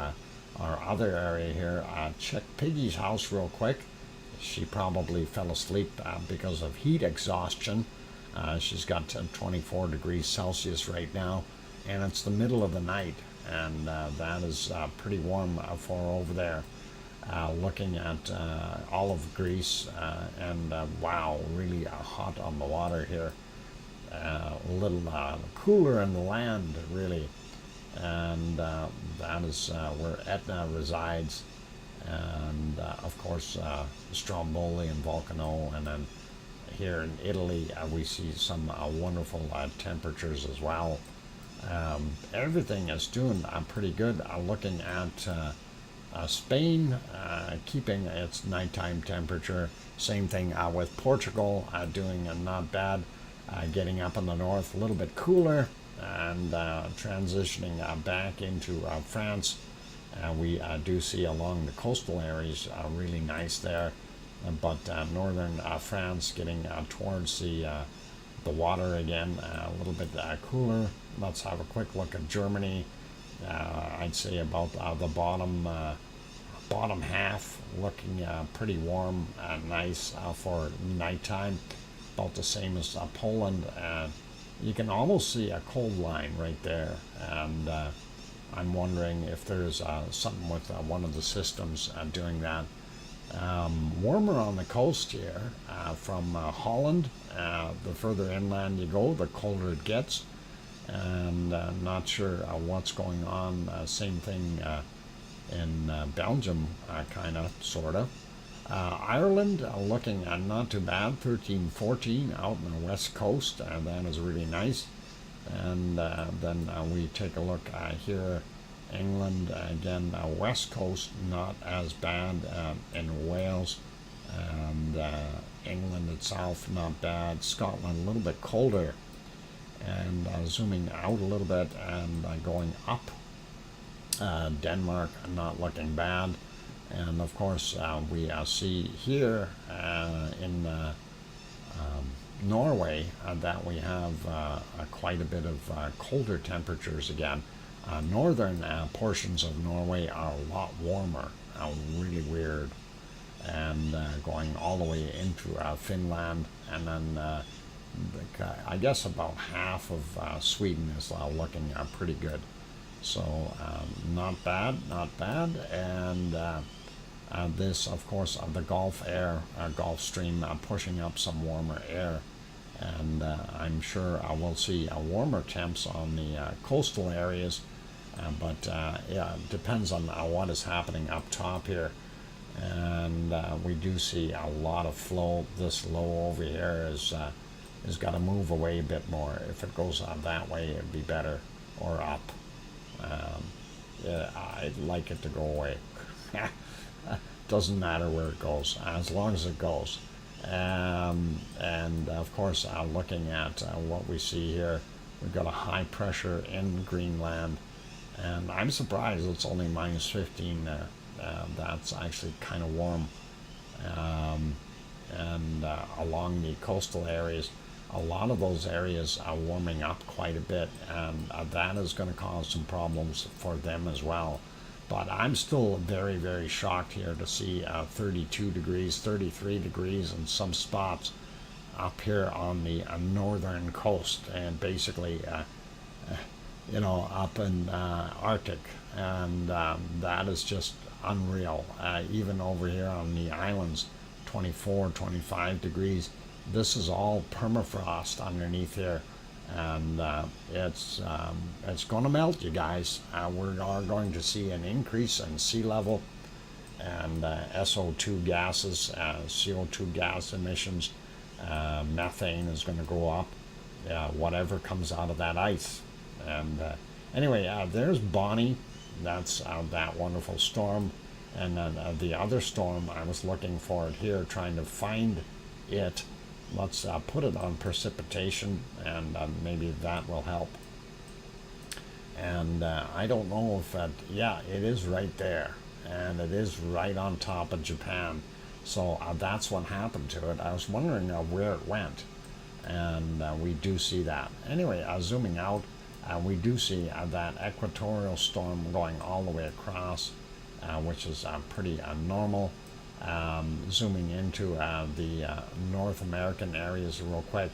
our other area here. Check Piggy's house real quick. She probably fell asleep because of heat exhaustion. She's got 24 degrees Celsius right now, and it's the middle of the night, and that is pretty warm for over there. Looking at all of Greece, and wow, really hot on the water here. A little cooler in the land, really, and that is where Etna resides, and of course Stromboli and Volcano, and then here in Italy we see some wonderful temperatures as well. Everything is doing pretty good. Looking at Spain, keeping its nighttime temperature. Same thing with Portugal, doing not bad. Getting up in the north, a little bit cooler, and transitioning back into France. We do see along the coastal areas really nice there, but northern France getting towards the water again, a little bit cooler. Let's have a quick look at Germany. I'd say about the bottom half looking pretty warm and nice for nighttime. About the same as Poland. You can almost see a cold line right there, and I'm wondering if there's something with one of the systems doing that. Warmer on the coast here from Holland. The further inland you go, the colder it gets, and not sure what's going on. Same thing in Belgium, kind of, sort of. Ireland looking not too bad, 13, 14 out on the west coast. That is really nice. And then we take a look here. England, again, west coast, not as bad. In Wales, and England itself, not bad. Scotland, a little bit colder. And zooming out a little bit and going up. Denmark, not looking bad. And of course, we see here in Norway that we have quite a bit of colder temperatures again. Northern portions of Norway are a lot warmer, really weird, and going all the way into Finland, and then I guess about half of Sweden is looking pretty good. So not bad, not bad. And this, of course, the Gulf Stream pushing up some warmer air, and I'm sure we'll see warmer temps on the coastal areas, but yeah, it depends on what is happening up top here. And we do see a lot of flow. This low over here is got to move away a bit more. If it goes that way, it'd be better, or up. Yeah, I'd like it to go away. Doesn't matter where it goes, as long as it goes. And of course, looking at what we see here, we've got a high pressure in Greenland, and I'm surprised it's only minus 15 there. That's actually kind of warm. And along the coastal areas, a lot of those areas are warming up quite a bit, and that is going to cause some problems for them as well. But I'm still very, very shocked here to see 32 degrees, 33 degrees in some spots up here on the northern coast, and basically, up in Arctic, and that is just unreal. Even over here on the islands, 24, 25 degrees. This is all permafrost underneath here, and it's going to melt, you guys. We are going to see an increase in sea level and SO2 gases, CO2 gas emissions. Methane is going to go up, whatever comes out of that ice. And anyway, there's Bonnie. That's that wonderful storm. And then the other storm, I was looking for it here, trying to find it. Let's put it on precipitation, and maybe that will help. And I don't know if yeah, it is right there, and it is right on top of Japan. So that's what happened to it. I was wondering where it went, and we do see that. Anyway, zooming out, we do see that equatorial storm going all the way across, which is pretty normal. Zooming into the North American areas real quick,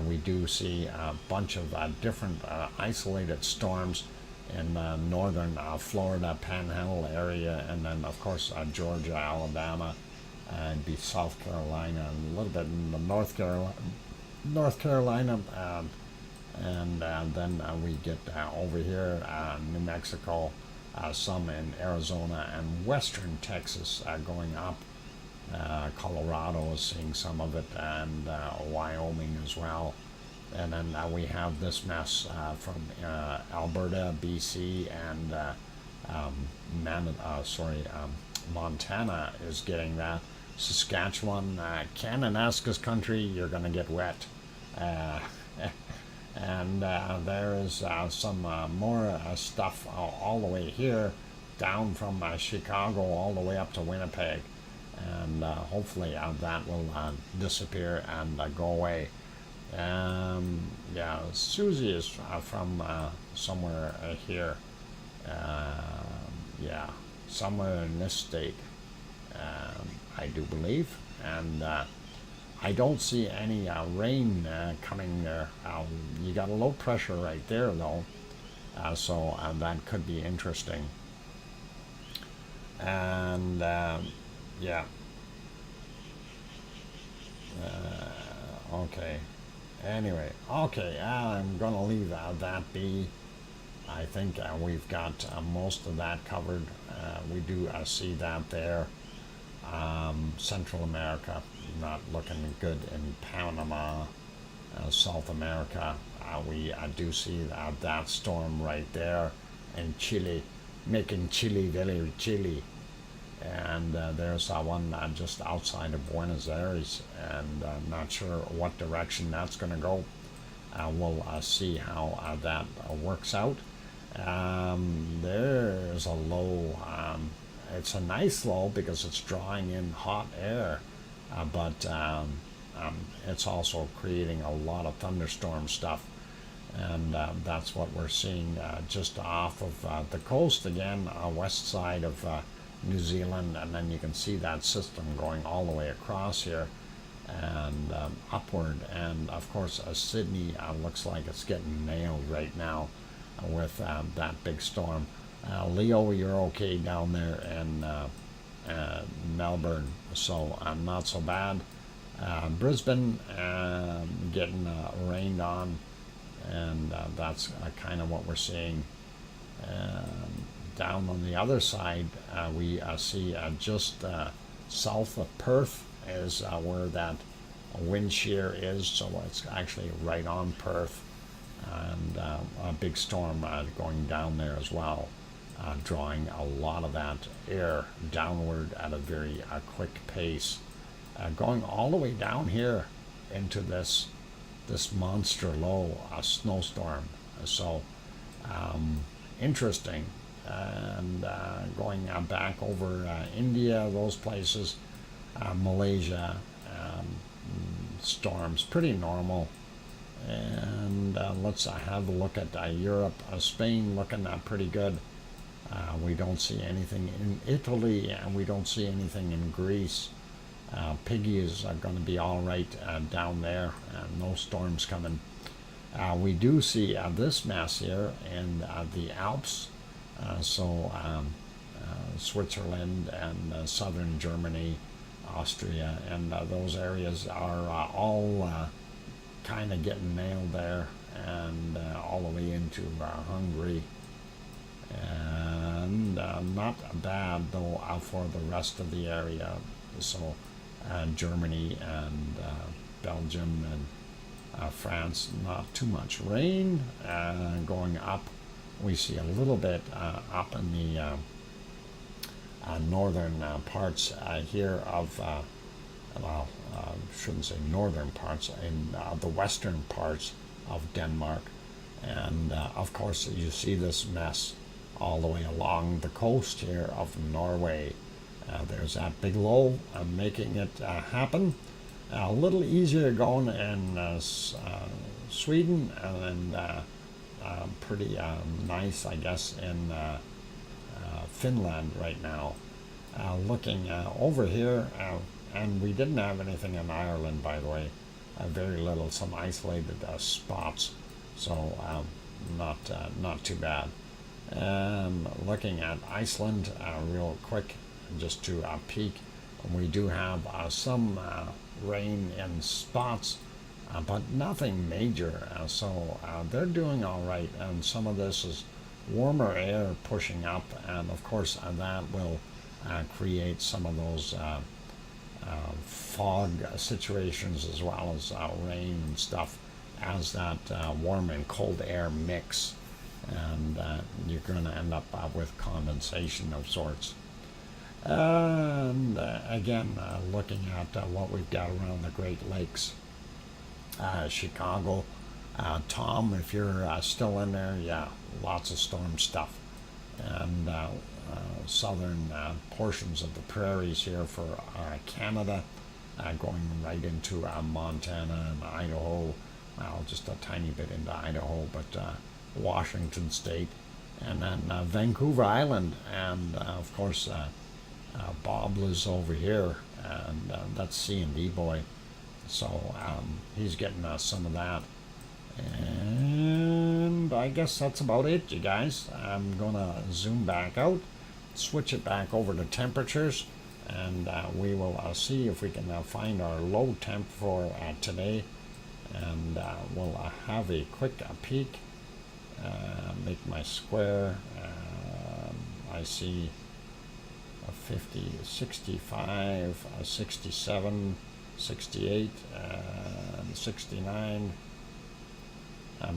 we do see a bunch of different isolated storms in northern Florida Panhandle area, and then of course Georgia, Alabama, and be South Carolina, and a little bit in the North Carolina, and then we get over here, New Mexico, some in Arizona and western Texas going up. Colorado is seeing some of it, and Wyoming as well. And then we have this mess from Alberta, BC, and Montana is getting that. Saskatchewan, Kananaskis country, you're going to get wet. And there is some more stuff all the way here, down from Chicago all the way up to Winnipeg. And hopefully that will disappear and go away. Yeah, Susie is from somewhere here. Yeah, somewhere in this state, I do believe. And I don't see any rain coming there. You got a low pressure right there, though, so that could be interesting. And yeah. Okay. Anyway, okay, I'm going to leave that be. I think we've got most of that covered. We do see that there. Central America, not looking good in Panama. South America, we do see that storm right there. And Chile, making Chile very chilly. And there's one just outside of Buenos Aires, and not sure what direction that's going to go. We'll see how that works out. There's a low. It's a nice low because it's drawing in hot air, but it's also creating a lot of thunderstorm stuff. And that's what we're seeing just off of the coast again, west side of New Zealand, and then you can see that system going all the way across here and upward. And of course Sydney looks like it's getting nailed right now with that big storm. Leo, you're okay down there in Melbourne, so not so bad. Brisbane getting rained on, and that's kind of what we're seeing. Down on the other side, we see just south of Perth is where that wind shear is, so it's actually right on Perth, and a big storm going down there as well, drawing a lot of that air downward at a very quick pace, going all the way down here into this monster low snowstorm. So interesting. And going back over India, those places, Malaysia, storms pretty normal. And let's have a look at Europe. Spain looking pretty good. We don't see anything in Italy, and we don't see anything in Greece. Piggies are going to be all right down there. No storms coming. We do see this mess here in the Alps. Switzerland and southern Germany, Austria, and those areas are all kind of getting nailed there, and all the way into Hungary. And not bad though for the rest of the area. So Germany and Belgium and France, not too much rain. Going up, we see a little bit up in the northern parts here of, shouldn't say northern parts, in the western parts of Denmark. And of course, you see this mess all the way along the coast here of Norway. There's that big low making it happen. A little easier going in Sweden, and pretty nice, I guess, in Finland right now. Looking over here, and we didn't have anything in Ireland, by the way. Very little, some isolated spots, so not too bad. Looking at Iceland real quick, just to peek, we do have some rain in spots, but nothing major. So they're doing all right, and some of this is warmer air pushing up, and of course that will create some of those fog situations, as well as rain and stuff, as that warm and cold air mix, and you're going to end up with condensation of sorts. And again, looking at what we've got around the Great Lakes, Chicago, Tom, if you're still in there, yeah, lots of storm stuff, and southern portions of the prairies here for Canada, going right into Montana and Idaho, well, just a tiny bit into Idaho, but Washington State, and then Vancouver Island, and of course Bob lives over here, and that's C&D boy, so he's getting some of that. And I guess that's about it, you guys. I'm gonna zoom back out, switch it back over to temperatures, and we will see if we can find our low temp for today, and we'll have a quick peek. Make my square. I see 50, 65, 67, 68, 69,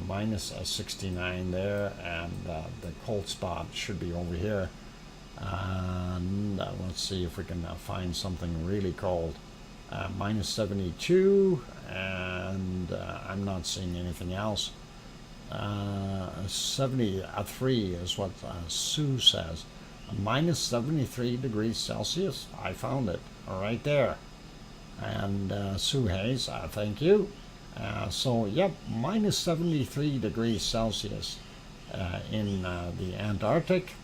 minus 69 there, and the cold spot should be over here. And let's see if we can find something really cold. Minus 72, and I'm not seeing anything else. 73 is what Sue says. Minus 73 degrees Celsius. I found it right there. And Sue Hayes, thank you. So, yep, minus 73 degrees Celsius in the Antarctic.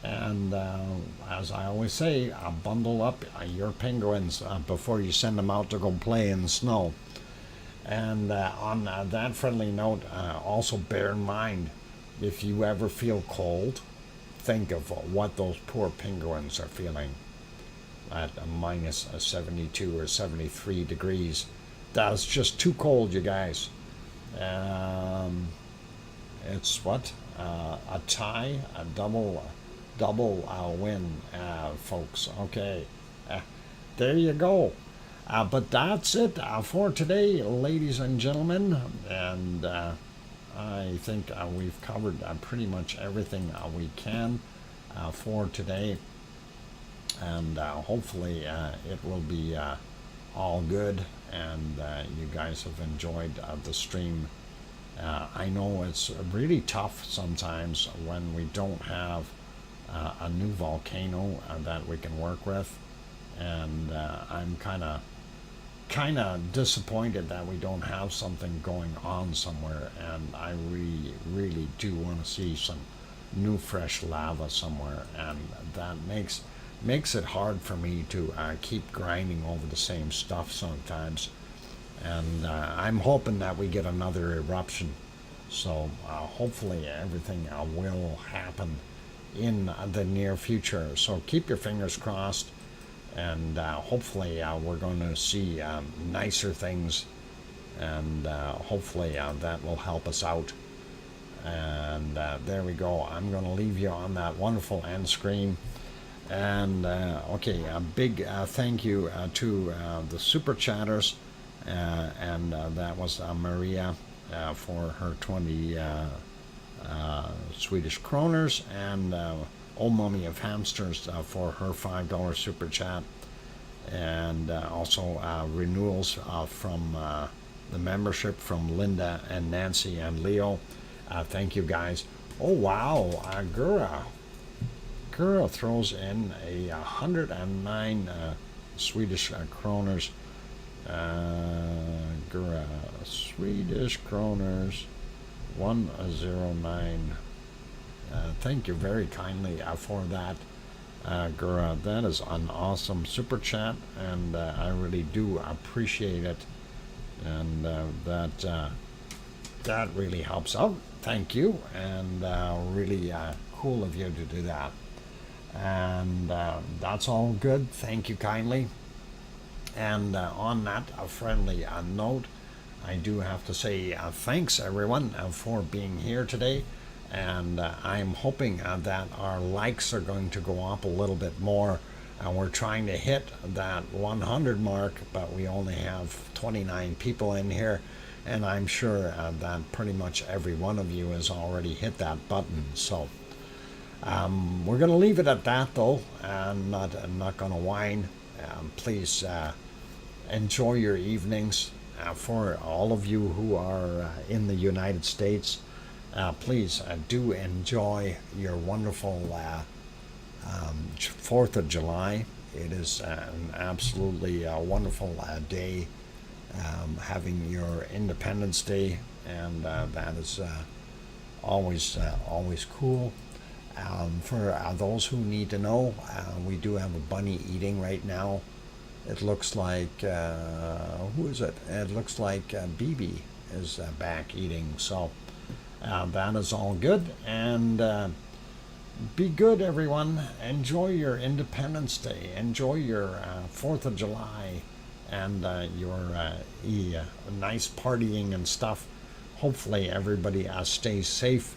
And as I always say, bundle up your penguins before you send them out to go play in the snow. And on that friendly note, also bear in mind, if you ever feel cold, think of what those poor penguins are feeling. at a minus 72 or 73 degrees. That's just too cold, you guys. It's what? A tie, a double win, folks. Okay, there you go. But that's it for today, ladies and gentlemen. And I think we've covered pretty much everything we can for today. And hopefully it will be all good, and you guys have enjoyed the stream. I know it's really tough sometimes when we don't have a new volcano that we can work with, and I'm kind of disappointed that we don't have something going on somewhere, and I really do want to see some new fresh lava somewhere, and that makes it hard for me to keep grinding over the same stuff sometimes. And I'm hoping that we get another eruption, so hopefully everything will happen in the near future. So keep your fingers crossed, and hopefully we're going to see nicer things, and hopefully that will help us out. And there we go. I'm going to leave you on that wonderful end screen. And okay, a big thank you to the super chatters, and that was Maria for her 20 Swedish kroners, and Old Mummy of Hamsters for her $5 super chat, and also renewals from the membership from Linda and Nancy and Leo. Thank you guys. Oh wow, Gura throws in a 109 Swedish kroners. Gura, Swedish kroners, 109. Thank you very kindly for that, Gura. That is an awesome super chat, and I really do appreciate it, and that really helps out. Thank you, and really cool of you to do that. And that's all good. Thank you kindly. And on that friendly note, I do have to say thanks everyone for being here today, and I'm hoping that our likes are going to go up a little bit more. We're trying to hit that 100 mark, but we only have 29 people in here, and I'm sure that pretty much every one of you has already hit that button. So we're going to leave it at that, though. I'm not going to whine. Please enjoy your evenings. For all of you who are in the United States, please do enjoy your wonderful 4th of July. It is an absolutely wonderful day, having your Independence Day, and that is always cool. For those who need to know, we do have a bunny eating right now. It looks like, who is it? It looks like BB is back eating. So that is all good. And be good, everyone. Enjoy your Independence Day. Enjoy your 4th of July, and your nice partying and stuff. Hopefully everybody stays safe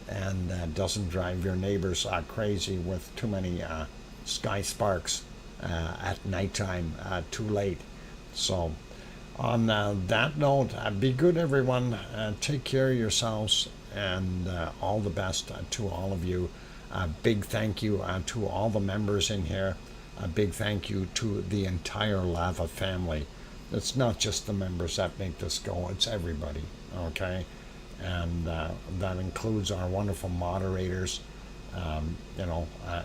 and doesn't drive your neighbors crazy with too many sky sparks at nighttime too late. So on that note, be good everyone, take care of yourselves, and all the best to all of you. A big thank you to all the members in here. A big thank you to the entire Lava family. It's not just the members that make this go, it's everybody, okay? And that includes our wonderful moderators,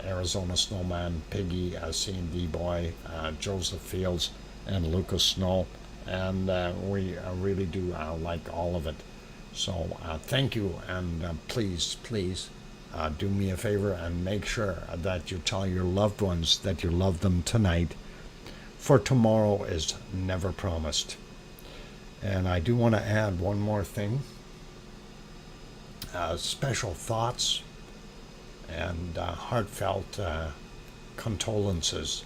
Arizona Snowman, Piggy, C&D Boy, Joseph Fields, and Lucas Snow. And we really do like all of it. So thank you, and please do me a favor and make sure that you tell your loved ones that you love them tonight, for tomorrow is never promised. And I do want to add one more thing. Special thoughts and heartfelt condolences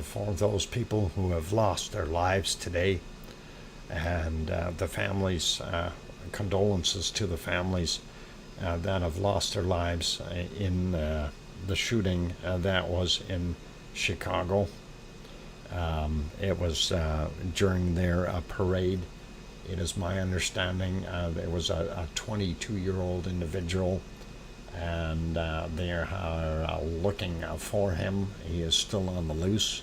for those people who have lost their lives today, and the families, condolences to the families that have lost their lives in the shooting that was in Chicago. It was during their parade. It is my understanding there was a 22-year-old individual, and they are looking for him. He is still on the loose.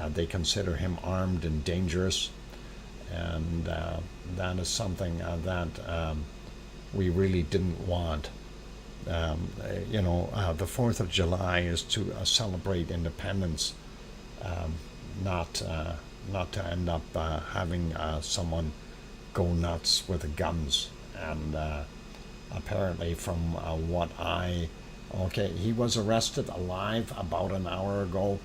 They consider him armed and dangerous, and that is something that we really didn't want. The 4th of July is to celebrate independence, um, not to end up having someone go nuts with guns. And apparently, from okay, he was arrested alive about an hour ago.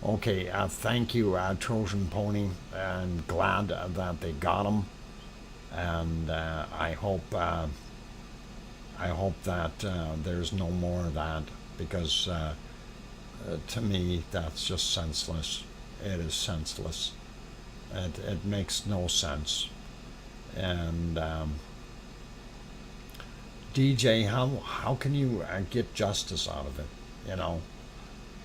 Okay, thank you, Trojan Pony. I'm glad that they got him, and I hope that there's no more of that, because to me that's just senseless. It is senseless. It makes no sense. And DJ, how can you get justice out of it? You know,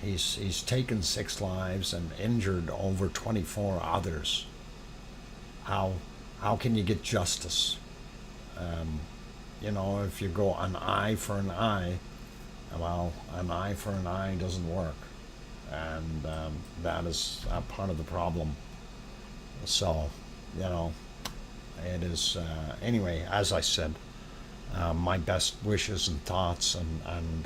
he's taken 6 lives and injured over 24 others. How how can you get justice? Um, if you go an eye for an eye, well, an eye for an eye doesn't work, and that is part of the problem. So, you know, it is anyway. As I said, my best wishes and thoughts and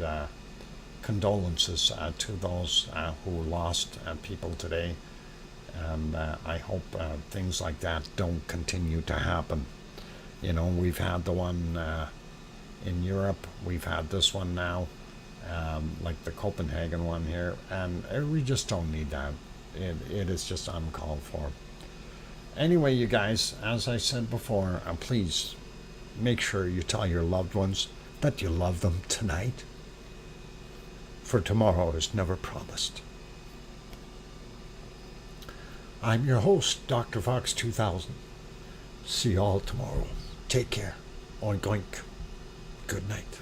condolences to those who lost people today, and I hope things like that don't continue to happen. We've had the one in Europe, we've had this one now, like the Copenhagen one here, and we just don't need that. It is just uncalled for. Anyway, you guys, as I said before, please make sure you tell your loved ones that you love them tonight, for tomorrow is never promised. I'm your host, DrFox2000. See you all tomorrow. Take care. Oink oink. Good night.